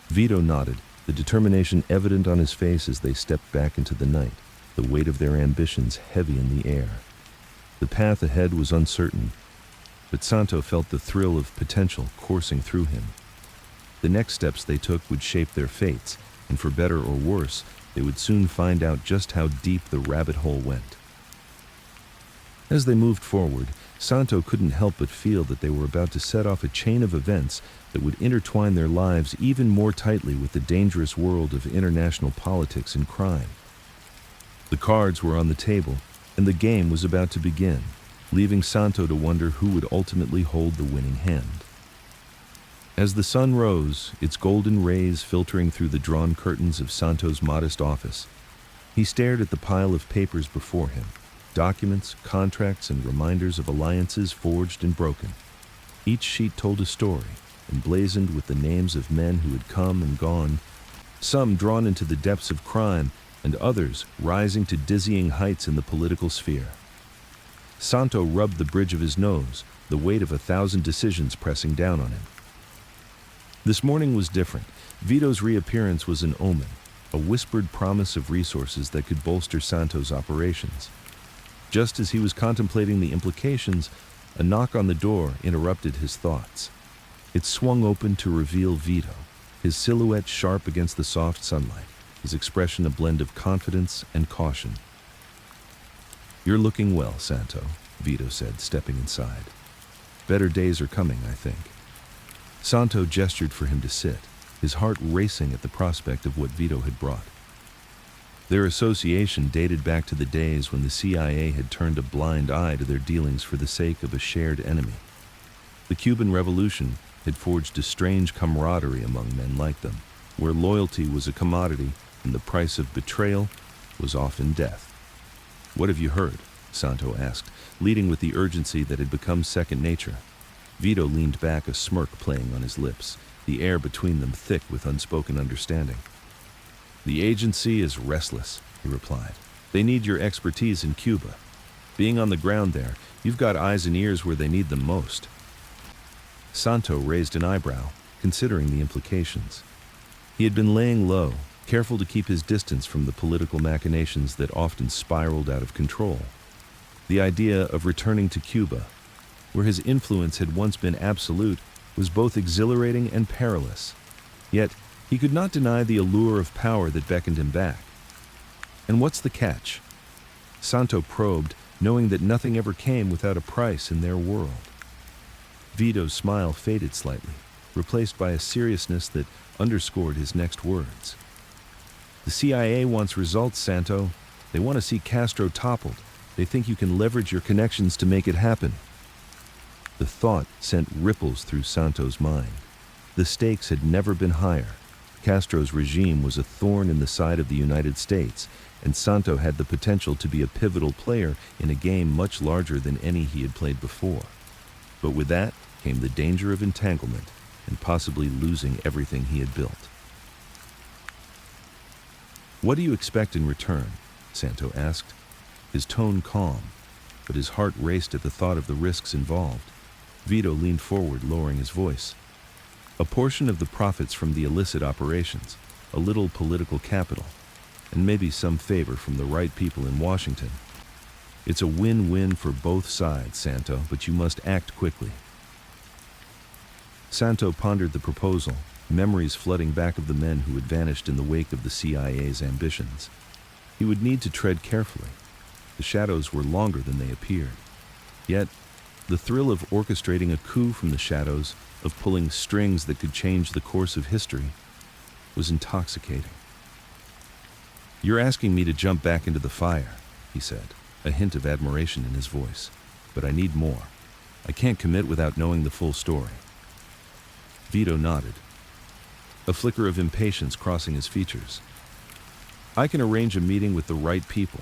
Vito nodded, the determination evident on his face as they stepped back into the night, the weight of their ambitions heavy in the air. The path ahead was uncertain, but Santo felt the thrill of potential coursing through him. The next steps they took would shape their fates, and for better or worse, they would soon find out just how deep the rabbit hole went. As they moved forward, Santo couldn't help but feel that they were about to set off a chain of events that would intertwine their lives even more tightly with the dangerous world of international politics and crime. The cards were on the table, and the game was about to begin, leaving Santo to wonder who would ultimately hold the winning hand. As the sun rose, its golden rays filtering through the drawn curtains of Santo's modest office, he stared at the pile of papers before him. Documents, contracts, and reminders of alliances forged and broken. Each sheet told a story, emblazoned with the names of men who had come and gone, some drawn into the depths of crime, and others rising to dizzying heights in the political sphere. Santo rubbed the bridge of his nose, the weight of 1,000 decisions pressing down on him. This morning was different. Vito's reappearance was an omen, a whispered promise of resources that could bolster Santo's operations. Just as he was contemplating the implications, a knock on the door interrupted his thoughts. It swung open to reveal Vito, his silhouette sharp against the soft sunlight, his expression a blend of confidence and caution. "You're looking well, Santo," Vito said, stepping inside. "Better days are coming, I think." Santo gestured for him to sit, his heart racing at the prospect of what Vito had brought. Their association dated back to the days when the CIA had turned a blind eye to their dealings for the sake of a shared enemy. The Cuban Revolution had forged a strange camaraderie among men like them, where loyalty was a commodity and the price of betrayal was often death. "What have you heard?" Santo asked, leading with the urgency that had become second nature. Vito leaned back, a smirk playing on his lips, the air between them thick with unspoken understanding. "The agency is restless," he replied. "They need your expertise in Cuba. Being on the ground there, you've got eyes and ears where they need them most." Santo raised an eyebrow, considering the implications. He had been laying low, careful to keep his distance from the political machinations that often spiraled out of control. The idea of returning to Cuba, where his influence had once been absolute, was both exhilarating and perilous. Yet, he could not deny the allure of power that beckoned him back. "And what's the catch?" Santo probed, knowing that nothing ever came without a price in their world. Vito's smile faded slightly, replaced by a seriousness that underscored his next words. "The CIA wants results, Santo. They want to see Castro toppled. They think you can leverage your connections to make it happen." The thought sent ripples through Santo's mind. The stakes had never been higher. Castro's regime was a thorn in the side of the United States, and Santo had the potential to be a pivotal player in a game much larger than any he had played before. But with that came the danger of entanglement and possibly losing everything he had built. "What do you expect in return?" Santo asked, his tone calm, but his heart raced at the thought of the risks involved. Vito leaned forward, lowering his voice. "A portion of the profits from the illicit operations, a little political capital, and maybe some favor from the right people in Washington. It's a win-win for both sides, Santo, but you must act quickly." Santo pondered the proposal, memories flooding back of the men who had vanished in the wake of the CIA's ambitions. He would need to tread carefully. The shadows were longer than they appeared. Yet, the thrill of orchestrating a coup from the shadows, of pulling strings that could change the course of history, was intoxicating. "You're asking me to jump back into the fire," he said, a hint of admiration in his voice. "But I need more. I can't commit without knowing the full story." Vito nodded, a flicker of impatience crossing his features. "I can arrange a meeting with the right people.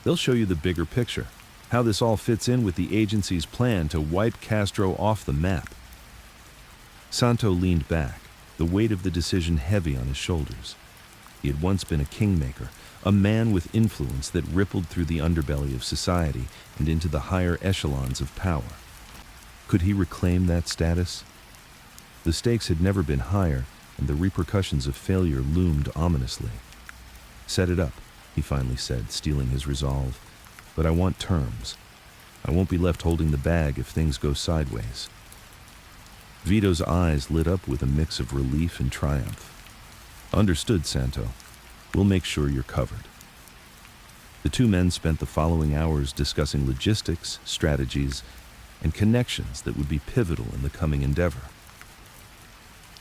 They'll show you the bigger picture, how this all fits in with the agency's plan to wipe Castro off the map." Santo leaned back, the weight of the decision heavy on his shoulders. He had once been a kingmaker, a man with influence that rippled through the underbelly of society and into the higher echelons of power. Could he reclaim that status? The stakes had never been higher, and the repercussions of failure loomed ominously. "Set it up," he finally said, steeling his resolve. "But I want terms. I won't be left holding the bag if things go sideways." Vito's eyes lit up with a mix of relief and triumph. "Understood, Santo. We'll make sure you're covered." The two men spent the following hours discussing logistics, strategies, and connections that would be pivotal in the coming endeavor.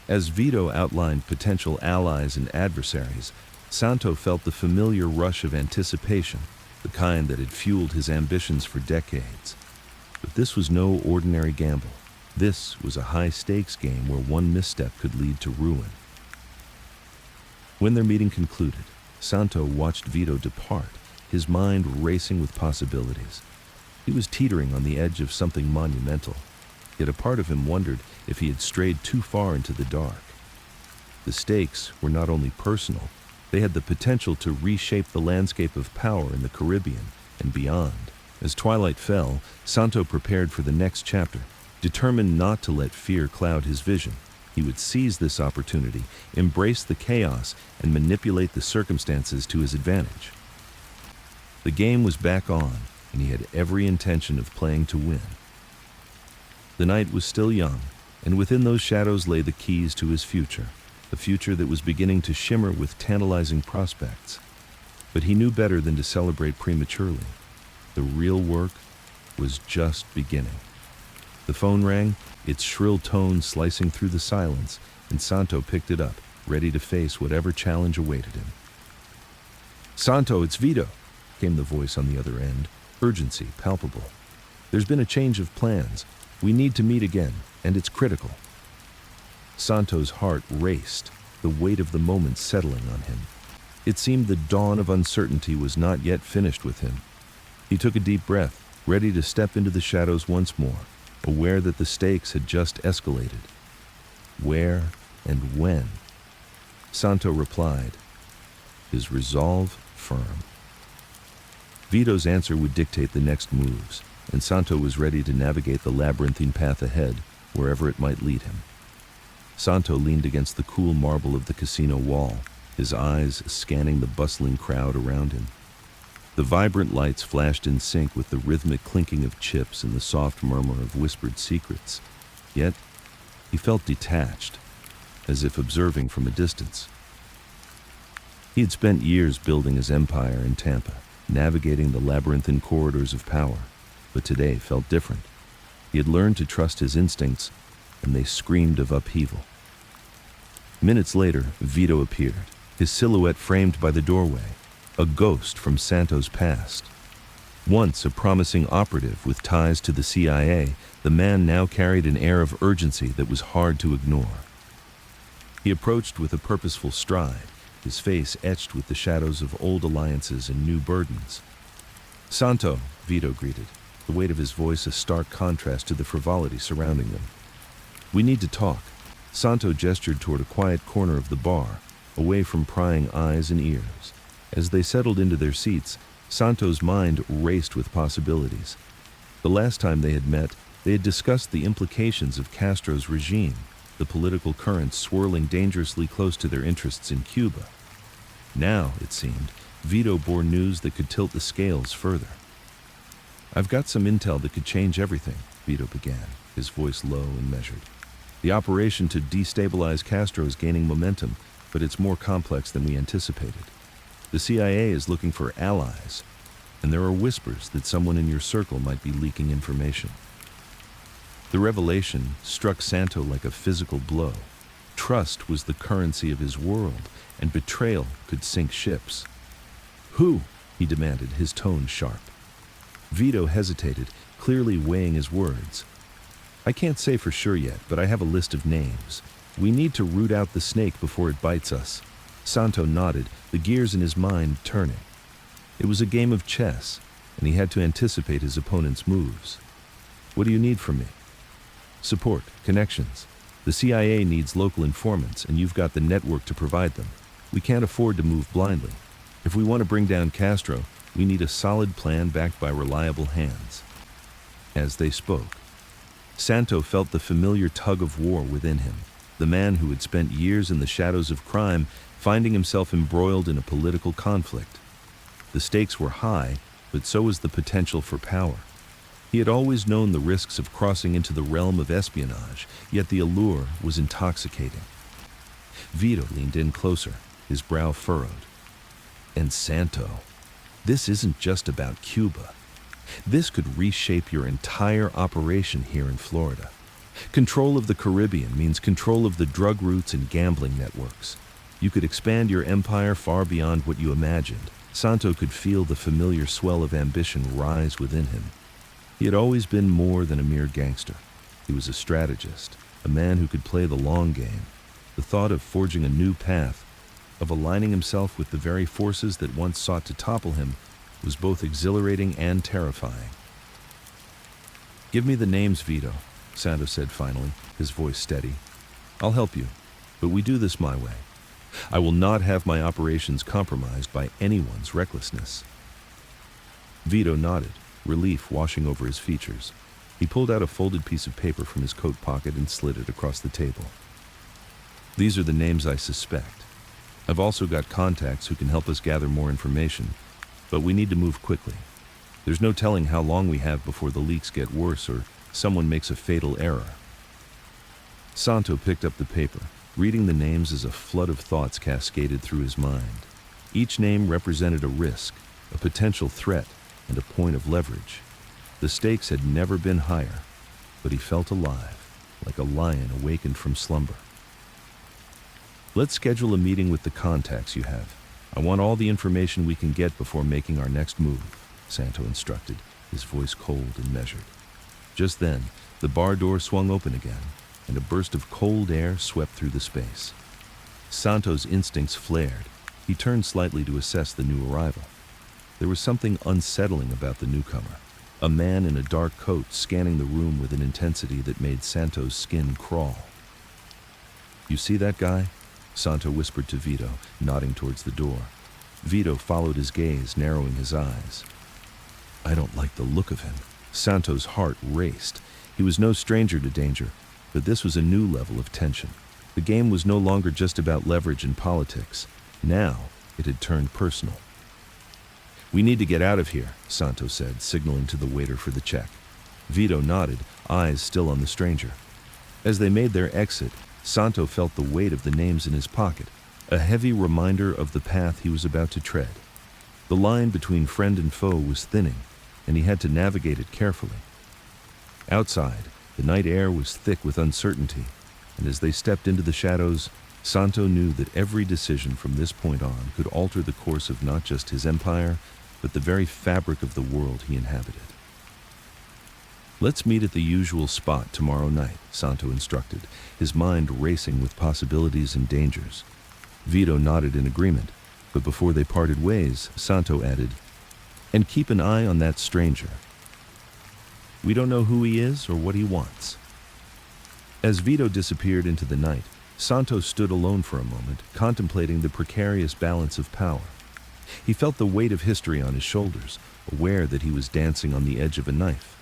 As Vito outlined potential allies and adversaries, Santo felt the familiar rush of anticipation, the kind that had fueled his ambitions for decades. But this was no ordinary gamble. This was a high-stakes game where one misstep could lead to ruin. When their meeting concluded, Santo watched Vito depart, his mind racing with possibilities. He was teetering on the edge of something monumental. yet a part of him wondered if he had strayed too far into the dark. The stakes were not only personal, they had the potential to reshape the landscape of power in the Caribbean and beyond. As twilight fell, Santo prepared for the next chapter, determined not to let fear cloud his vision. He would seize this opportunity, embrace the chaos, and manipulate the circumstances to his advantage. The game was back on, and he had every intention of playing to win. The night was still young, and within those shadows lay the keys to his future, a future that was beginning to shimmer with tantalizing prospects. But he knew better than to celebrate prematurely. The real work was just beginning. The phone rang, its shrill tones slicing through the silence, and Santo picked it up, ready to face whatever challenge awaited him. "Santo, it's Vito," came the voice on the other end, urgency palpable. "There's been a change of plans. We need to meet again, and it's critical." Santo's heart raced, the weight of the moment settling on him. It seemed the dawn of uncertainty was not yet finished with him. He took a deep breath, ready to step into the shadows once more, aware that the stakes had just escalated. Where and when? Santo replied, his resolve firm. Vito's answer would dictate the next moves, and Santo was ready to navigate the labyrinthine path ahead, wherever it might lead him. Santo leaned against the cool marble of the casino wall, his eyes scanning the bustling crowd around him. The vibrant lights flashed in sync with the rhythmic clinking of chips and the soft murmur of whispered secrets. Yet, he felt detached, as if observing from a distance. He had spent years building his empire in Tampa, navigating the labyrinthine corridors of power, but today felt different. He had learned to trust his instincts, and they screamed of upheaval. Minutes later, Vito appeared, his silhouette framed by the doorway, a ghost from Santo's past. Once a promising operative with ties to the CIA, the man now carried an air of urgency that was hard to ignore. He approached with a purposeful stride, his face etched with the shadows of old alliances and new burdens. "Santo," Vito greeted, the weight of his voice a stark contrast to the frivolity surrounding them. "We need to talk." Santo gestured toward a quiet corner of the bar, away from prying eyes and ears. As they settled into their seats, Santo's mind raced with possibilities. The last time they had met, they had discussed the implications of Castro's regime, the political currents swirling dangerously close to their interests in Cuba. Now, it seemed, Vito bore news that could tilt the scales further. "I've got some intel that could change everything," Vito began, his voice low and measured. "The operation to destabilize Castro is gaining momentum, but it's more complex than we anticipated. The CIA is looking for allies, and there are whispers that someone in your circle might be leaking information." The revelation struck Santo like a physical blow. Trust was the currency of his world, and betrayal could sink ships. "Who?" he demanded, his tone sharp. Vito hesitated, clearly weighing his words. "I can't say for sure yet, but I have a list of names. We need to root out the snake before it bites us." Santo nodded, the gears in his mind turning. It was a game of chess, and he had to anticipate his opponent's moves. "What do you need from me?" "Support, connections. The CIA needs local informants, and you've got the network to provide them. We can't afford to move blindly. If we want to bring down Castro, we need a solid plan backed by reliable hands." As they spoke, Santo felt the familiar tug of war within him, the man who had spent years in the shadows of crime, finding himself embroiled in a political conflict. The stakes were high, but so was the potential for power. He had always known the risks of crossing into the realm of espionage, yet the allure was intoxicating. Vito leaned in closer, his brow furrowed. "And Santo, this isn't just about Cuba. This could reshape your entire operation here in Florida. Control of the Caribbean means control of the drug routes and gambling networks. You could expand your empire far beyond what you imagined." Santo could feel the familiar swell of ambition rise within him. He had always been more than a mere gangster. He was a strategist, a man who could play the long game. The thought of forging a new path, of aligning himself with the very forces that once sought to topple him, was both exhilarating and terrifying. "Give me the names, Vito." Santo said finally, his voice steady. "I'll help you, but we do this my way. I will not have my operations compromised by anyone's recklessness." Vito nodded, relief washing over his features. He pulled out a folded piece of paper from his coat pocket and slid it across the table. "These are the names I suspect. I've also got contacts who can help us gather more information, but we need to move quickly. There's no telling how long we have before the leaks get worse or someone makes a fatal error." Santo picked up the paper, reading the names as a flood of thoughts cascaded through his mind. Each name represented a risk, a potential threat, and a point of leverage. The stakes had never been higher, but he felt alive, like a lion awakened from slumber. "Let's schedule a meeting with the contacts you have. I want all the information we can get before making our next move," Santo instructed, his voice cold and measured. Just then, the bar door swung open again, and a burst of cold air swept through the space. Santo's instincts flared. He turned slightly to assess the new arrival. There was something unsettling about the newcomer, a man in a dark coat scanning the room with an intensity that made Santo's skin crawl. "You see that guy?" Santo whispered to Vito, nodding towards the door. Vito followed his gaze, narrowing his eyes. "I don't like the look of him." Santo's heart raced. He was no stranger to danger, but this was a new level of tension. The game was no longer just about leverage and politics. Now, it had turned personal. "We need to get out of here," Santo said, signaling to the waiter for the check. Vito nodded, eyes still on the stranger. As they made their exit, Santo felt the weight of the names in his pocket, a heavy reminder of the path he was about to tread. The line between friend and foe was thinning, and he had to navigate it carefully. Outside, the night air was thick with uncertainty, and as they stepped into the shadows, Santo knew that every decision from this point on could alter the course of not just his empire, but the very fabric of the world he inhabited. "Let's meet at the usual spot tomorrow night," Santo instructed, his mind racing with possibilities and dangers. Vito nodded in agreement, but before they parted ways, Santo added, "And keep an eye on that stranger. We don't know who he is or what he wants." As Vito disappeared into the night, Santo stood alone for a moment, contemplating the precarious balance of power. He felt the weight of history on his shoulders, aware that he was dancing on the edge of a knife.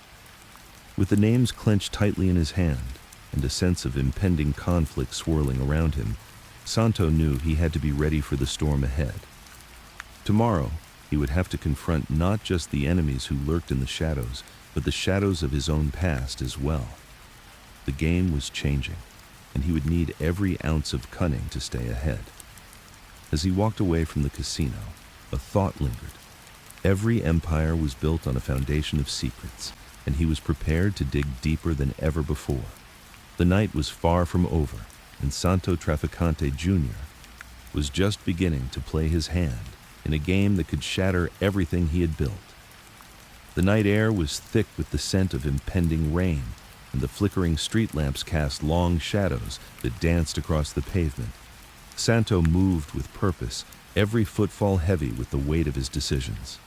With the names clenched tightly in his hand, and a sense of impending conflict swirling around him, Santo knew he had to be ready for the storm ahead. Tomorrow, he would have to confront not just the enemies who lurked in the shadows, but the shadows of his own past as well. The game was changing, and he would need every ounce of cunning to stay ahead. As he walked away from the casino, a thought lingered. Every empire was built on a foundation of secrets, and he was prepared to dig deeper than ever before. The night was far from over, and Santo Trafficante Jr. was just beginning to play his hand in a game that could shatter everything he had built. The night air was thick with the scent of impending rain, and the flickering street lamps cast long shadows that danced across the pavement. Santo moved with purpose, every footfall heavy with the weight of his decisions.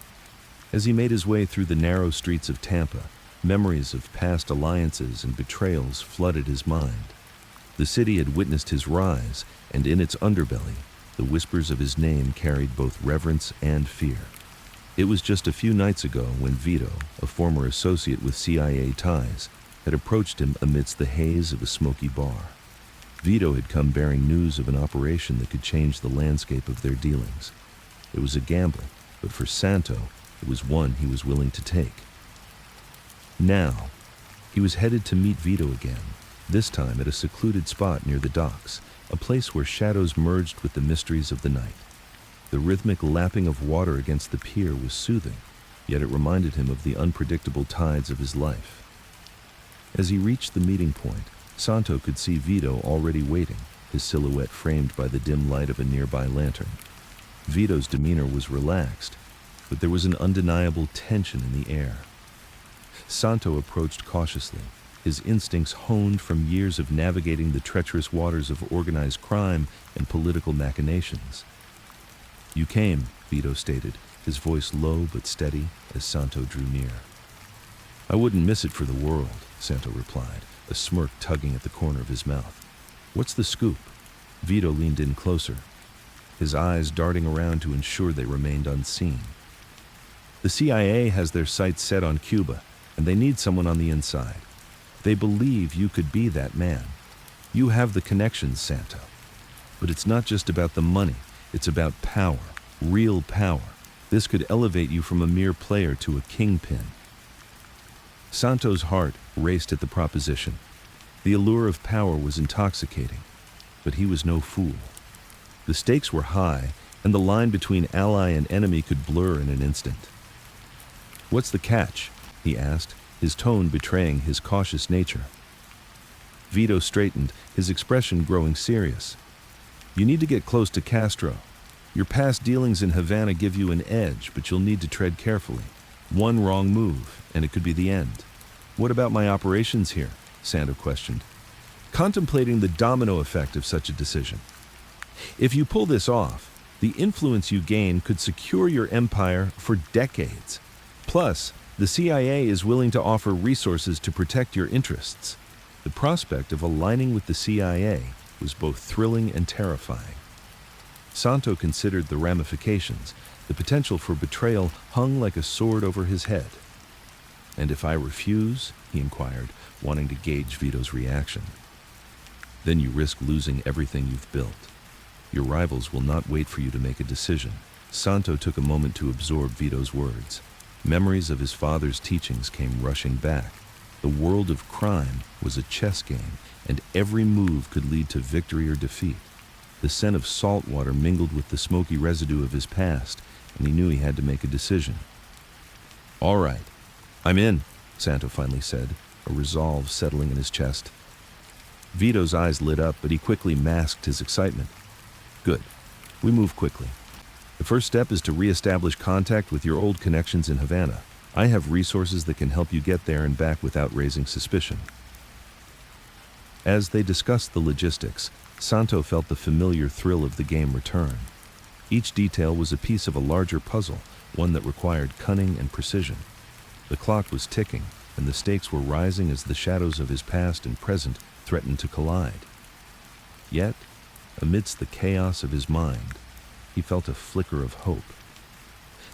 As he made his way through the narrow streets of Tampa, memories of past alliances and betrayals flooded his mind. The city had witnessed his rise, and in its underbelly, the whispers of his name carried both reverence and fear. It was just a few nights ago when Vito, a former associate with CIA ties, had approached him amidst the haze of a smoky bar. Vito had come bearing news of an operation that could change the landscape of their dealings. It was a gamble, but for Santo, it was one he was willing to take. Now, he was headed to meet Vito again, this time at a secluded spot near the docks, a place where shadows merged with the mysteries of the night. The rhythmic lapping of water against the pier was soothing, yet it reminded him of the unpredictable tides of his life. As he reached the meeting point, Santo could see Vito already waiting, his silhouette framed by the dim light of a nearby lantern. Vito's demeanor was relaxed, but there was an undeniable tension in the air. Santo approached cautiously, his instincts honed from years of navigating the treacherous waters of organized crime and political machinations. "You came," Vito stated, his voice low but steady as Santo drew near. "I wouldn't miss it for the world," Santo replied, a smirk tugging at the corner of his mouth. "What's the scoop?" Vito leaned in closer, his eyes darting around to ensure they remained unseen. "The CIA has their sights set on Cuba, and they need someone on the inside. They believe you could be that man. You have the connections, Santo. But it's not just about the money, it's about power, real power. This could elevate you from a mere player to a kingpin." Santo's heart raced at the proposition. The allure of power was intoxicating, but he was no fool. The stakes were high, and the line between ally and enemy could blur in an instant. "What's the catch?" he asked, his tone betraying his cautious nature. Vito straightened, his expression growing serious. "You need to get close to Castro. Your past dealings in Havana give you an edge, but you'll need to tread carefully. One wrong move, and it could be the end." "What about my operations here?" Santo questioned, contemplating the domino effect of such a decision. "If you pull this off, the influence you gain could secure your empire for decades. Plus, the CIA is willing to offer resources to protect your interests." The prospect of aligning with the CIA was both thrilling and terrifying. Santo considered the ramifications. The potential for betrayal hung like a sword over his head. "And if I refuse?" he inquired, wanting to gauge Vito's reaction. "Then you risk losing everything you've built. Your rivals will not wait for you to make a decision." Santo took a moment to absorb Vito's words. Memories of his father's teachings came rushing back. The world of crime was a chess game, and every move could lead to victory or defeat. The scent of salt water mingled with the smoky residue of his past, and he knew he had to make a decision. "All right, I'm in," Santo finally said, a resolve settling in his chest. Vito's eyes lit up, but he quickly masked his excitement. "Good. We move quickly. The first step is to re-establish contact with your old connections in Havana. I have resources that can help you get there and back without raising suspicion." As they discussed the logistics, Santo felt the familiar thrill of the game return. Each detail was a piece of a larger puzzle, one that required cunning and precision. The clock was ticking, and the stakes were rising as the shadows of his past and present threatened to collide. Yet, amidst the chaos of his mind, he felt a flicker of hope.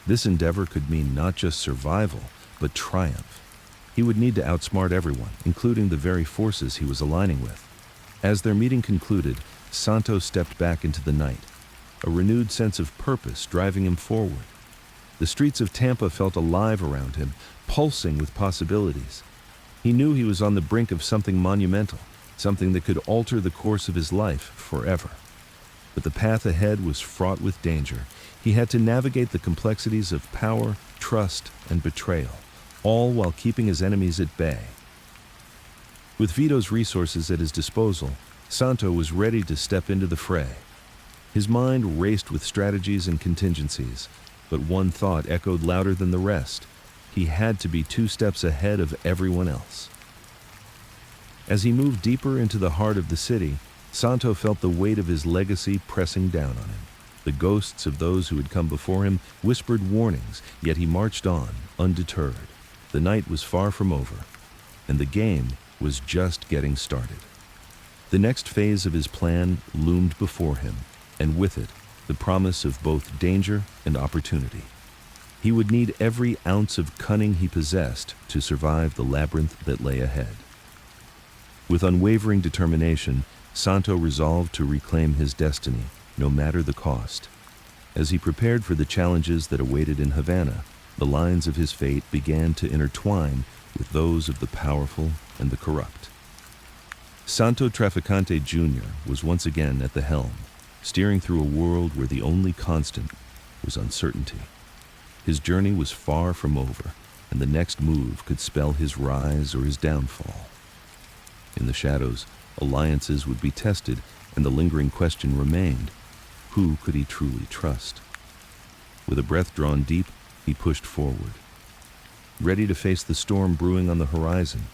This endeavor could mean not just survival, but triumph. He would need to outsmart everyone, including the very forces he was aligning with. As their meeting concluded, Santo stepped back into the night, a renewed sense of purpose driving him forward. The streets of Tampa felt alive around him, pulsing with possibilities. He knew he was on the brink of something monumental, something that could alter the course of his life forever. But the path ahead was fraught with danger. He had to navigate the complexities of power, trust, and betrayal, all while keeping his enemies at bay. With Vito's resources at his disposal, Santo was ready to step into the fray. His mind raced with strategies and contingencies, but one thought echoed louder than the rest. He had to be 2 steps ahead of everyone else. As he moved deeper into the heart of the city, Santo felt the weight of his legacy pressing down on him. The ghosts of those who had come before him whispered warnings, yet he marched on, undeterred. The night was far from over, and the game was just getting started. The next phase of his plan loomed before him, and with it, the promise of both danger and opportunity. He would need every ounce of cunning he possessed to survive the labyrinth that lay ahead. With unwavering determination, Santo resolved to reclaim his destiny, no matter the cost. As he prepared for the challenges that awaited in Havana, the lines of his fate began to intertwine with those of the powerful and the corrupt. Santo Trafficante Jr. was once again at the helm, steering through a world where the only constant was uncertainty. His journey was far from over, and the next move could spell his rise or his downfall. In the shadows, alliances would be tested, and the lingering question remained: who could he truly trust? With a breath drawn deep, he pushed forward. Ready to face the storm brewing on the horizon,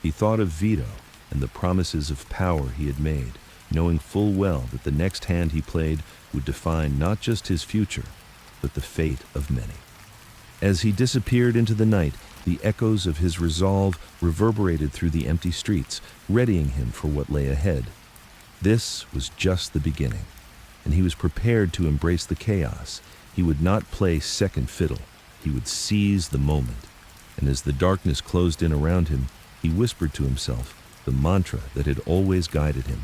he thought of Vito and the promises of power he had made, knowing full well that the next hand he played would define not just his future, but the fate of many. As he disappeared into the night, The echoes of his resolve reverberated through the empty streets, readying him for what lay ahead. This was just the beginning, and he was prepared to embrace the chaos. He would not play second fiddle. He would seize the moment. And as the darkness closed in around him, he whispered to himself the mantra that had always guided him.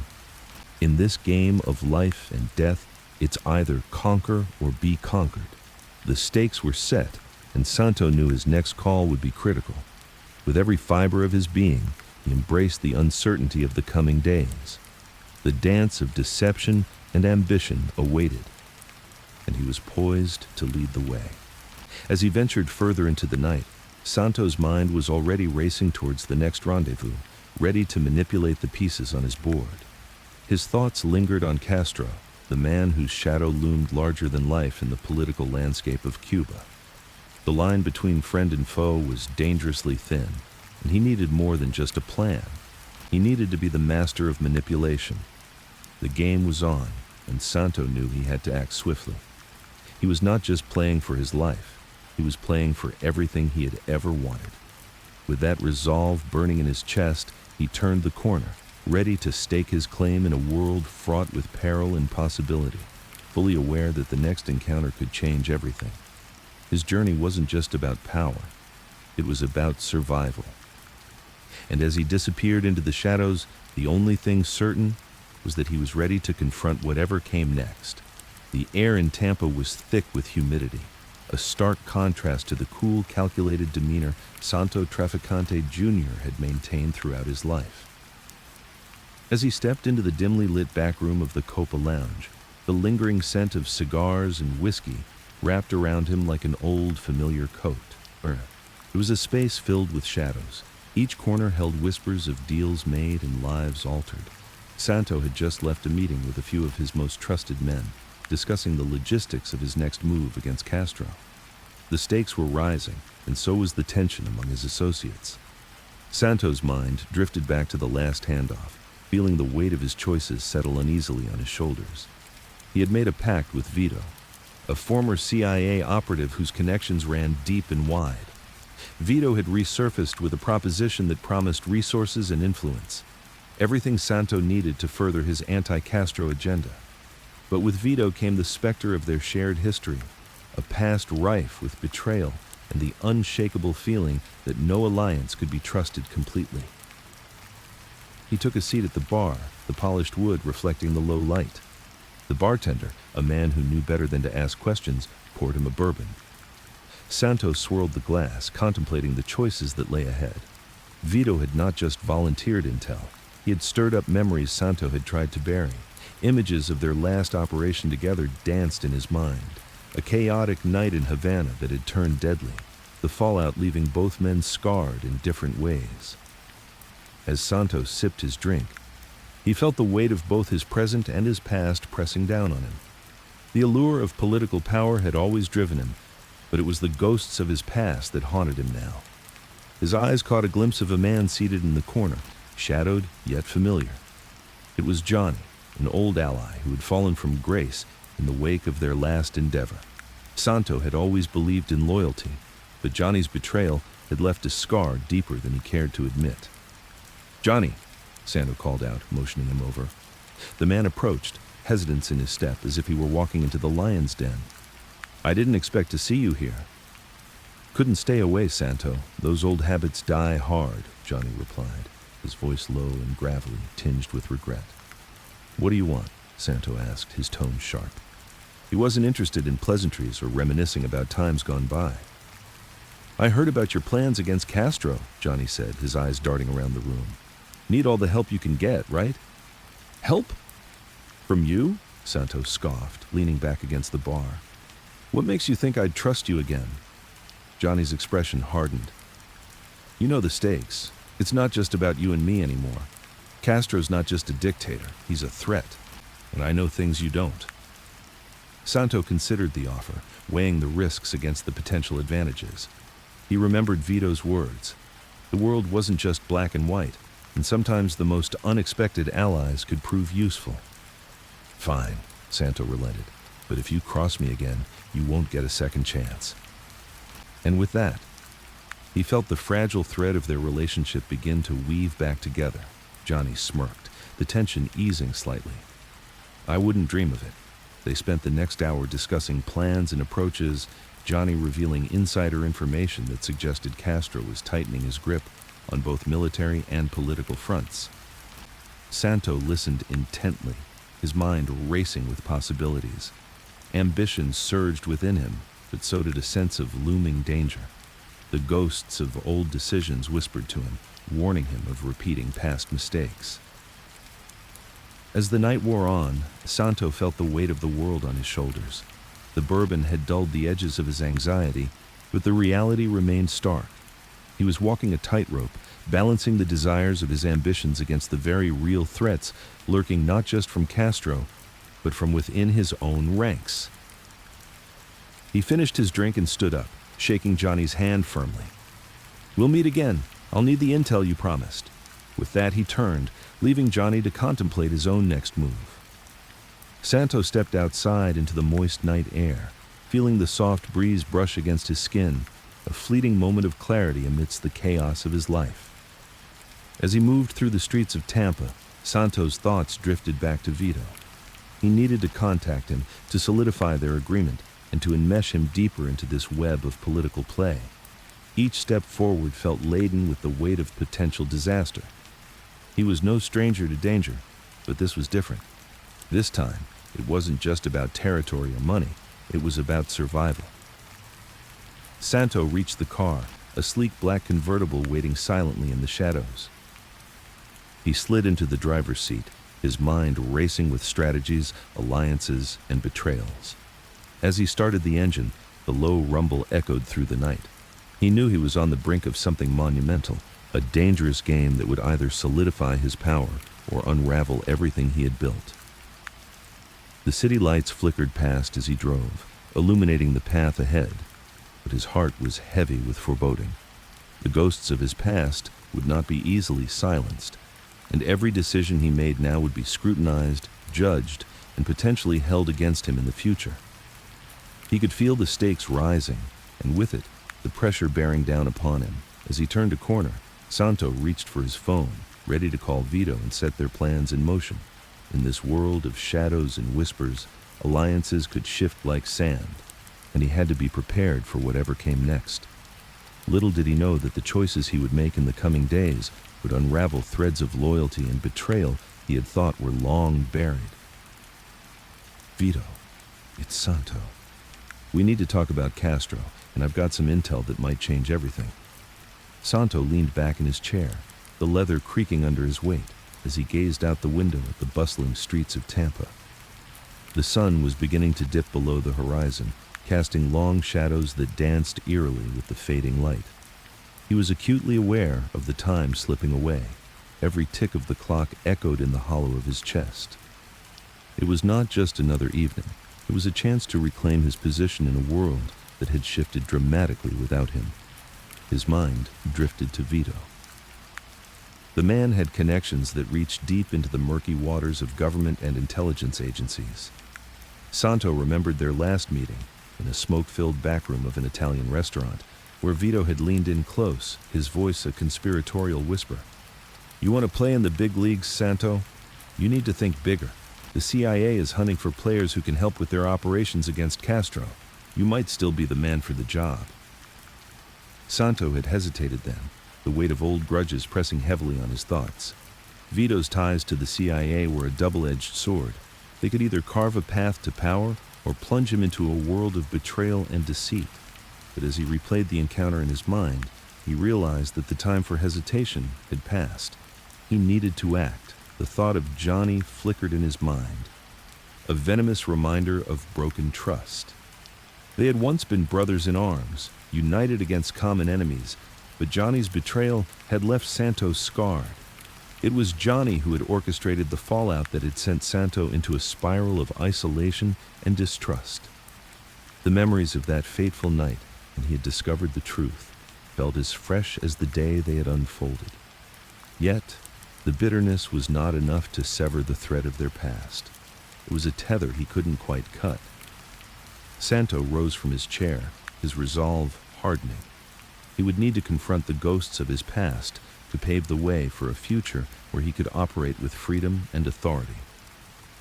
In this game of life and death, it's either conquer or be conquered. The stakes were set, and Santo knew his next call would be critical. With every fiber of his being, he embraced the uncertainty of the coming days. The dance of deception and ambition awaited, and he was poised to lead the way. As he ventured further into the night, Santo's mind was already racing towards the next rendezvous, ready to manipulate the pieces on his board. His thoughts lingered on Castro, the man whose shadow loomed larger than life in the political landscape of Cuba. The line between friend and foe was dangerously thin, and he needed more than just a plan. He needed to be the master of manipulation. The game was on, and Santo knew he had to act swiftly. He was not just playing for his life, he was playing for everything he had ever wanted. With that resolve burning in his chest, he turned the corner, ready to stake his claim in a world fraught with peril and possibility, fully aware that the next encounter could change everything. His journey wasn't just about power, it was about survival. And as he disappeared into the shadows, the only thing certain was that he was ready to confront whatever came next. The air in Tampa was thick with humidity, a stark contrast to the cool, calculated demeanor Santo Trafficante Jr. had maintained throughout his life. As he stepped into the dimly lit back room of the Copa Lounge, the lingering scent of cigars and whiskey wrapped around him like an old, familiar coat. It was a space filled with shadows. Each corner held whispers of deals made and lives altered. Santo had just left a meeting with a few of his most trusted men, discussing the logistics of his next move against Castro. The stakes were rising, and so was the tension among his associates. Santo's mind drifted back to the last handoff, feeling the weight of his choices settle uneasily on his shoulders. He had made a pact with Vito, a former CIA operative whose connections ran deep and wide. Vito had resurfaced with a proposition that promised resources and influence, everything Santo needed to further his anti-Castro agenda. But with Vito came the specter of their shared history, a past rife with betrayal and the unshakable feeling that no alliance could be trusted completely. He took a seat at the bar, the polished wood reflecting the low light. The bartender, a man who knew better than to ask questions, poured him a bourbon. Santo swirled the glass, contemplating the choices that lay ahead. Vito had not just volunteered intel, he had stirred up memories Santo had tried to bury. Images of their last operation together danced in his mind. A chaotic night in Havana that had turned deadly, the fallout leaving both men scarred in different ways. As Santo sipped his drink, he felt the weight of both his present and his past pressing down on him. The allure of political power had always driven him, but it was the ghosts of his past that haunted him now. His eyes caught a glimpse of a man seated in the corner, shadowed yet familiar. It was Johnny, an old ally who had fallen from grace in the wake of their last endeavor. Santo had always believed in loyalty, but Johnny's betrayal had left a scar deeper than he cared to admit. "Johnny," Santo called out, motioning him over. The man approached, hesitance in his step as if he were walking into the lion's den. "I didn't expect to see you here." "Couldn't stay away, Santo. Those old habits die hard," Johnny replied, his voice low and gravelly, tinged with regret. "What do you want?" Santo asked, his tone sharp. He wasn't interested in pleasantries or reminiscing about times gone by. "I heard about your plans against Castro," Johnny said, his eyes darting around the room. "Need all the help you can get, right?" "Help? From you?" Santo scoffed, leaning back against the bar. "What makes you think I'd trust you again?" Johnny's expression hardened. "You know the stakes. It's not just about you and me anymore. Castro's not just a dictator, he's a threat. And I know things you don't." Santo considered the offer, weighing the risks against the potential advantages. He remembered Vito's words. The world wasn't just black and white, and sometimes the most unexpected allies could prove useful. "Fine," Santo relented, "but if you cross me again, you won't get a second chance." And with that, He felt the fragile thread of their relationship begin to weave back together. Johnny smirked, the tension easing slightly. I wouldn't dream of it. They spent the next hour discussing plans and approaches, Johnny revealing insider information that suggested Castro was tightening his grip on both military and political fronts. Santo listened intently, his mind racing with possibilities. Ambition surged within him, but so did a sense of looming danger. The ghosts of old decisions whispered to him, warning him of repeating past mistakes. As the night wore on, Santo felt the weight of the world on his shoulders. The bourbon had dulled the edges of his anxiety, but the reality remained stark. He was walking a tightrope, balancing the desires of his ambitions against the very real threats lurking not just from Castro, but from within his own ranks. He finished his drink and stood up, shaking Johnny's hand firmly. We'll meet again. I'll need the intel you promised. With that, he turned, leaving Johnny to contemplate his own next move. Santo stepped outside into the moist night air, feeling the soft breeze brush against his skin, a fleeting moment of clarity amidst the chaos of his life. As he moved through the streets of Tampa, Santo's thoughts drifted back to Vito. He needed to contact him to solidify their agreement and to enmesh him deeper into this web of political play. Each step forward felt laden with the weight of potential disaster. He was no stranger to danger, but this was different. This time, it wasn't just about territory or money, it was about survival. Santo reached the car, a sleek black convertible waiting silently in the shadows. He slid into the driver's seat, his mind racing with strategies, alliances, and betrayals. As he started the engine, the low rumble echoed through the night. He knew he was on the brink of something monumental, a dangerous game that would either solidify his power or unravel everything he had built. The city lights flickered past as he drove, illuminating the path ahead, but his heart was heavy with foreboding. The ghosts of his past would not be easily silenced, and every decision he made now would be scrutinized, judged, and potentially held against him in the future. He could feel the stakes rising, and with it, the pressure bearing down upon him. As he turned a corner, Santo reached for his phone, ready to call Vito and set their plans in motion. In this world of shadows and whispers, alliances could shift like sand, and he had to be prepared for whatever came next. Little did he know that the choices he would make in the coming days would unravel threads of loyalty and betrayal he had thought were long buried. Vito, it's Santo. We need to talk about Castro, and I've got some intel that might change everything. Santo leaned back in his chair, the leather creaking under his weight, as he gazed out the window at the bustling streets of Tampa. The sun was beginning to dip below the horizon, casting long shadows that danced eerily with the fading light. He was acutely aware of the time slipping away. Every tick of the clock echoed in the hollow of his chest. It was not just another evening. It was a chance to reclaim his position in a world that had shifted dramatically without him. His mind drifted to Vito. The man had connections that reached deep into the murky waters of government and intelligence agencies. Santo remembered their last meeting in a smoke-filled backroom of an Italian restaurant, where Vito had leaned in close, his voice a conspiratorial whisper. You want to play in the big leagues, Santo? You need to think bigger. The CIA is hunting for players who can help with their operations against Castro. You might still be the man for the job. Santo had hesitated then, the weight of old grudges pressing heavily on his thoughts. Vito's ties to the CIA were a double-edged sword. They could either carve a path to power or plunge him into a world of betrayal and deceit. But as he replayed the encounter in his mind, he realized that the time for hesitation had passed. He needed to act. The thought of Johnny flickered in his mind, a venomous reminder of broken trust. They had once been brothers in arms, united against common enemies, but Johnny's betrayal had left Santo scarred. It was Johnny who had orchestrated the fallout that had sent Santo into a spiral of isolation and distrust. The memories of that fateful night, when he had discovered the truth, felt as fresh as the day they had unfolded. Yet, the bitterness was not enough to sever the thread of their past. It was a tether he couldn't quite cut. Santo rose from his chair, his resolve hardening. He would need to confront the ghosts of his past to pave the way for a future where he could operate with freedom and authority.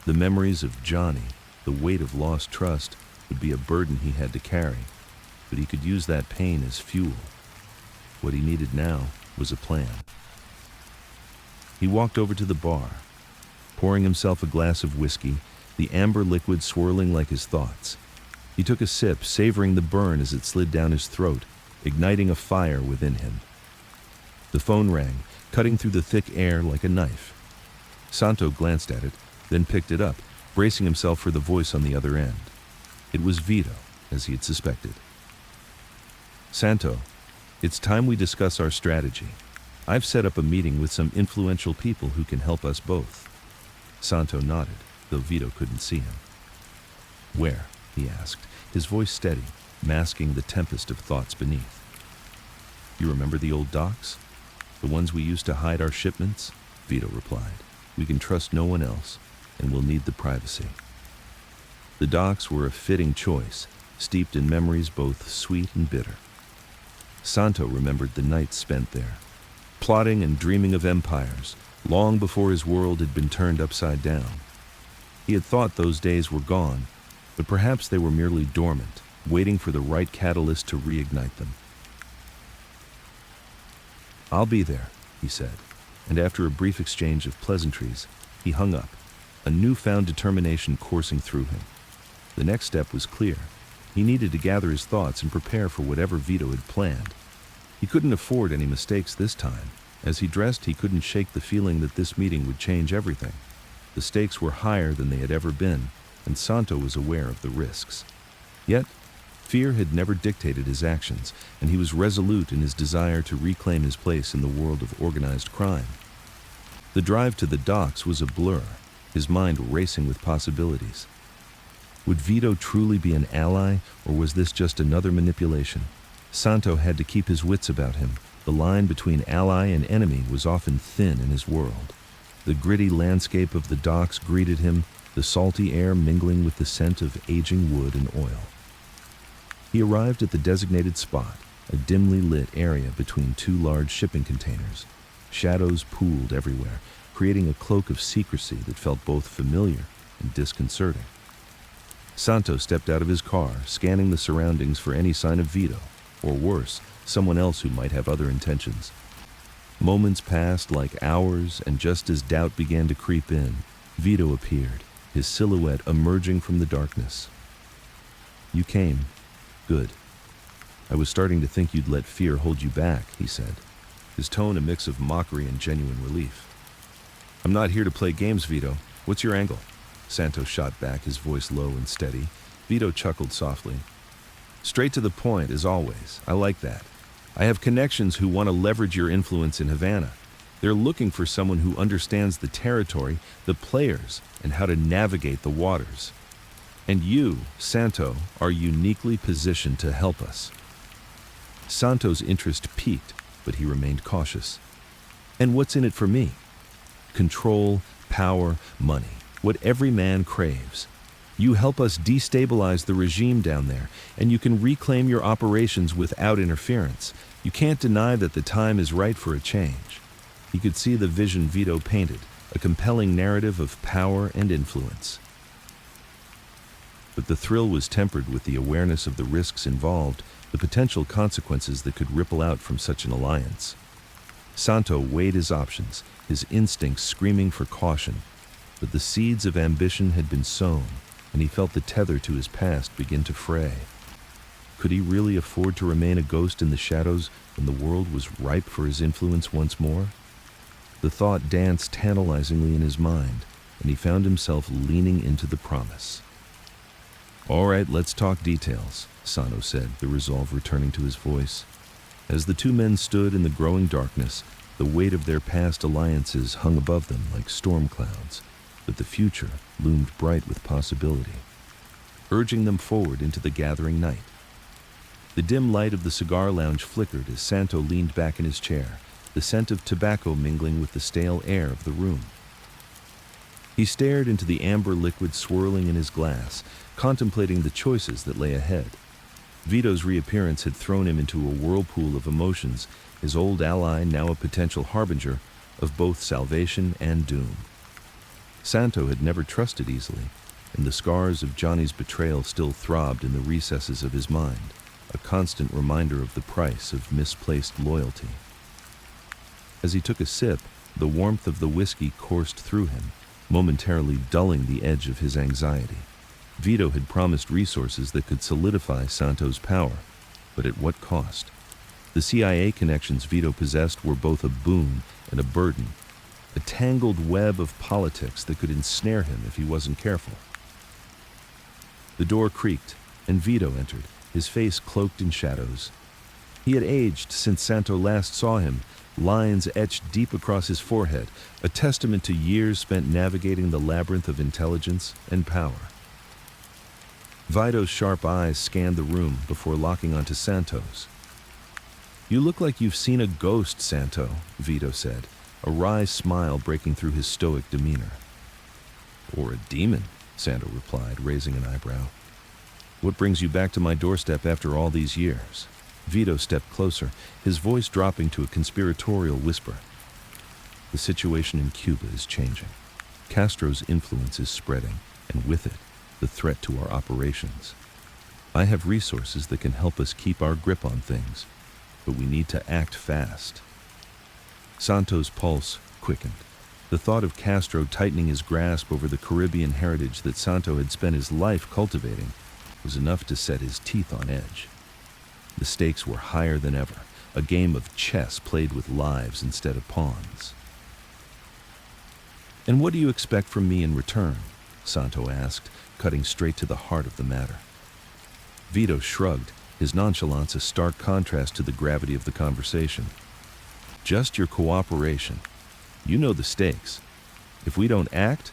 The memories of Johnny, the weight of lost trust, would be a burden he had to carry, but he could use that pain as fuel. What he needed now was a plan. He walked over to the bar, pouring himself a glass of whiskey, the amber liquid swirling like his thoughts. He took a sip, savoring the burn as it slid down his throat, igniting a fire within him. The phone rang, cutting through the thick air like a knife. Santo glanced at it, then picked it up, bracing himself for the voice on the other end. It was Vito, as he had suspected. "Santo, it's time we discuss our strategy. I've set up a meeting with some influential people who can help us both." Santo nodded, though Vito couldn't see him. "Where?" he asked, his voice steady, masking the tempest of thoughts beneath. "You remember the old docks? The ones we used to hide our shipments?" Vito replied. "We can trust no one else, and we'll need the privacy." The docks were a fitting choice, steeped in memories both sweet and bitter. Santo remembered the nights spent there, plotting and dreaming of empires, long before his world had been turned upside down. He had thought those days were gone, but perhaps they were merely dormant, waiting for the right catalyst to reignite them. "I'll be there," he said, and after a brief exchange of pleasantries, he hung up, a newfound determination coursing through him. The next step was clear. He needed to gather his thoughts and prepare for whatever Vito had planned. He couldn't afford any mistakes this time. As he dressed, he couldn't shake the feeling that this meeting would change everything. The stakes were higher than they had ever been, and Santo was aware of the risks. Yet, fear had never dictated his actions, and he was resolute in his desire to reclaim his place in the world of organized crime. The drive to the docks was a blur, his mind racing with possibilities. Would Vito truly be an ally, or was this just another manipulation? Santo had to keep his wits about him. The line between ally and enemy was often thin in his world. The gritty landscape of the docks greeted him, the salty air mingling with the scent of aging wood and oil. He arrived at the designated spot, a dimly lit area between two large shipping containers. Shadows pooled everywhere, creating a cloak of secrecy that felt both familiar and disconcerting. Santo stepped out of his car, scanning the surroundings for any sign of Vito, or worse, someone else who might have other intentions. Moments passed like hours, and just as doubt began to creep in, Vito appeared, his silhouette emerging from the darkness. "You came. Good. I was starting to think you'd let fear hold you back," he said, his tone a mix of mockery and genuine relief. "I'm not here to play games, Vito. What's your angle?" Santo shot back, his voice low and steady. Vito chuckled softly. "Straight to the point, as always. I like that. I have connections who want to leverage your influence in Havana. They're looking for someone who understands the territory, the players, and how to navigate the waters. And you, Santo, are uniquely positioned to help us." Santo's interest peaked, but he remained cautious. "And what's in it for me?" "Control, power, money. What every man craves. You help us destabilize the regime down there, and you can reclaim your operations without interference. You can't deny that the time is right for a change." He could see the vision Vito painted, a compelling narrative of power and influence. But the thrill was tempered with the awareness of the risks involved, the potential consequences that could ripple out from such an alliance. Santo weighed his options, his instincts screaming for caution, but the seeds of ambition had been sown, and he felt the tether to his past begin to fray. Could he really afford to remain a ghost in the shadows when the world was ripe for his influence once more? The thought danced tantalizingly in his mind, and he found himself leaning into the promise. "All right, let's talk details," Santo said, the resolve returning to his voice. As the two men stood in the growing darkness, the weight of their past alliances hung above them like storm clouds, but the future loomed bright with possibility, urging them forward into the gathering night. The dim light of the cigar lounge flickered as Santo leaned back in his chair, the scent of tobacco mingling with the stale air of the room. He stared into the amber liquid swirling in his glass, contemplating the choices that lay ahead. Vito's reappearance had thrown him into a whirlpool of emotions, his old ally now a potential harbinger of both salvation and doom. Santo had never trusted easily, and the scars of Johnny's betrayal still throbbed in the recesses of his mind, a constant reminder of the price of misplaced loyalty. As he took a sip, the warmth of the whiskey coursed through him, momentarily dulling the edge of his anxiety. Vito had promised resources that could solidify Santo's power, but at what cost? The CIA connections Vito possessed were both a boon and a burden, a tangled web of politics that could ensnare him if he wasn't careful. The door creaked, and Vito entered, his face cloaked in shadows. He had aged since Santo last saw him, lines etched deep across his forehead, a testament to years spent navigating the labyrinth of intelligence and power. Vito's sharp eyes scanned the room before locking onto Santo's. "You look like you've seen a ghost, Santo," Vito said, a wry smile breaking through his stoic demeanor. "Or a demon," Santo replied, raising an eyebrow. "What brings you back to my doorstep after all these years?" Vito stepped closer, his voice dropping to a conspiratorial whisper. "The situation in Cuba is changing. Castro's influence is spreading, and with it, the threat to our operations. I have resources that can help us keep our grip on things, but we need to act fast." Santo's pulse quickened. The thought of Castro tightening his grasp over the Caribbean heritage that Santo had spent his life cultivating was enough to set his teeth on edge. The stakes were higher than ever, a game of chess played with lives instead of pawns. "And what do you expect from me in return?" Santo asked, cutting straight to the heart of the matter. Vito shrugged, his nonchalance a stark contrast to the gravity of the conversation. "Just your cooperation. You know the stakes. If we don't act,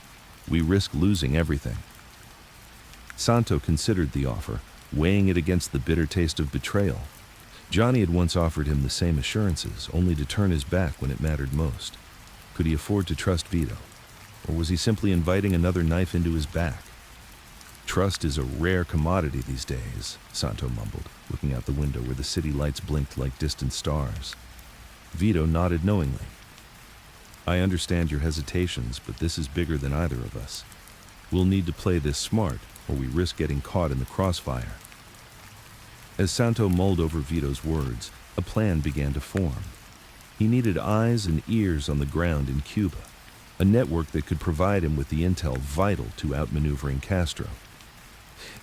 we risk losing everything." Santo considered the offer, weighing it against the bitter taste of betrayal. Johnny had once offered him the same assurances, only to turn his back when it mattered most. Could he afford to trust Vito? Or was he simply inviting another knife into his back? "Trust is a rare commodity these days," Santo mumbled, looking out the window where the city lights blinked like distant stars. Vito nodded knowingly. "I understand your hesitations, but this is bigger than either of us. We'll need to play this smart, or we risk getting caught in the crossfire." As Santo mulled over Vito's words, a plan began to form. He needed eyes and ears on the ground in Cuba, a network that could provide him with the intel vital to outmaneuvering Castro.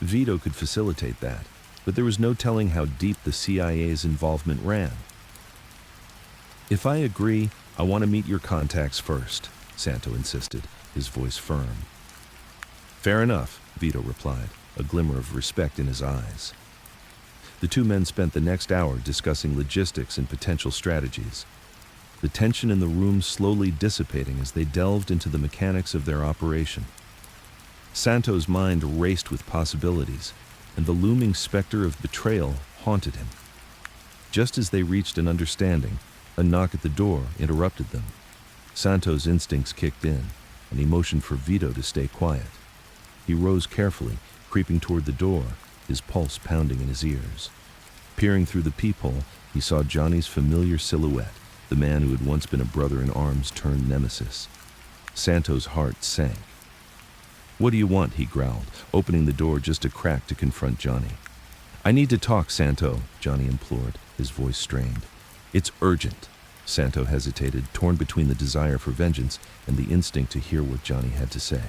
Vito could facilitate that, but there was no telling how deep the CIA's involvement ran. "If I agree, I want to meet your contacts first," Santo insisted, his voice firm. "Fair enough," Vito replied, a glimmer of respect in his eyes. The two men spent the next hour discussing logistics and potential strategies, the tension in the room slowly dissipating as they delved into the mechanics of their operation. Santo's mind raced with possibilities, and the looming specter of betrayal haunted him. Just as they reached an understanding, a knock at the door interrupted them. Santo's instincts kicked in, and he motioned for Vito to stay quiet. He rose carefully, creeping toward the door, his pulse pounding in his ears. Peering through the peephole, he saw Johnny's familiar silhouette, the man who had once been a brother-in-arms turned nemesis. Santo's heart sank. "What do you want?" he growled, opening the door just a crack to confront Johnny. "I need to talk, Santo," Johnny implored, his voice strained. "It's urgent." Santo hesitated, torn between the desire for vengeance and the instinct to hear what Johnny had to say.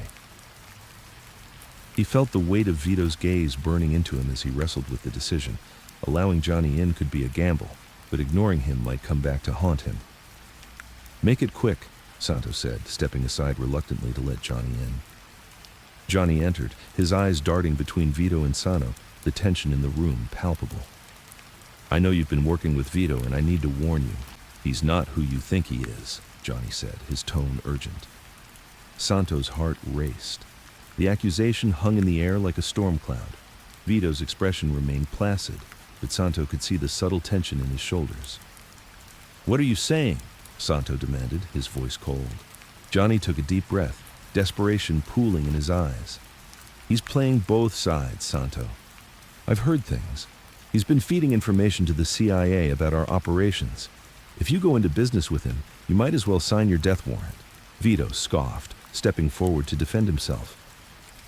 He felt the weight of Vito's gaze burning into him as he wrestled with the decision. Allowing Johnny in could be a gamble, but ignoring him might come back to haunt him. "Make it quick," Santo said, stepping aside reluctantly to let Johnny in. Johnny entered, his eyes darting between Vito and Santo, the tension in the room palpable. "I know you've been working with Vito, and I need to warn you. He's not who you think he is," Johnny said, his tone urgent. Santo's heart raced. The accusation hung in the air like a storm cloud. Vito's expression remained placid, but Santo could see the subtle tension in his shoulders. "What are you saying?" Santo demanded, his voice cold. Johnny took a deep breath, desperation pooling in his eyes. "He's playing both sides, Santo. I've heard things. He's been feeding information to the CIA about our operations. If you go into business with him, you might as well sign your death warrant." Vito scoffed, stepping forward to defend himself.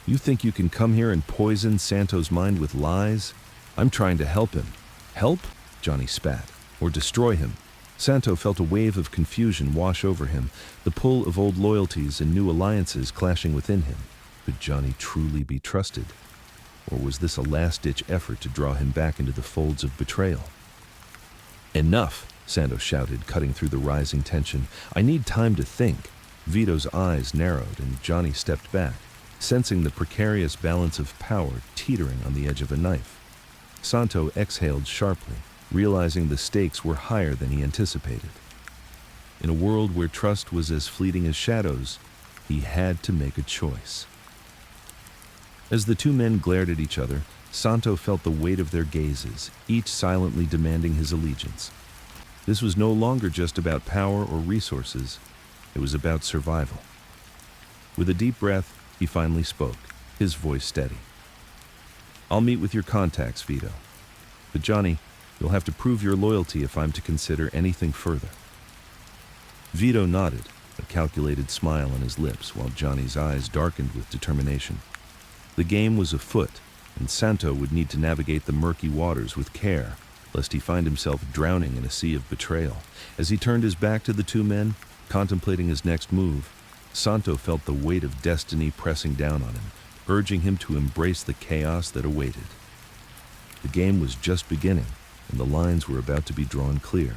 "You think you can come here and poison Santo's mind with lies? I'm trying to help him." "Help?" Johnny spat. "Or destroy him?" Santo felt a wave of confusion wash over him, the pull of old loyalties and new alliances clashing within him. Could Johnny truly be trusted? Or was this a last-ditch effort to draw him back into the folds of betrayal? "Enough!" Santo shouted, cutting through the rising tension. "I need time to think." Vito's eyes narrowed and Johnny stepped back, sensing the precarious balance of power teetering on the edge of a knife. Santo exhaled sharply, realizing the stakes were higher than he anticipated. In a world where trust was as fleeting as shadows, he had to make a choice. As the two men glared at each other, Santo felt the weight of their gazes, each silently demanding his allegiance. This was no longer just about power or resources, it was about survival. With a deep breath, he finally spoke, his voice steady. "I'll meet with your contacts, Vito. But Johnny, you'll have to prove your loyalty if I'm to consider anything further." Vito nodded, a calculated smile on his lips, while Johnny's eyes darkened with determination. The game was afoot, and Santo would need to navigate the murky waters with care, lest he find himself drowning in a sea of betrayal. As he turned his back to the two men, contemplating his next move, Santo felt the weight of destiny pressing down on him, urging him to embrace the chaos that awaited. The game was just beginning, and the lines were about to be drawn clear.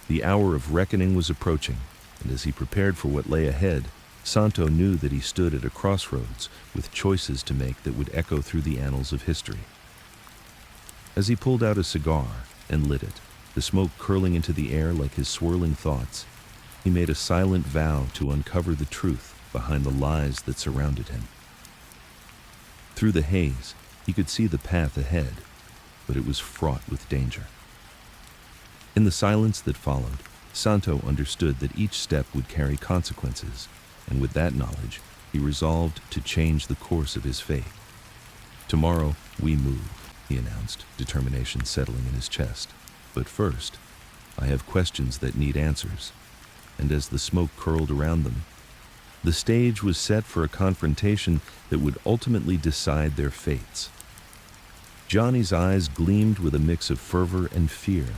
The hour of reckoning was approaching, and as he prepared for what lay ahead, Santo knew that he stood at a crossroads with choices to make that would echo through the annals of history. As he pulled out a cigar and lit it, the smoke curling into the air like his swirling thoughts, he made a silent vow to uncover the truth behind the lies that surrounded him. Through the haze, he could see the path ahead, but it was fraught with danger. In the silence that followed, Santo understood that each step would carry consequences, and with that knowledge, he resolved to change the course of his fate. "Tomorrow, we move," he announced, determination settling in his chest. "But first, I have questions that need answers." And as the smoke curled around them, the stage was set for a confrontation that would ultimately decide their fates. Johnny's eyes gleamed with a mix of fervor and fear,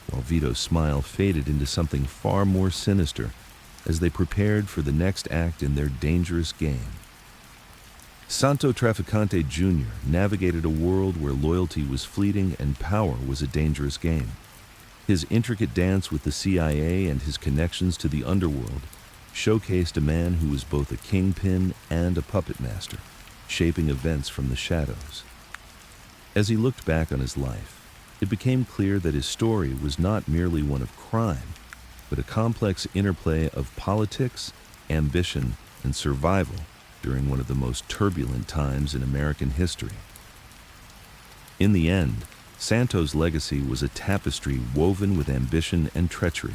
while Vito's smile faded into something far more sinister as they prepared for the next act in their dangerous game. Santo Trafficante Jr. navigated a world where loyalty was fleeting and power was a dangerous game. His intricate dance with the CIA and his connections to the underworld showcased a man who was both a kingpin and a puppet master, shaping events from the shadows. As he looked back on his life, it became clear that his story was not merely one of crime, but a complex interplay of politics, ambition, and survival during one of the most turbulent times in American history. In the end, Santo's legacy was a tapestry woven with ambition and treachery,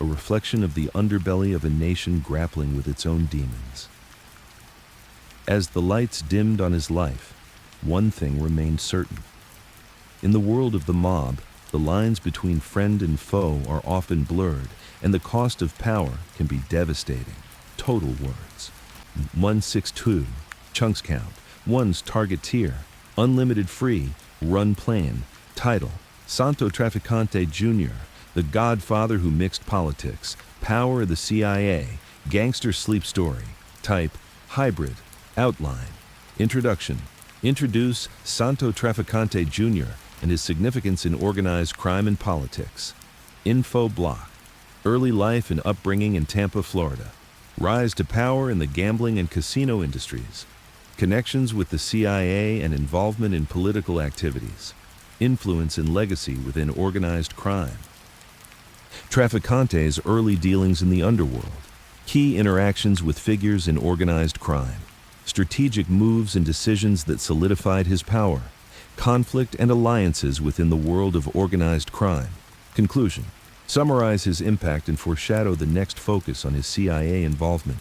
a reflection of the underbelly of a nation grappling with its own demons. As the lights dimmed on his life, one thing remained certain. In the world of the mob, the lines between friend and foe are often blurred, and the cost of power can be devastating. Total words. 162, chunks count, one's target tier, unlimited free, run plain, title, Santo Trafficante Jr., the Godfather who mixed politics, power of the CIA, Gangster Sleep Story, type, hybrid, outline, introduction, introduce Santo Trafficante Jr. and his significance in organized crime and politics. Info block, early life and upbringing in Tampa, Florida. Rise to power in the gambling and casino industries. Connections with the CIA and involvement in political activities. Influence and legacy within organized crime. Trafficante's early dealings in the underworld. Key interactions with figures in organized crime. Strategic moves and decisions that solidified his power. Conflict and alliances within the world of organized crime. Conclusion. Summarize his impact and foreshadow the next focus on his CIA involvement.